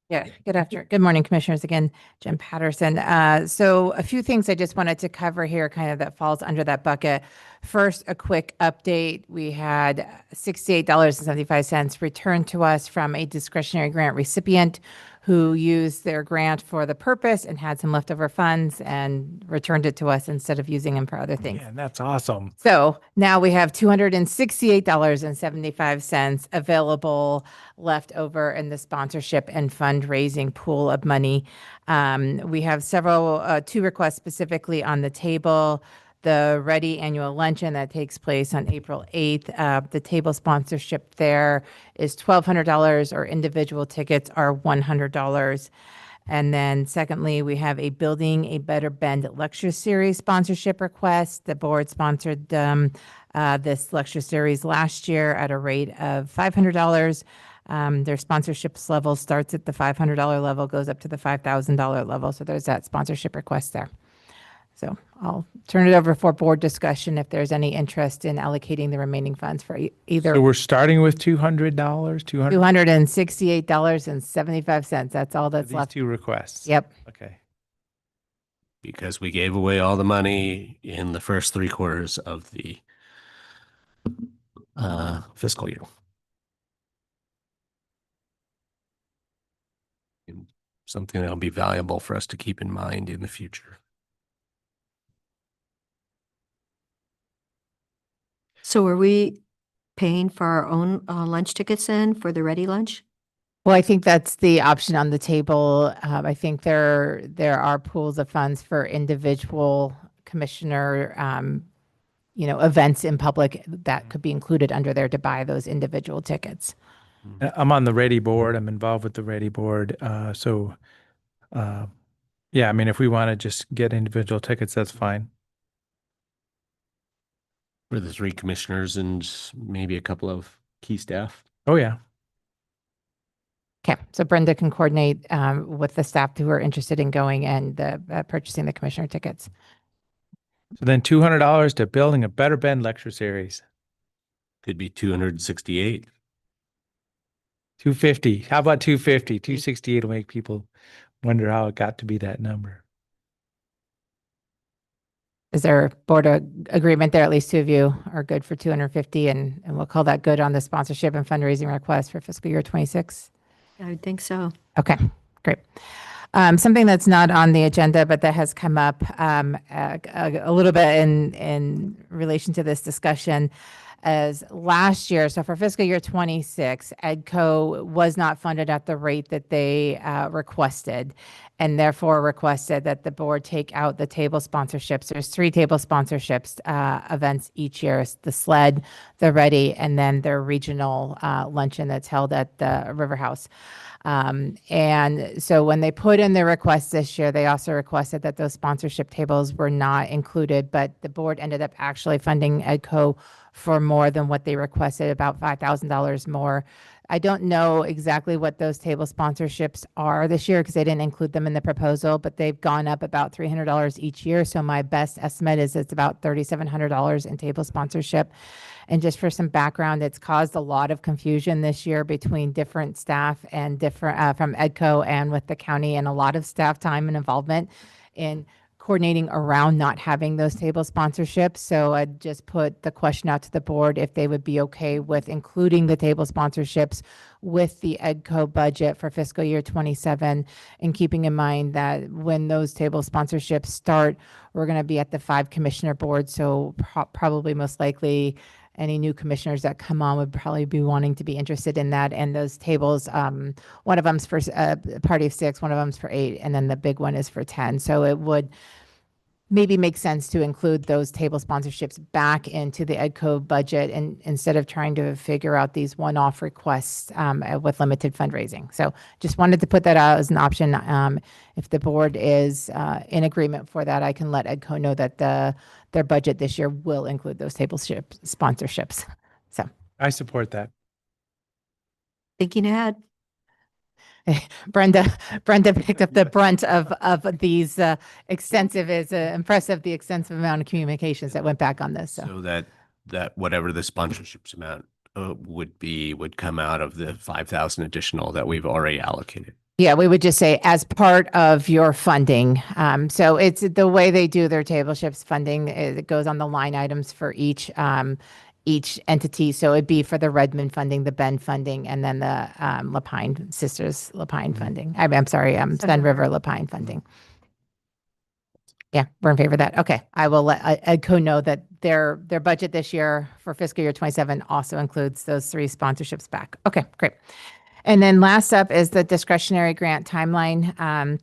[SPEAKER 10] Yeah, good morning, commissioners. Again, Jen Patterson. So a few things I just wanted to cover here kind of that falls under that bucket. First, a quick update. We had $68.75 returned to us from a discretionary grant recipient who used their grant for the purpose and had some leftover funds and returned it to us instead of using them for other things.
[SPEAKER 1] Yeah, that's awesome.
[SPEAKER 10] So now we have $268.75 available left over in the sponsorship and fundraising pool of money. We have two requests specifically on the table. The Ready Annual Luncheon that takes place on April 8th. The table sponsorship there is $1,200, or individual tickets are $100. And then secondly, we have a Building a Better Bend lecture series sponsorship request. The board sponsored this lecture series last year at a rate of $500. Their sponsorships level starts at the $500 level, goes up to the $5,000 level. So there's that sponsorship request there. So I'll turn it over for board discussion if there's any interest in allocating the remaining funds for either
[SPEAKER 1] So we're starting with $200, 200
[SPEAKER 10] $268.75. That's all
[SPEAKER 1] for
[SPEAKER 10] that's
[SPEAKER 1] these
[SPEAKER 10] left.
[SPEAKER 1] two requests.
[SPEAKER 10] Yep.
[SPEAKER 1] Okay.
[SPEAKER 2] Because we gave away all the money in the first 3 quarters of the fiscal year. And something that'll be valuable for us to keep in mind in the future.
[SPEAKER 3] So are we paying for our own lunch tickets then for the ready lunch?
[SPEAKER 10] Well, I think that's the option on the table. I think there are pools of funds for individual commissioner, events in public that could be included under there to buy those individual tickets.
[SPEAKER 1] I'm on the Ready board. I'm involved with the Ready board. Yeah, I mean, if we want to just get individual tickets, that's fine.
[SPEAKER 2] For the 3 commissioners and maybe a couple of key staff.
[SPEAKER 1] Oh, yeah.
[SPEAKER 10] Okay, so Brenda can coordinate with the staff who are interested in going and purchasing the commissioner tickets.
[SPEAKER 1] So then $200 to Building a Better Bend lecture series.
[SPEAKER 2] Could be 268.
[SPEAKER 1] 250. How about 250? 268 will make people wonder how it got to be that number.
[SPEAKER 10] Is there board agreement there? At least 2 of you are good for 250, and we'll call that good on the sponsorship and fundraising request for fiscal year 26.
[SPEAKER 3] I would think so.
[SPEAKER 10] Okay, great. Something that's not on the agenda, but that has come up a little bit in relation to this discussion as last year. So for fiscal year 26, EDCO was not funded at the rate that they requested, and therefore requested that the board take out the table sponsorships. There's 3 table sponsorships events each year. It's the SLED, the Ready, and then their regional luncheon that's held at the River House. And so when they put in their request this year, they also requested that those sponsorship tables were not included, but the board ended up actually funding EDCO for more than what they requested, about $5,000 more. I don't know exactly what those table sponsorships are this year because they didn't include them in the proposal, but they've gone up about $300 each year. So my best estimate is it's about $3,700 in table sponsorship. And just for some background, it's caused a lot of confusion this year between different staff and different from EDCO and with the county, and a lot of staff time and involvement in coordinating around not having those table sponsorships. So I just put the question out to the board if they would be okay with including the table sponsorships with the EDCO budget for fiscal year 27, and keeping in mind that when those table sponsorships start, we're going to be at the 5 commissioner board. So probably most likely any new commissioners that come on would probably be wanting to be interested in that. And those tables, one of them's for a party of 6, one of them's for 8, and then the big one is for 10. So it would maybe make sense to include those table sponsorships back into the EDCO budget, and instead of trying to figure out these one-off requests with limited fundraising. So just wanted to put that out as an option. If the board is in agreement for that, I can let EDCO know that their budget this year will include those table sponsorships. So
[SPEAKER 1] I support that.
[SPEAKER 3] Thinking ahead.
[SPEAKER 10] Brenda picked up the brunt of these extensive, is impressive, the extensive amount of communications that went back on this.
[SPEAKER 2] So that whatever the sponsorships amount would come out of the 5,000 additional that we've already allocated.
[SPEAKER 10] Yeah, we would just say as part of your funding. So it's the way they do their tableships funding. It goes on the line items for each entity. So it'd be for the Redmond funding, the Bend funding, and then the Lapine Sisters Lapine funding. I'm sorry, Sun River Lapine funding. Yeah, we're in favor of that. Okay, I will let EDCO know that their budget this year for fiscal year 27 also includes those 3 sponsorships back. Okay, great. And then last up is the discretionary grant timeline. I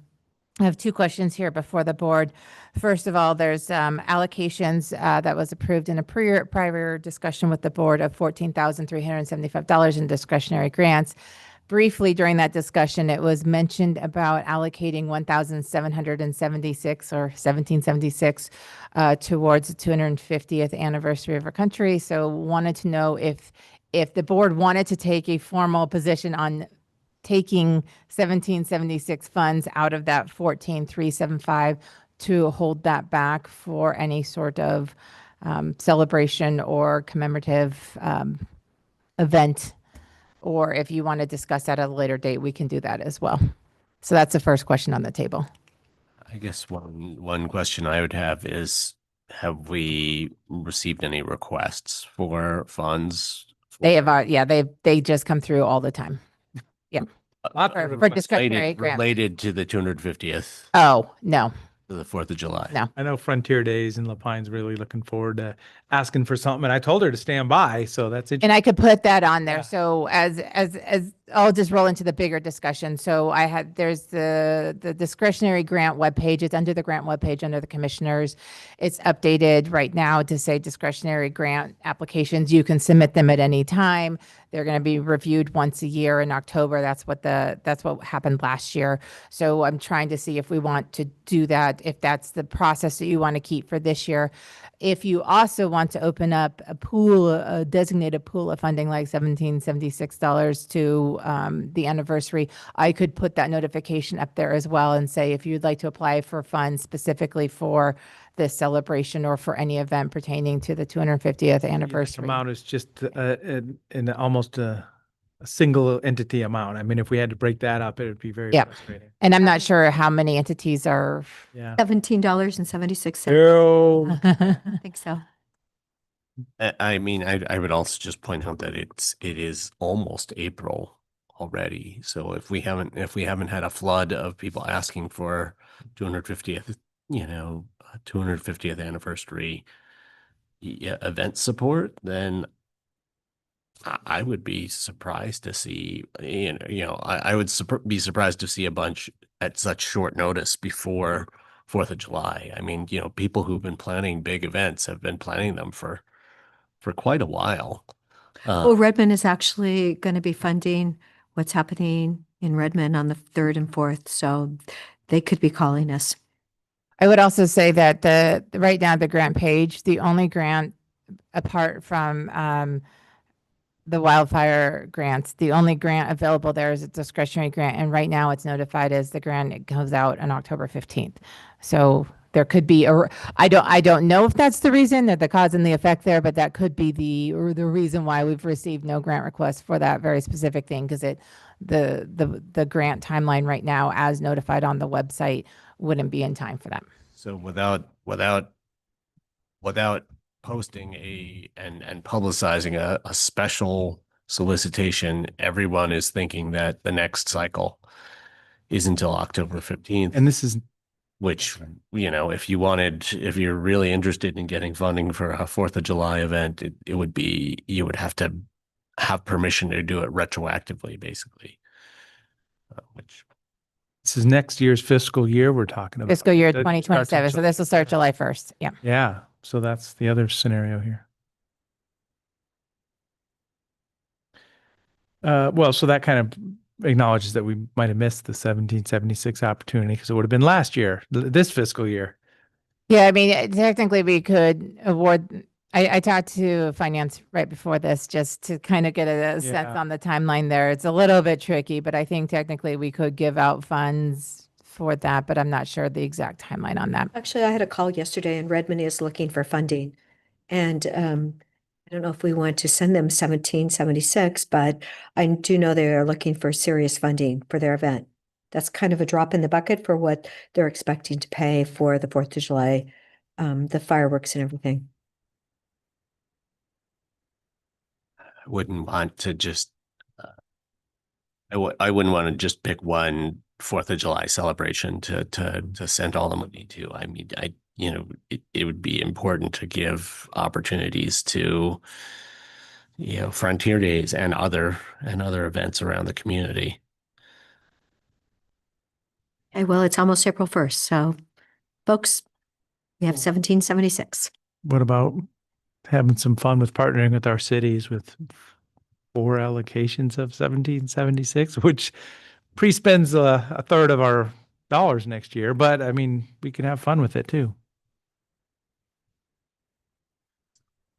[SPEAKER 10] have 2 questions here before the board. First of all, there's allocations that was approved in a prior discussion with the board of $14,375 in discretionary grants. briefly during that discussion, it was mentioned about allocating 1,776 or 1776 towards the 250th anniversary of our country. So wanted to know if the board wanted to take a formal position on taking 1776 funds out of that 14,375 to hold that back for any sort of celebration or commemorative event. Or if you want to discuss that at a later date, we can do that as well. So that's the first question on the table.
[SPEAKER 2] I guess one question I would have is, have we received any requests for funds?
[SPEAKER 10] They have, yeah, they just come through all the time. Yeah.
[SPEAKER 1] Lots
[SPEAKER 10] For
[SPEAKER 1] of requests.
[SPEAKER 10] discretionary grant.
[SPEAKER 2] Related to the 250th,
[SPEAKER 10] Oh, no,
[SPEAKER 2] to the 4th of July.
[SPEAKER 10] No.
[SPEAKER 1] I know Frontier Days in La Pine's really looking forward to asking for something, and I told her to stand by, so that's it.
[SPEAKER 10] and I could put that on there.
[SPEAKER 1] Yeah.
[SPEAKER 10] So as I'll just roll into the bigger discussion. So there's the discretionary grant webpage. It's under the grant webpage under the commissioners. It's updated right now to say discretionary grant applications. You can submit them at any time. They're going to be reviewed once a year in October. That's what happened last year. So I'm trying to see if we want to do that, if that's the process that you want to keep for this year. If you also want to open up a pool, a designated pool of funding like $1776 to the anniversary, I could put that notification up there as well and say, if you'd like to apply for funds specifically for this celebration or for any event pertaining to the 250th anniversary.
[SPEAKER 1] Amount is just in almost a single entity amount. I mean, if we had to break that up, it would be very
[SPEAKER 10] Yeah.
[SPEAKER 1] frustrating.
[SPEAKER 10] And I'm not sure how many entities are.
[SPEAKER 1] Yeah.
[SPEAKER 3] $17.76.
[SPEAKER 1] Ew.
[SPEAKER 3] I think so.
[SPEAKER 2] I mean, I would also just point out that it is almost April already. So if we haven't had a flood of people asking for 250th, 250th anniversary event support, then I would be surprised to see, I would be surprised to see a bunch at such short notice before 4th of July. I mean, people who've been planning big events have been planning them for quite a while.
[SPEAKER 3] Well, Redmond is actually going to be funding what's happening in Redmond on the 3rd and 4th, so they could be calling us.
[SPEAKER 10] I would also say that right now the grant page, the only grant apart from the wildfire grants, the only grant available there is a discretionary grant. And right now it's notified as the grant, it goes out on October 15th. So there could be I don't know if that's the reason, that the cause and the effect there, but that could be the reason why we've received no grant requests for that very specific thing, because the grant timeline right now, as notified on the website, wouldn't be in time for that.
[SPEAKER 2] So without posting and publicizing a special solicitation, everyone is thinking that the next cycle is until October 15th.
[SPEAKER 1] And this is,
[SPEAKER 2] which, if you're really interested in getting funding for a 4th of July event, you would have to have permission to do it retroactively, basically.
[SPEAKER 1] This is next year's fiscal year we're talking about.
[SPEAKER 10] Fiscal year
[SPEAKER 1] That starts in
[SPEAKER 10] 2027. So this will start July 1st. Yeah.
[SPEAKER 1] Yeah. So that's the other scenario here. Well, so that kind of acknowledges that we might have missed the 1776 opportunity because it would have been last year, this fiscal year.
[SPEAKER 10] Yeah, I mean, technically we could award. I talked to finance right before this just to kind of get a sense
[SPEAKER 1] Yeah.
[SPEAKER 10] on the timeline there. It's a little bit tricky, but I think technically we could give out funds for that, but I'm not sure the exact timeline on that.
[SPEAKER 3] Actually, I had a call yesterday and Redmond is looking for funding. And I don't know if we want to send them 1776, but I do know they are looking for serious funding for their event. That's kind of a drop in the bucket for what they're expecting to pay for the 4th of July, the fireworks and everything.
[SPEAKER 2] I wouldn't want to just, I wouldn't want to just pick one 4th of July celebration to send all the money to. I mean, it would be important to give opportunities to, Frontier Days and other events around the community.
[SPEAKER 3] Okay, well, it's almost April 1st, so folks, we have 1776.
[SPEAKER 1] What about having some fun with partnering with our cities with 4 allocations of 1776, which pre-spends a third of our dollars next year. But I mean, we can have fun with it too.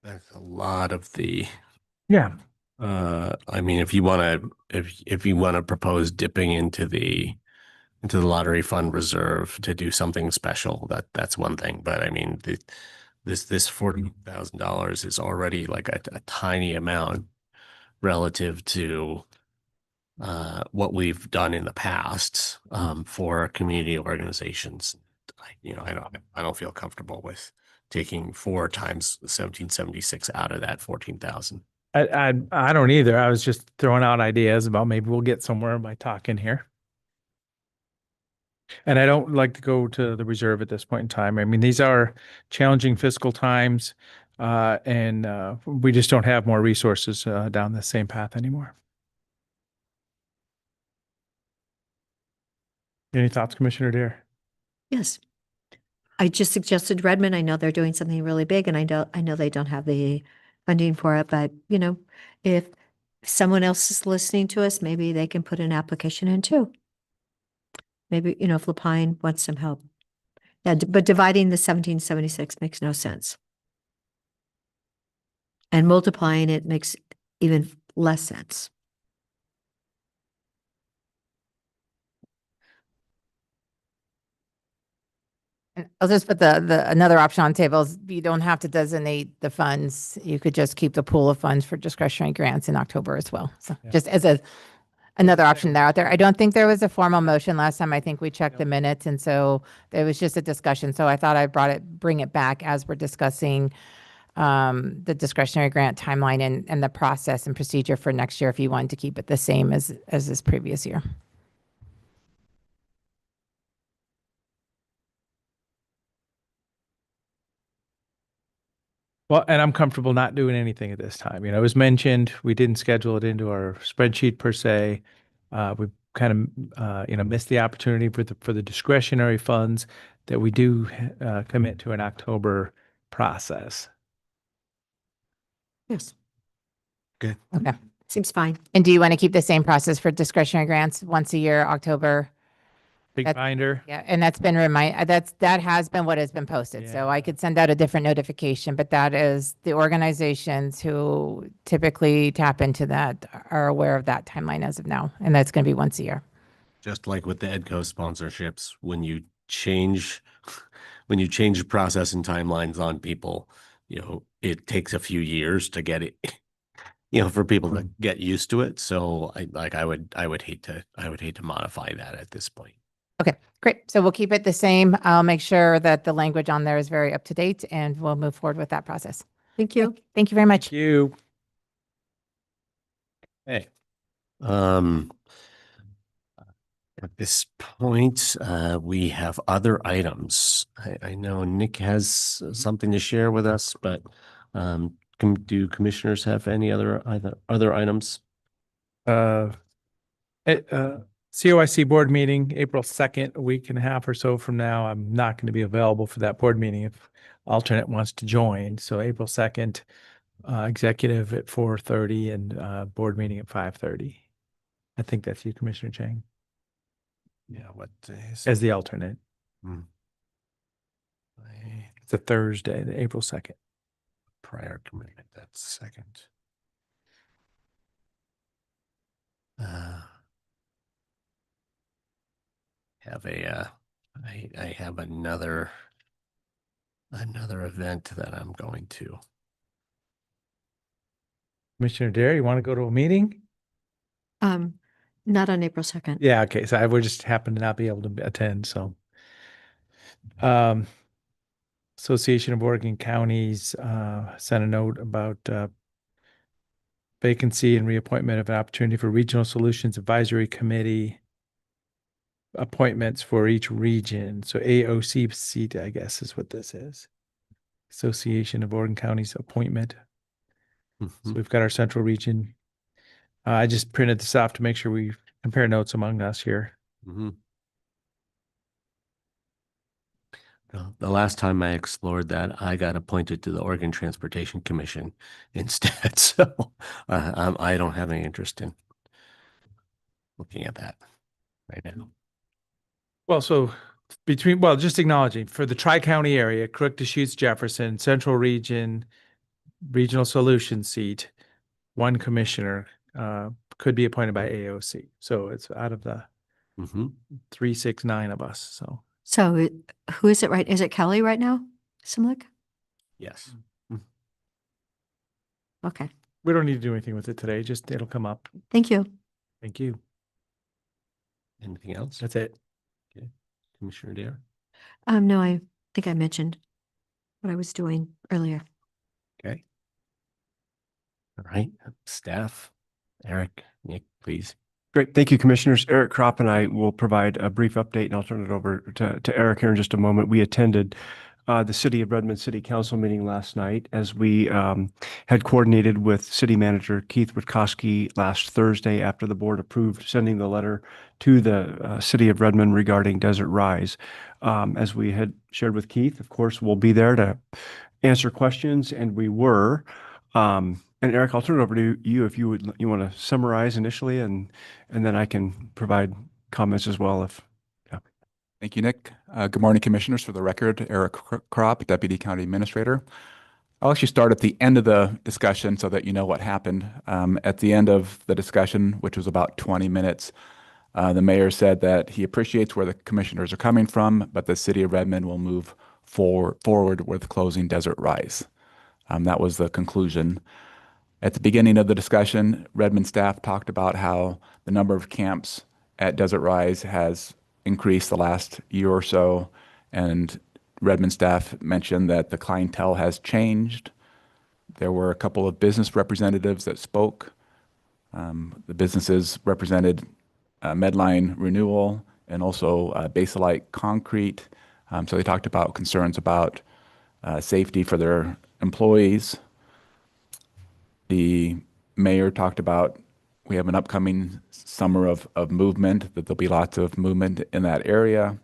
[SPEAKER 2] That's a lot of the,
[SPEAKER 1] Yeah.
[SPEAKER 2] I mean, if you want to, if you want to propose dipping into the lottery fund reserve to do something special, that's one thing. But I mean, this $40,000 is already like a tiny amount relative to what we've done in the past for community organizations. I don't feel comfortable with taking 4 times 1776 out of that 14,000.
[SPEAKER 1] I don't either. I was just throwing out ideas about maybe we'll get somewhere by talking here. And I don't like to go to the reserve at this point in time. I mean, these are challenging fiscal times, and we just don't have more resources down the same path anymore. Any thoughts, Commissioner Dare?
[SPEAKER 3] Yes. I just suggested Redmond. I know they're doing something really big, and I know they don't have the funding for it, but if someone else is listening to us, maybe they can put an application in too. Maybe, if Lapine wants some help. Yeah, but dividing the 1776 makes no sense. And multiplying it makes even less sense.
[SPEAKER 10] And I'll just put the another option on the table is you don't have to designate the funds. You could just keep the pool of funds for discretionary grants in October as well. So
[SPEAKER 1] Yeah.
[SPEAKER 10] just as another option there out there. I don't think there was a formal motion last time. I think we checked the minutes, and so there was just a discussion. So I thought I'd bring it back as we're discussing the discretionary grant timeline and the process and procedure for next year if you wanted to keep it the same as this previous year.
[SPEAKER 1] Well, and I'm comfortable not doing anything at this time. It was mentioned, we didn't schedule it into our spreadsheet per se. We kind of, missed the opportunity for the discretionary funds that we do commit to an October process.
[SPEAKER 3] Yes.
[SPEAKER 2] Okay.
[SPEAKER 10] Okay.
[SPEAKER 3] Seems fine.
[SPEAKER 10] And do you want to keep the same process for discretionary grants once a year, October?
[SPEAKER 1] Big
[SPEAKER 10] That-
[SPEAKER 1] binder.
[SPEAKER 10] Yeah, and that's been that has been what has been posted. So I
[SPEAKER 1] Yeah.
[SPEAKER 10] could send out a different notification, but that is the organizations who typically tap into that are aware of that timeline as of now, and that's going to be once a year.
[SPEAKER 2] Just like with the EDCO sponsorships, when you change the process and timelines on people, it takes a few years to get it, for people to get used to it. So I would hate to modify that at this point.
[SPEAKER 10] Okay, great. So we'll keep it the same. I'll make sure that the language on there is very up to date, and we'll move forward with that process.
[SPEAKER 3] Thank you.
[SPEAKER 10] Thank you very much.
[SPEAKER 1] Thank you.
[SPEAKER 2] Hey. At this point, we have other items. I know Nick has something to share with us, but do commissioners have any other items?
[SPEAKER 1] COIC board meeting, April 2nd, a week and a half or so from now. I'm not going to be available for that board meeting if alternate wants to join. So April 2nd, executive at 4:30 and board meeting at 5:30. I think that's you, Commissioner Chang,
[SPEAKER 2] Yeah, what is
[SPEAKER 1] as the alternate.
[SPEAKER 2] my
[SPEAKER 1] It's a Thursday, the April 2nd.
[SPEAKER 2] prior commitment? That's second. I have another event that I'm going to.
[SPEAKER 1] Commissioner Dare, you want to go to a meeting?
[SPEAKER 3] Not on April 2nd.
[SPEAKER 1] Yeah, okay. So I would just happen to not be able to attend, so. Association of Oregon Counties sent a note about vacancy and reappointment of an opportunity for Regional Solutions Advisory Committee appointments for each region. So AOC seat, I guess, is what this is. Association of Oregon Counties appointment. So we've got our central region. I just printed this off to make sure we compare notes among us here.
[SPEAKER 2] The last time I explored that, I got appointed to the Oregon Transportation Commission instead. So I don't have any interest in looking at that right now.
[SPEAKER 1] Well, so just acknowledging for the Tri-County area, Crook, Deschutes, Jefferson, Central Region, Regional Solution seat, one commissioner could be appointed by AOC. So it's out of the 369 of us. So
[SPEAKER 3] who is it right? Is it Kelly right now? Simlick?
[SPEAKER 2] Yes.
[SPEAKER 3] Okay.
[SPEAKER 1] we don't need to do anything with it today. Just it'll come up.
[SPEAKER 3] Thank you.
[SPEAKER 1] Thank you.
[SPEAKER 2] Anything else?
[SPEAKER 1] That's it.
[SPEAKER 2] Okay. Commissioner Dare?
[SPEAKER 3] No, I think I mentioned what I was doing earlier.
[SPEAKER 2] Okay. All right. Staff, Eric, Nick, please.
[SPEAKER 5] Great. Thank you, Commissioners. Eric Kropp and I will provide a brief update, and I'll turn it over to Eric here in just a moment. We attended the City of Redmond City Council meeting last night as we had coordinated with City Manager Keith Witkowski last Thursday after the board approved sending the letter to the City of Redmond regarding Desert Rise. As we had shared with Keith, of course, we'll be there to answer questions, and we were. And Eric, I'll turn it over to you if you want to summarize initially, and then I can provide comments as well.
[SPEAKER 12] Thank you, Nick. Good morning, Commissioners. For the record, Eric Kropp, Deputy County Administrator. I'll actually start at the end of the discussion so that you know what happened. At the end of the discussion, which was about 20 minutes, the mayor said that he appreciates where the commissioners are coming from, but the City of Redmond will move forward with closing Desert Rise. That was the conclusion. At the beginning of the discussion, Redmond staff talked about how the number of camps at Desert Rise has increased the last year or so, and Redmond staff mentioned that the clientele has changed. There were a couple of business representatives that spoke. The businesses represented Medline Renewal and also Baselite Concrete. So they talked about concerns about safety for their employees. The mayor talked about we have an upcoming summer of movement, that there'll be lots of movement in that area.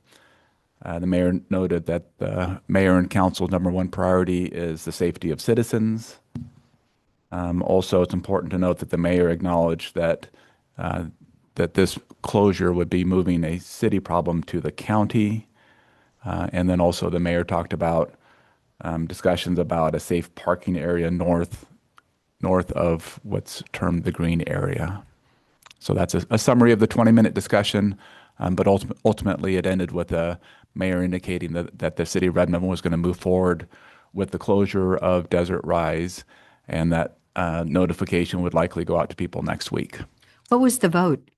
[SPEAKER 12] The mayor noted that the mayor and council's #1 priority is the safety of citizens. Also, it's important to note that the mayor acknowledged that that this closure would be moving a city problem to the county. And then also the mayor talked about discussions about a safe parking area north of what's termed the green area. So that's a summary of the 20-minute discussion, but ultimately it ended with the mayor indicating that the City of Redmond was going to move forward with the closure of Desert Rise, and that notification would likely go out to people next week.
[SPEAKER 3] What was the vote?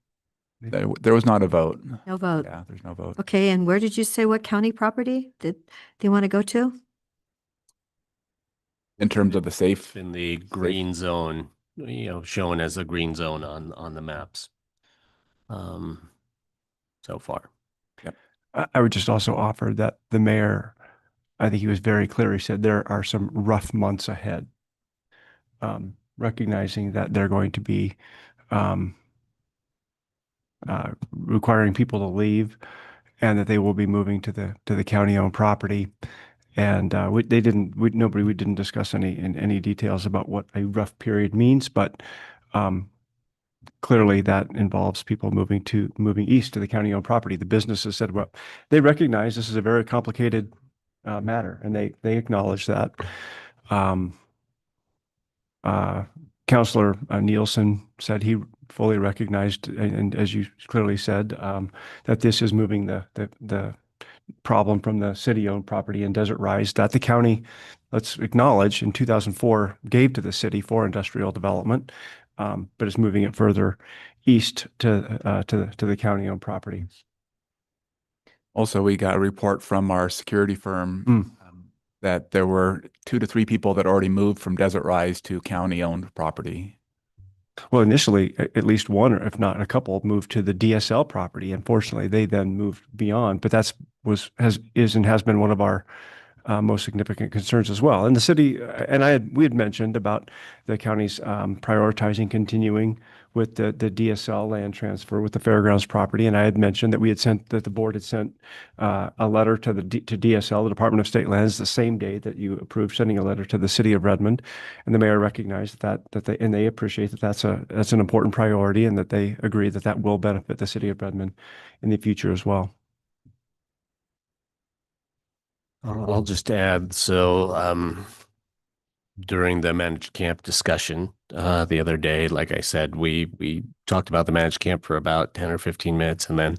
[SPEAKER 12] There was not a vote.
[SPEAKER 3] No vote.
[SPEAKER 12] Yeah, there's no vote.
[SPEAKER 3] Okay, and where did you say what county property did they want to go to?
[SPEAKER 12] In terms of the safe,
[SPEAKER 2] In the green zone, shown as a green zone on the maps. So far.
[SPEAKER 5] I would just also offer that the mayor, I think he was very clear. He said there are some rough months ahead, recognizing that they're going to be requiring people to leave, and that they will be moving to the county-owned property. And we didn't discuss any details about what a rough period means, but clearly that involves people moving east to the county-owned property. The businesses said, well, they recognize this is a very complicated matter, and they acknowledge that. Councilor Nielsen said he fully recognized, and as you clearly said, that this is moving the problem from the city-owned property in Desert Rise that the county, let's acknowledge, in 2004 gave to the city for industrial development, but is moving it further east to the county-owned property.
[SPEAKER 12] also we got a report from our security firm that there were 2 to 3 people that already moved from Desert Rise to county-owned property.
[SPEAKER 5] Well, initially, at least one, or if not a couple, moved to the DSL property. Unfortunately, they then moved beyond, but has been one of our most significant concerns as well. And the city, and we had mentioned about the county's prioritizing continuing with the DSL land transfer with the fairgrounds property. And I had mentioned that the board had sent a letter to DSL, the Department of State Lands, the same day that you approved sending a letter to the city of Redmond. And the mayor recognized they appreciate that that's an important priority, and that they agree that will benefit the city of Redmond in the future as well.
[SPEAKER 2] I'll just add, so during the managed camp discussion the other day, like I said, we talked about the managed camp for about 10 or 15 minutes, and then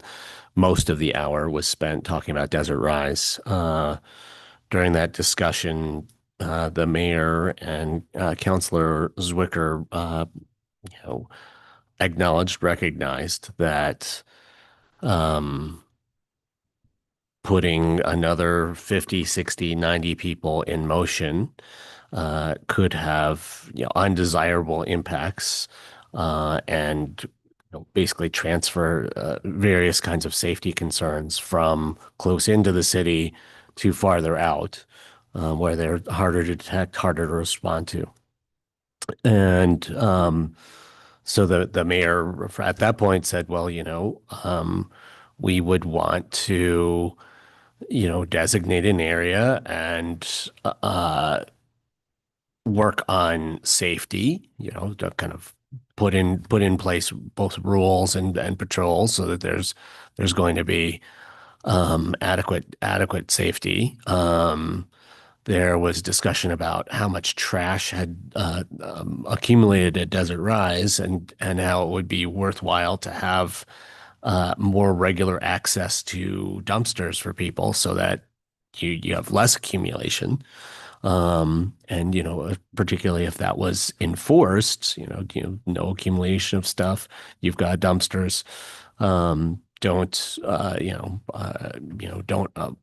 [SPEAKER 2] most of the hour was spent talking about Desert Rise. During that discussion, the mayor and Councilor Zwicker, recognized that putting another 50, 60, 90 people in motion could have undesirable impacts and basically transfer various kinds of safety concerns from close into the city to farther out, where they're harder to detect, harder to respond to. And so the mayor at that point said, well, we would want to designate an area and work on safety, to kind of put in place both rules and patrols so that there's going to be adequate safety. There was discussion about how much trash had accumulated at Desert Rise, and how it would be worthwhile to have more regular access to dumpsters for people so that you have less accumulation. And, particularly if that was enforced, no accumulation of stuff, you've got dumpsters. Don't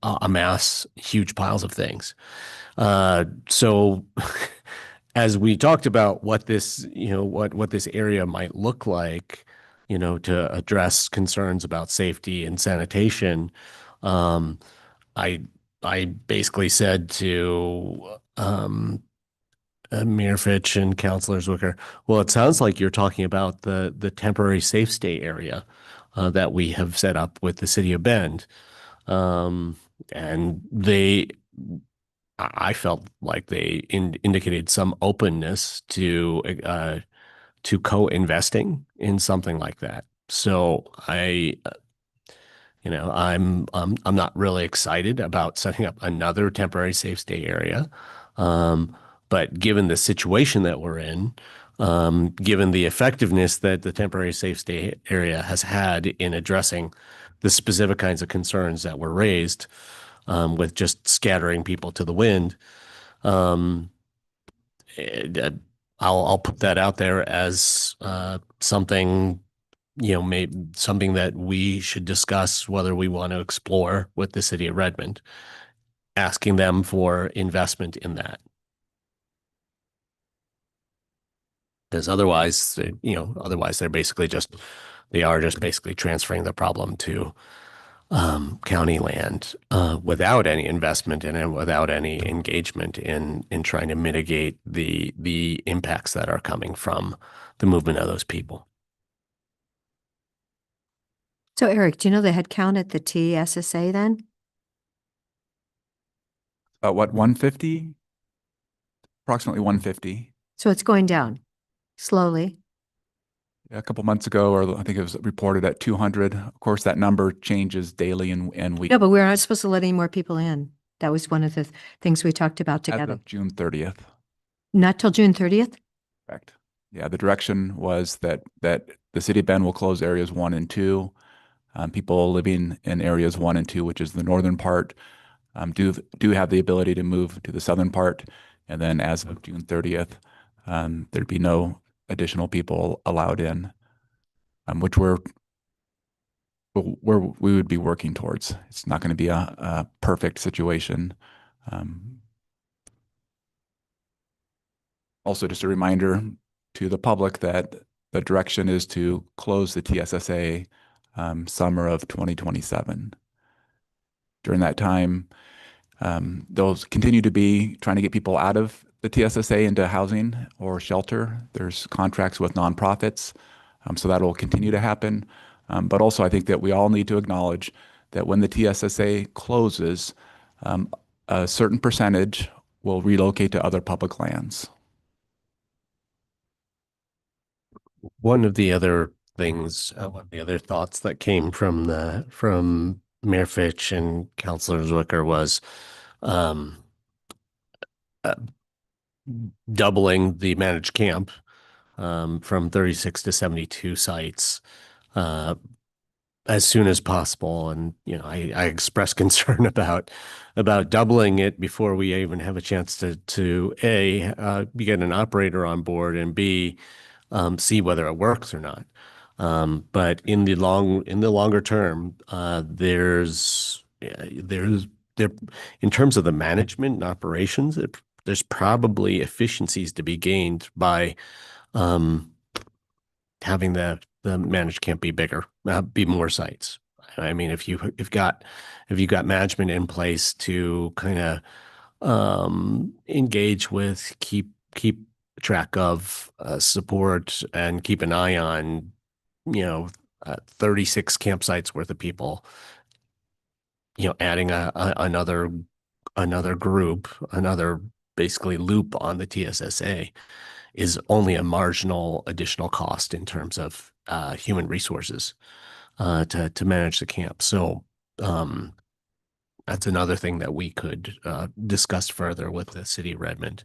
[SPEAKER 2] amass huge piles of things. So as we talked about what this, what this area might look like, to address concerns about safety and sanitation, I basically said to Mayor Fitch and Councilor Zwicker, well, it sounds like you're talking about the temporary safe stay area that we have set up with the city of Bend. And I felt like they indicated some openness to co-investing in something like that. So I'm not really excited about setting up another temporary safe stay area. But given the situation that we're in, given the effectiveness that the temporary safe stay area has had in addressing the specific kinds of concerns that were raised, with just scattering people to the wind, I'll put that out there as something, maybe something that we should discuss whether we want to explore with the city of Redmond, asking them for investment in that. Because otherwise, they're basically basically transferring the problem to county land without any investment in it, without any engagement in trying to mitigate the impacts that are coming from the movement of those people.
[SPEAKER 3] So Eric, do you know the head count at the TSSA then?
[SPEAKER 12] What, 150? Approximately 150.
[SPEAKER 3] So it's going down slowly.
[SPEAKER 12] A couple months ago, or I think it was reported at 200. Of course, that number changes daily and weekly.
[SPEAKER 3] No, but we're not supposed to let any more people in. That was one of the things we talked about
[SPEAKER 12] As
[SPEAKER 3] together.
[SPEAKER 12] of June 30th.
[SPEAKER 3] Not till June 30th?
[SPEAKER 12] Correct. Yeah, the direction was that the city of Bend will close areas 1 and 2. People living in areas 1 and 2, which is the northern part, do have the ability to move to the southern part. And then as of June 30th, there'd be no additional people allowed in, which we would be working towards. It's not going to be a perfect situation. Also, just a reminder to the public that the direction is to close the TSSA summer of 2027. During that time, they'll continue to be trying to get people out of the TSSA into housing or shelter. There's contracts with nonprofits So that will continue to happen. But also I think that we all need to acknowledge that when the TSSA closes, a certain percentage will relocate to other public lands.
[SPEAKER 2] One of the other things, one of the other thoughts that came from Mayor Fitch and Councilor Zwicker was uh, doubling the managed camp from 36 to 72 sites as soon as possible. And, you know, I expressed concern about doubling it before we even have a chance to A, get an operator on board, and B, see whether it works or not. But in the longer term, there, in terms of the management and operations, there's probably efficiencies to be gained by having the managed camp be bigger, be more sites. I mean, if you've got management in place to kind of engage with, keep track of, support, and keep an eye on, 36 campsites worth of people, adding another group, another basically loop on the TSSA is only a marginal additional cost in terms of human resources to manage the camp. So that's another thing that we could discuss further with the city of Redmond.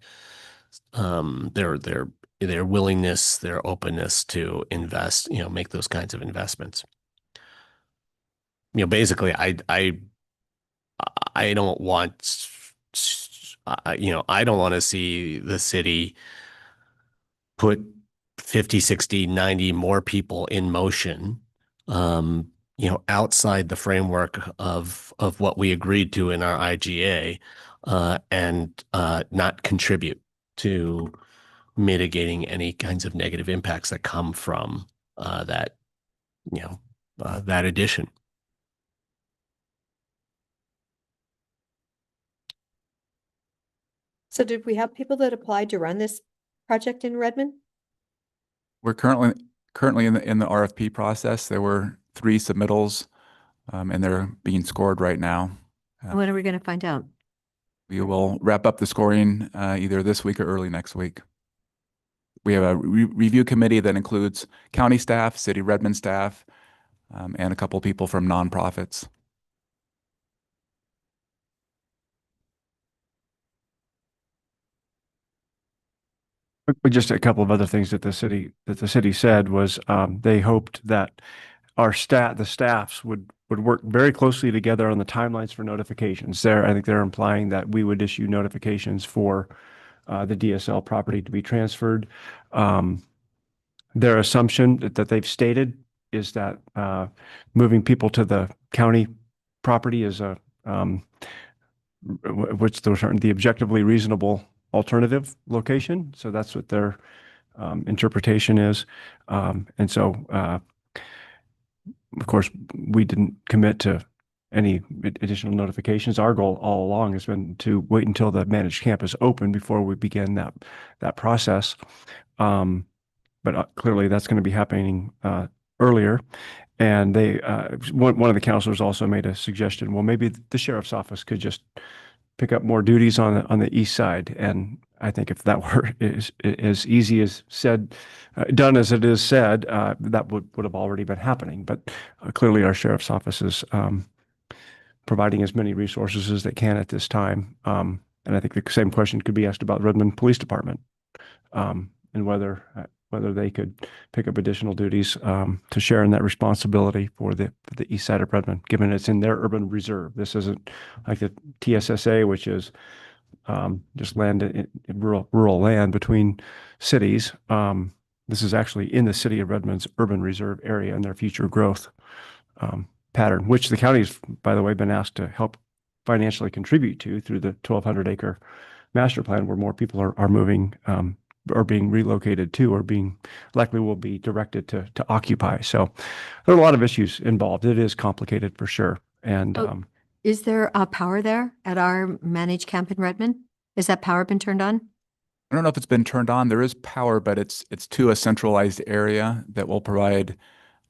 [SPEAKER 2] Their willingness, their openness to invest, make those kinds of investments. Basically, I don't want, I don't want to see the city put 50, 60, 90 more people in motion, outside the framework of what we agreed to in our IGA, and not contribute to mitigating any kinds of negative impacts that come from that addition.
[SPEAKER 3] So did we have people that applied to run this project in Redmond?
[SPEAKER 12] We're currently in the RFP process. There were 3 submittals, and they're being scored right now.
[SPEAKER 3] When are we going to find out?
[SPEAKER 12] We will wrap up the scoring either this week or early next week. We have a review committee that includes county staff, City of Redmond staff, and a couple people from nonprofits.
[SPEAKER 5] Just a couple of other things that the city said was they hoped that the staffs would work very closely together on the timelines for notifications. I think they're implying that we would issue notifications for the DSL property to be transferred. Their assumption that they've stated is that moving people to the county property is the objectively reasonable alternative location. So that's what their interpretation is. And so, of course, we didn't commit to any additional notifications. Our goal all along has been to wait until the managed camp is open before we begin that process. But clearly that's going to be happening earlier. And one of the counselors also made a suggestion. Well, maybe the sheriff's office could just pick up more duties on the east side. And I think if that were as easy as done as it is said, that would have already been happening. But clearly our sheriff's office is providing as many resources as they can at this time. And I think the same question could be asked about Redmond Police Department, and whether they could pick up additional duties to share in that responsibility for the east side of Redmond, given it's in their urban reserve. This isn't like the TSSA, which is just land in rural land between cities. This is actually in the city of Redmond's urban reserve area and their future growth pattern, which the county's, by the way, been asked to help financially contribute to through the 1,200 acre master plan, where more people are moving, or being relocated to, or likely will be directed to occupy. So there are a lot of issues involved. It is complicated for sure. And
[SPEAKER 3] is there power there at our managed camp in Redmond? Has that power been turned on?
[SPEAKER 12] I don't know if it's been turned on. There is power, but it's to a centralized area that will provide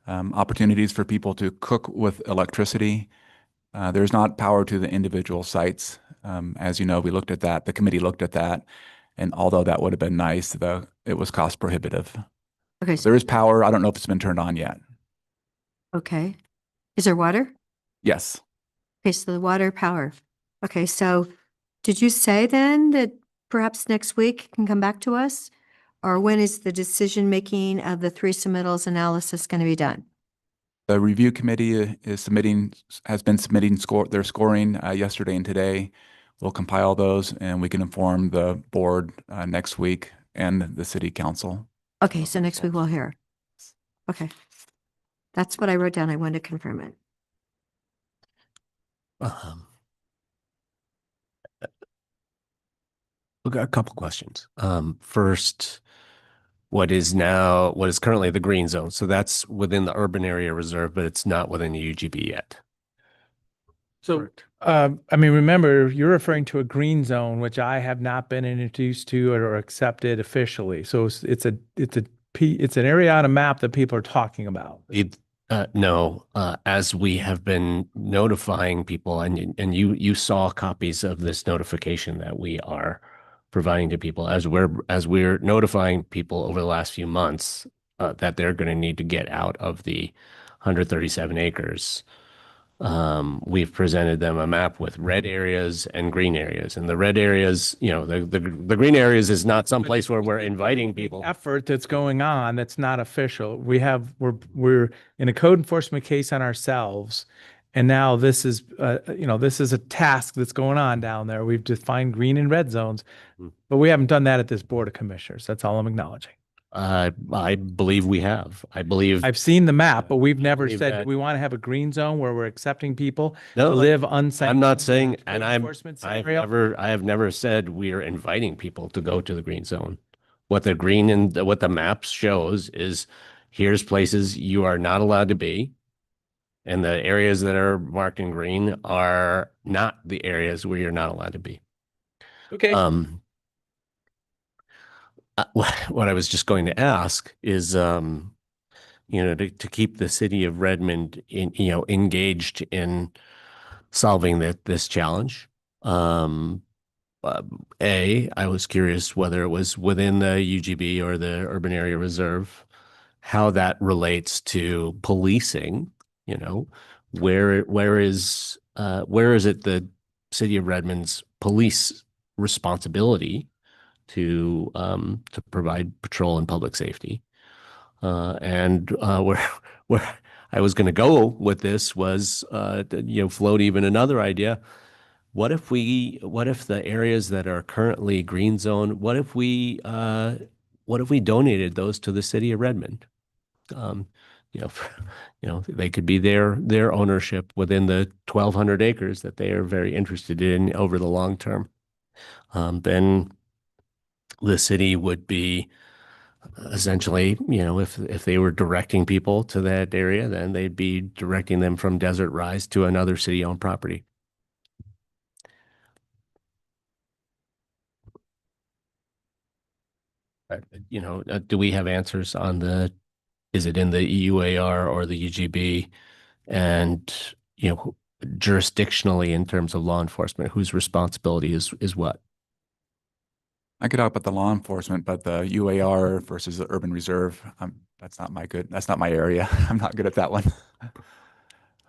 [SPEAKER 12] opportunities for people to cook with electricity. There's not power to the individual sites. As you know, we looked at that. The committee looked at that, and although that would have been nice, it was cost prohibitive.
[SPEAKER 3] Okay,
[SPEAKER 12] There is power. I don't know if it's been turned on yet.
[SPEAKER 3] okay. Is there water?
[SPEAKER 12] Yes.
[SPEAKER 3] Okay, so the water power. Okay, so did you say then that perhaps next week can come back to us? Or when is the decision-making of the 3 submittals analysis going to be done?
[SPEAKER 12] The review committee has been submitting their scoring yesterday and today. We'll compile those and we can inform the board next week and the city council.
[SPEAKER 3] Okay, so next week we'll hear. Okay. That's what I wrote down. I wanted to confirm it.
[SPEAKER 2] We got a couple questions. First, what is currently the green zone? So that's within the urban area reserve, but it's not within the UGB yet.
[SPEAKER 1] So, I mean, remember, you're referring to a green zone, which I have not been introduced to or accepted officially. So it's an area on a map that people are talking about.
[SPEAKER 2] No, as we have been notifying people, and you saw copies of this notification that we are providing to people as we're notifying people over the last few months that they're going to need to get out of the 137 acres. We've presented them a map with red areas and green areas, and the red areas, the green areas is not some place where we're inviting people.
[SPEAKER 1] Effort that's going on that's not official. We're in a code enforcement case on ourselves, and now this is a task that's going on down there. We've defined green and red zones, but we haven't done that at this Board of Commissioners. That's all I'm acknowledging.
[SPEAKER 2] I believe we have.
[SPEAKER 1] I've seen the map, but we've never
[SPEAKER 2] believe
[SPEAKER 1] said
[SPEAKER 2] that-
[SPEAKER 1] we want to have a green zone where we're accepting people
[SPEAKER 2] No,
[SPEAKER 1] to live unsanctioned.
[SPEAKER 2] I'm not saying,
[SPEAKER 1] in a
[SPEAKER 2] and
[SPEAKER 1] code enforcement scenario.
[SPEAKER 2] I have never said we are inviting people to go to the green zone. What the map shows is here's places you are not allowed to be. And the areas that are marked in green are not the areas where you're not allowed to be.
[SPEAKER 1] Okay.
[SPEAKER 2] What I was just going to ask is, to keep the city of Redmond engaged in solving this challenge. I was curious whether it was within the UGB or the urban area reserve, how that relates to policing. Where is it the city of Redmond's police responsibility to provide patrol and public safety? And where I was going to go with this was, float even another idea. What if the areas that are currently green zone, what if we donated those to the city of Redmond? They could be their ownership within the 1,200 acres that they are very interested in over the long term. Then the city would be essentially, if they were directing people to that area, then they'd be directing them from Desert Rise to another city-owned property. Do we have answers on is it in the EUAR or the UGB? And, jurisdictionally in terms of law enforcement, whose responsibility is what?
[SPEAKER 12] I could talk about the law enforcement, but the UAR versus the urban reserve, that's not my area. I'm not good at that one.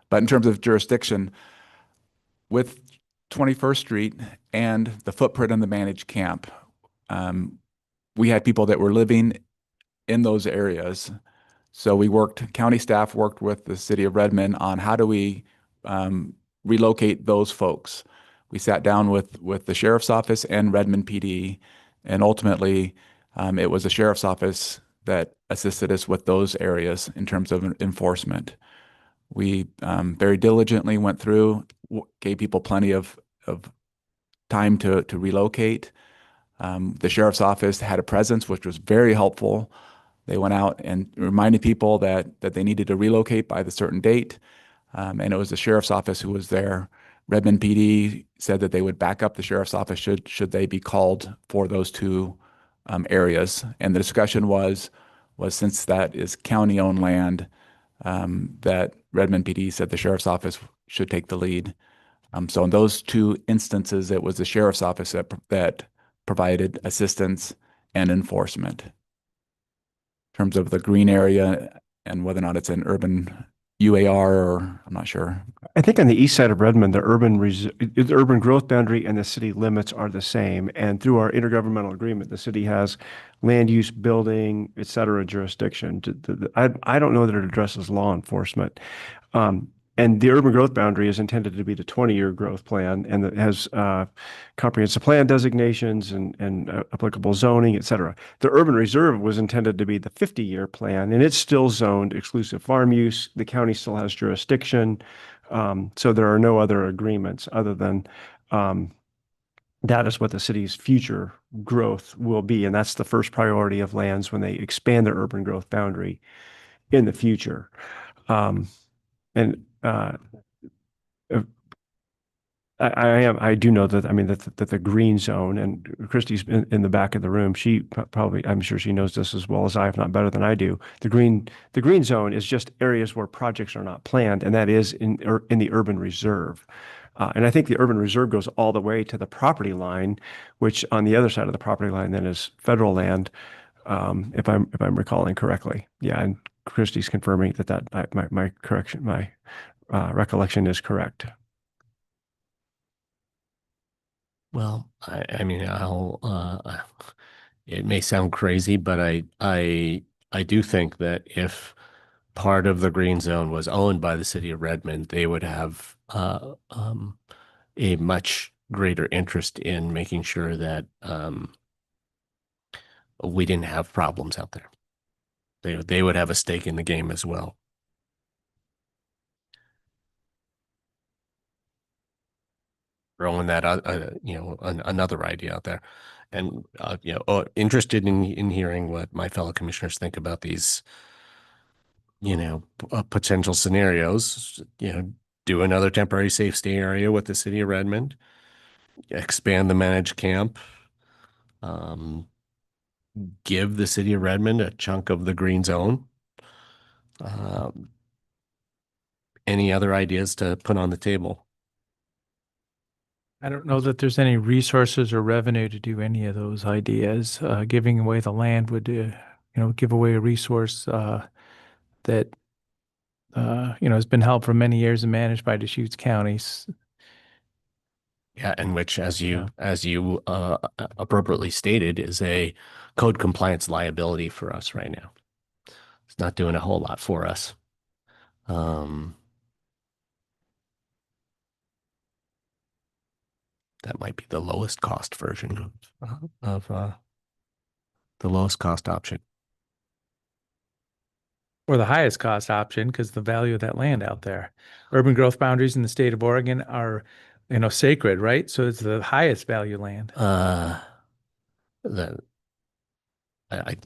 [SPEAKER 12] But in terms of jurisdiction, with 21st Street and the footprint in the managed camp, we had people that were living in those areas. So county staff worked with the city of Redmond on how do we relocate those folks. We sat down with the sheriff's office and Redmond PD, and ultimately it was the sheriff's office that assisted us with those areas in terms of enforcement. We very diligently went through, gave people plenty of time to relocate. The sheriff's office had a presence, which was very helpful. They went out and reminded people that they needed to relocate by the certain date. And it was the sheriff's office who was there. Redmond PD said that they would back up the sheriff's office should they be called for those two areas. And the discussion was since that is county-owned land, that Redmond PD said the sheriff's office should take the lead. So in those two instances, it was the sheriff's office that provided assistance and enforcement. In terms of the green area and whether or not it's an urban UAR, or I'm not sure.
[SPEAKER 5] I think on the east side of Redmond, the urban growth boundary and the city limits are the same. And through our intergovernmental agreement, the city has land use, building, et cetera, jurisdiction. I don't know that it addresses law enforcement. And the urban growth boundary is intended to be the 20-year growth plan, and it has comprehensive plan designations and applicable zoning, et cetera. The urban reserve was intended to be the 50-year plan, and it's still zoned exclusive farm use. The county still has jurisdiction. So there are no other agreements other than that is what the city's future growth will be. And that's the first priority of lands when they expand their urban growth boundary in the future. I do know that, I mean, that the green zone, and Christy's in the back of the room. She probably, I'm sure she knows this as well as I, if not better than I do. The green zone is just areas where projects are not planned, and that is in the urban reserve. And I think the urban reserve goes all the way to the property line, which on the other side of the property line then is federal land, if I'm recalling correctly. Yeah, and Christy's confirming that my recollection is correct.
[SPEAKER 2] Well, I mean, it may sound crazy, but I do think that if part of the green zone was owned by the city of Redmond, they would have a much greater interest in making sure that we didn't have problems out there. They would have a stake in the game as well. Throwing that out, another idea out there, and interested in hearing what my fellow commissioners think about these, potential scenarios. Do another temporary safe stay area with the city of Redmond, expand the managed camp, give the city of Redmond a chunk of the green zone. Any other ideas to put on the table?
[SPEAKER 1] I don't know that there's any resources or revenue to do any of those ideas. Giving away the land would, give away a resource that, has been held for many years and managed by Deschutes counties.
[SPEAKER 2] Yeah, and which, as you appropriately stated, is a code compliance liability for us right now. It's not doing a whole lot for us. That might be the lowest cost version of the lowest cost option.
[SPEAKER 1] Or the highest cost option, because the value of that land out there. Urban growth boundaries in the state of Oregon are, sacred, right? So it's the highest value land.
[SPEAKER 2] I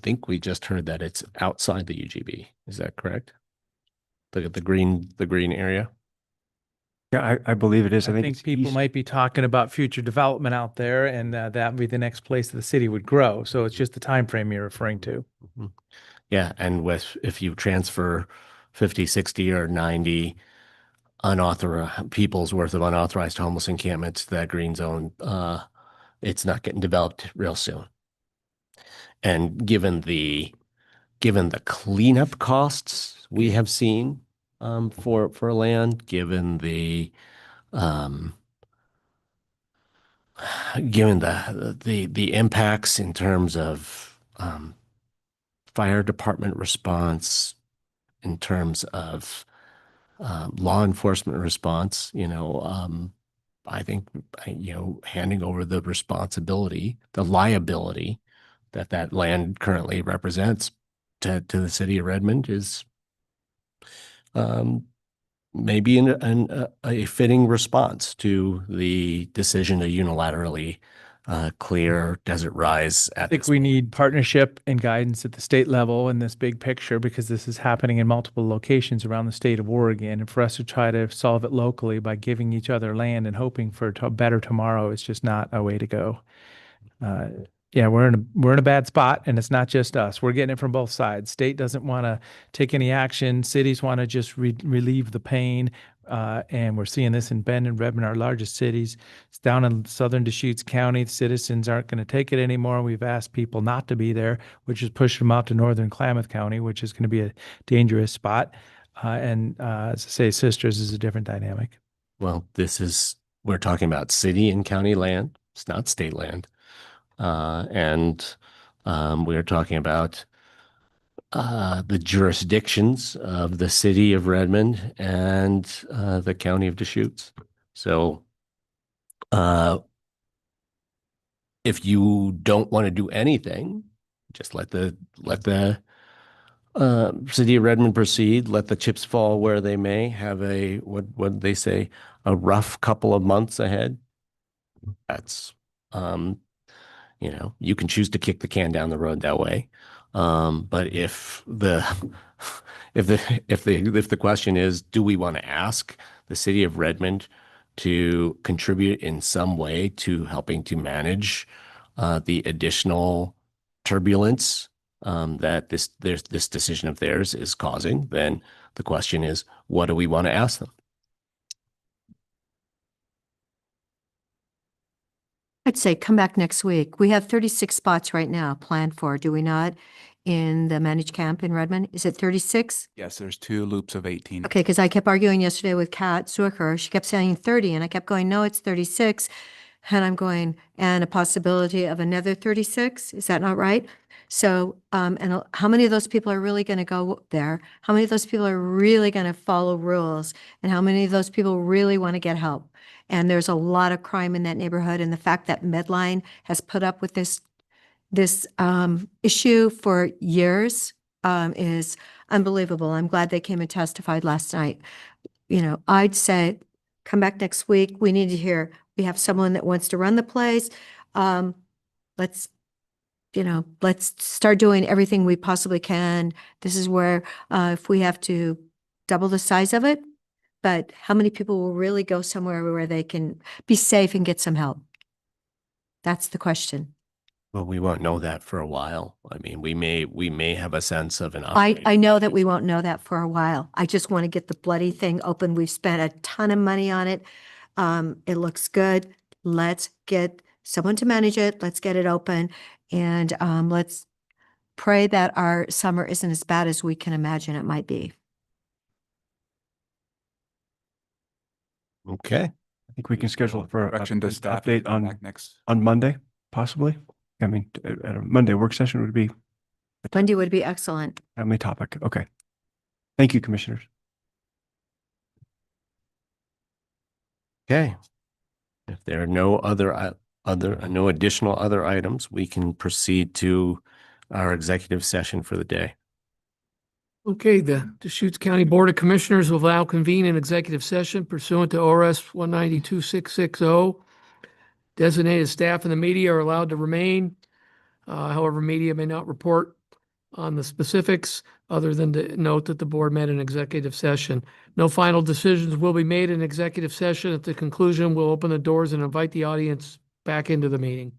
[SPEAKER 2] think we just heard that it's outside the UGB. Is that correct? The green area.
[SPEAKER 5] Yeah, I believe it is.
[SPEAKER 1] I think people might be talking about future development out there, and that would be the next place the city would grow. So it's just the time frame you're referring to.
[SPEAKER 2] Mm-hmm. Yeah, and if you transfer 50, 60, or 90 unauthorized people's worth of unauthorized homeless encampments to that green zone, it's not getting developed real soon. And given the cleanup costs we have seen for land, given the impacts in terms of fire department response, in terms of law enforcement response, I think handing over the responsibility, the liability that land currently represents to the city of Redmond is maybe a fitting response to the decision to unilaterally clear Desert Rise.
[SPEAKER 1] I think we need partnership and guidance at the state level in this big picture, because this is happening in multiple locations around the state of Oregon. And for us to try to solve it locally by giving each other land and hoping for a better tomorrow is just not a way to go. yeah, we're in a bad spot, and it's not just us. We're getting it from both sides. State doesn't want to take any action. Cities want to just relieve the pain, and we're seeing this in Bend and Redmond, our largest cities. It's down in southern Deschutes County. The citizens aren't going to take it anymore. We've asked people not to be there, which is pushing them out to northern Klamath County, which is going to be a dangerous spot. As I say, Sisters is a different dynamic.
[SPEAKER 2] Well, we're talking about city and county land. It's not state land. And we're talking about the jurisdictions of the city of Redmond and the county of Deschutes. So if you don't want to do anything, just let the city of Redmond proceed, let the chips fall where they may, have what they say, a rough couple of months ahead. That's you can choose to kick the can down the road that way. But if the question is, do we want to ask the city of Redmond to contribute in some way to helping to manage the additional turbulence that this decision of theirs is causing, then the question is, what do we want to ask them?
[SPEAKER 3] I'd say come back next week. We have 36 spots right now planned for, do we not? In the managed camp in Redmond. Is it 36?
[SPEAKER 12] Yes, there's 2 loops of 18.
[SPEAKER 3] Okay, because I kept arguing yesterday with Kat Zucker. She kept saying 30, and I kept going, no, it's 36. And I'm going, and a possibility of another 36? Is that not right? So, and how many of those people are really going to go there? How many of those people are really going to follow rules? And how many of those people really want to get help? And there's a lot of crime in that neighborhood. And the fact that Medline has put up with this issue for years is unbelievable. I'm glad they came and testified last night. I'd say come back next week. We need to hear, we have someone that wants to run the place. Let's start doing everything we possibly can. This is where, if we have to double the size of it, but how many people will really go somewhere where they can be safe and get some help? That's the question.
[SPEAKER 2] Well, we won't know that for a while. I mean, we may have a sense of an
[SPEAKER 3] I know that we won't know that for a while. I just want to get the bloody thing open. We've spent a ton of money on it. It looks good. Let's get someone to manage it. Let's get it open. And let's pray that our summer isn't as bad as we can imagine it might be.
[SPEAKER 2] Okay.
[SPEAKER 5] I think we can schedule it for an
[SPEAKER 12] Direction to staff to
[SPEAKER 5] update
[SPEAKER 12] come back next.
[SPEAKER 5] on Monday, possibly. I mean, at a Monday work session would be
[SPEAKER 3] Monday would be excellent.
[SPEAKER 5] family topic. Okay. Thank you, commissioners.
[SPEAKER 2] Okay. If there are no additional other items, we can proceed to our executive session for the day.
[SPEAKER 4] Okay, the Deschutes County Board of Commissioners will now convene an executive session pursuant to ORS 192-660. Designated staff and the media are allowed to remain. However, media may not report on the specifics other than to note that the board met an executive session. No final decisions will be made in executive session. At the conclusion, we'll open the doors and invite the audience back into the meeting.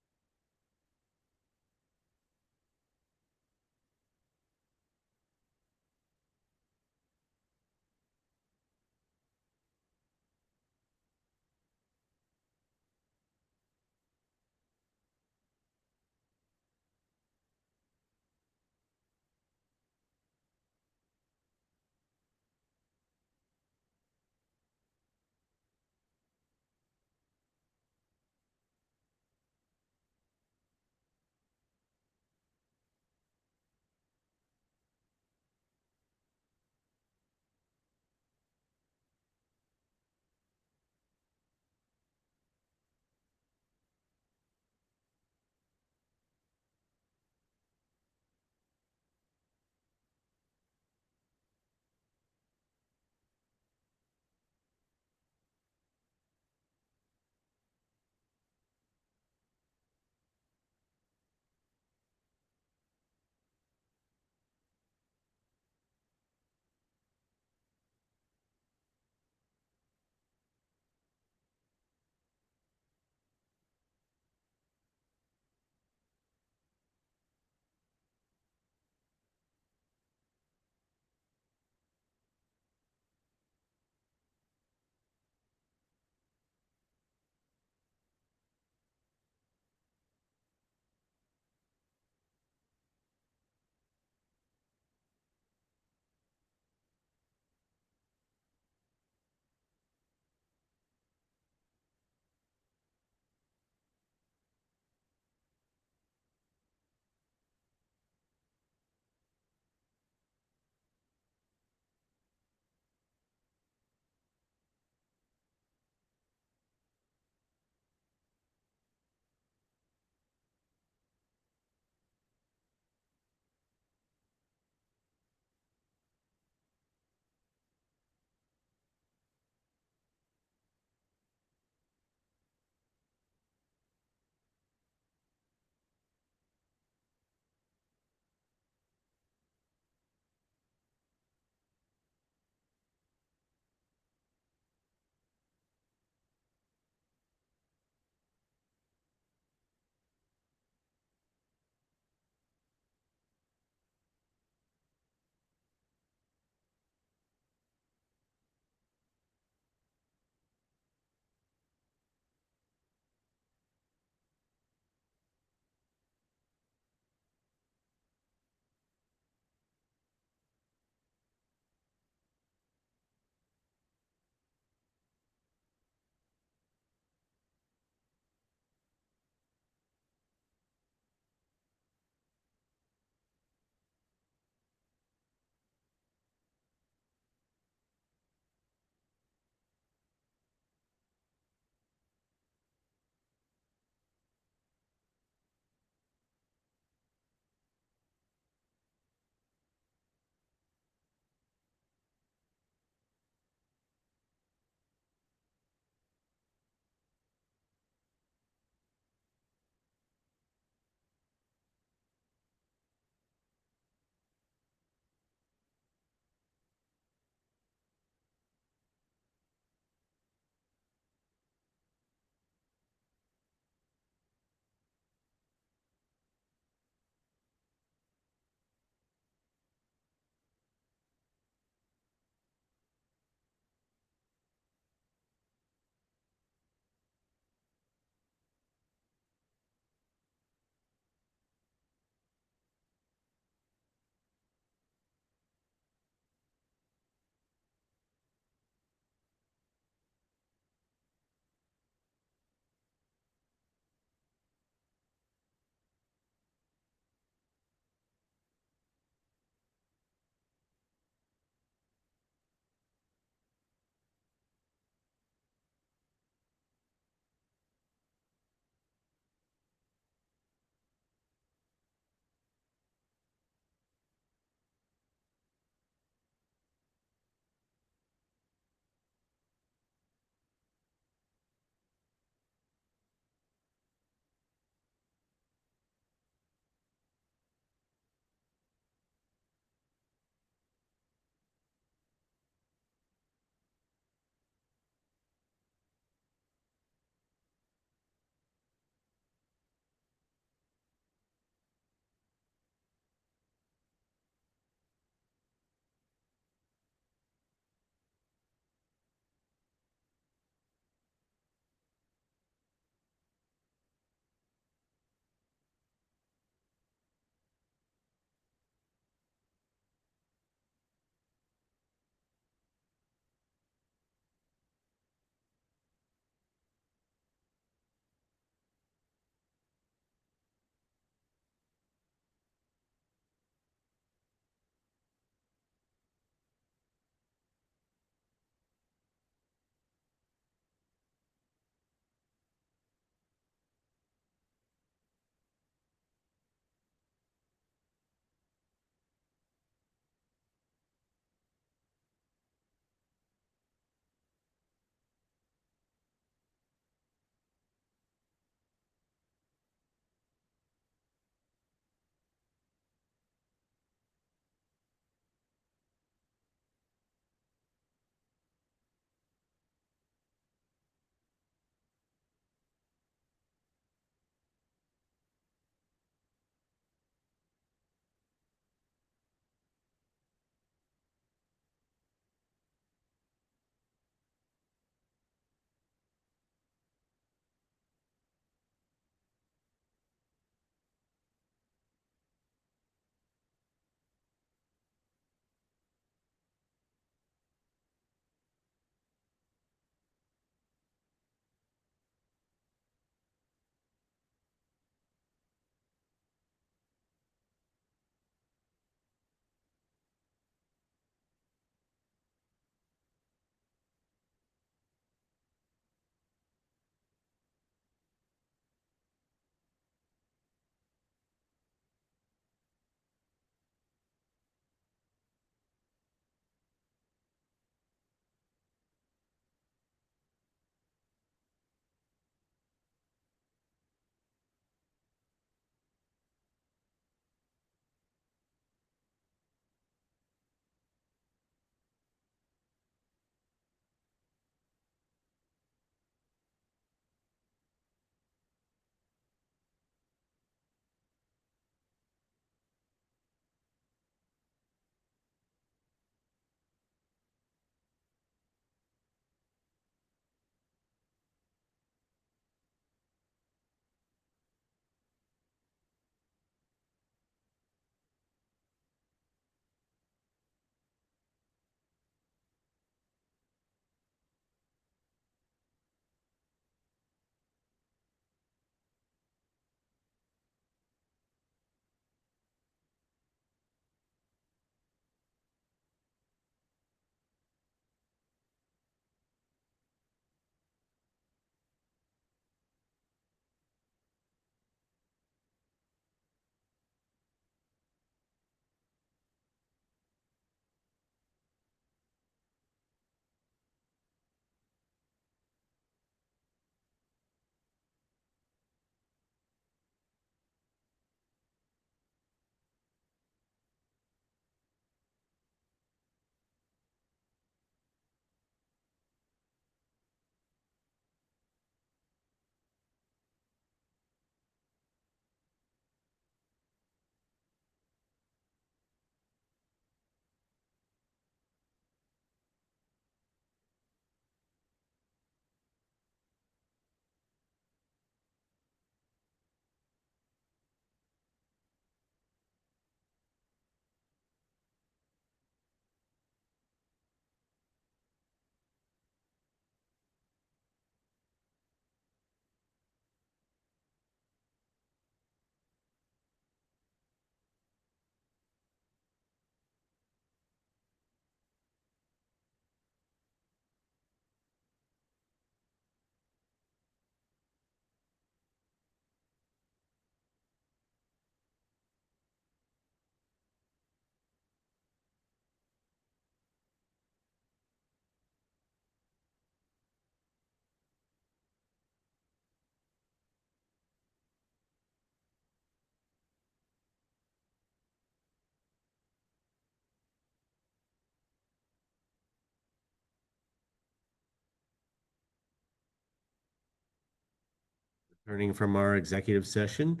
[SPEAKER 2] Turning from our executive session,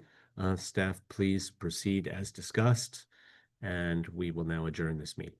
[SPEAKER 2] staff, please proceed as discussed, and we will now adjourn this meeting.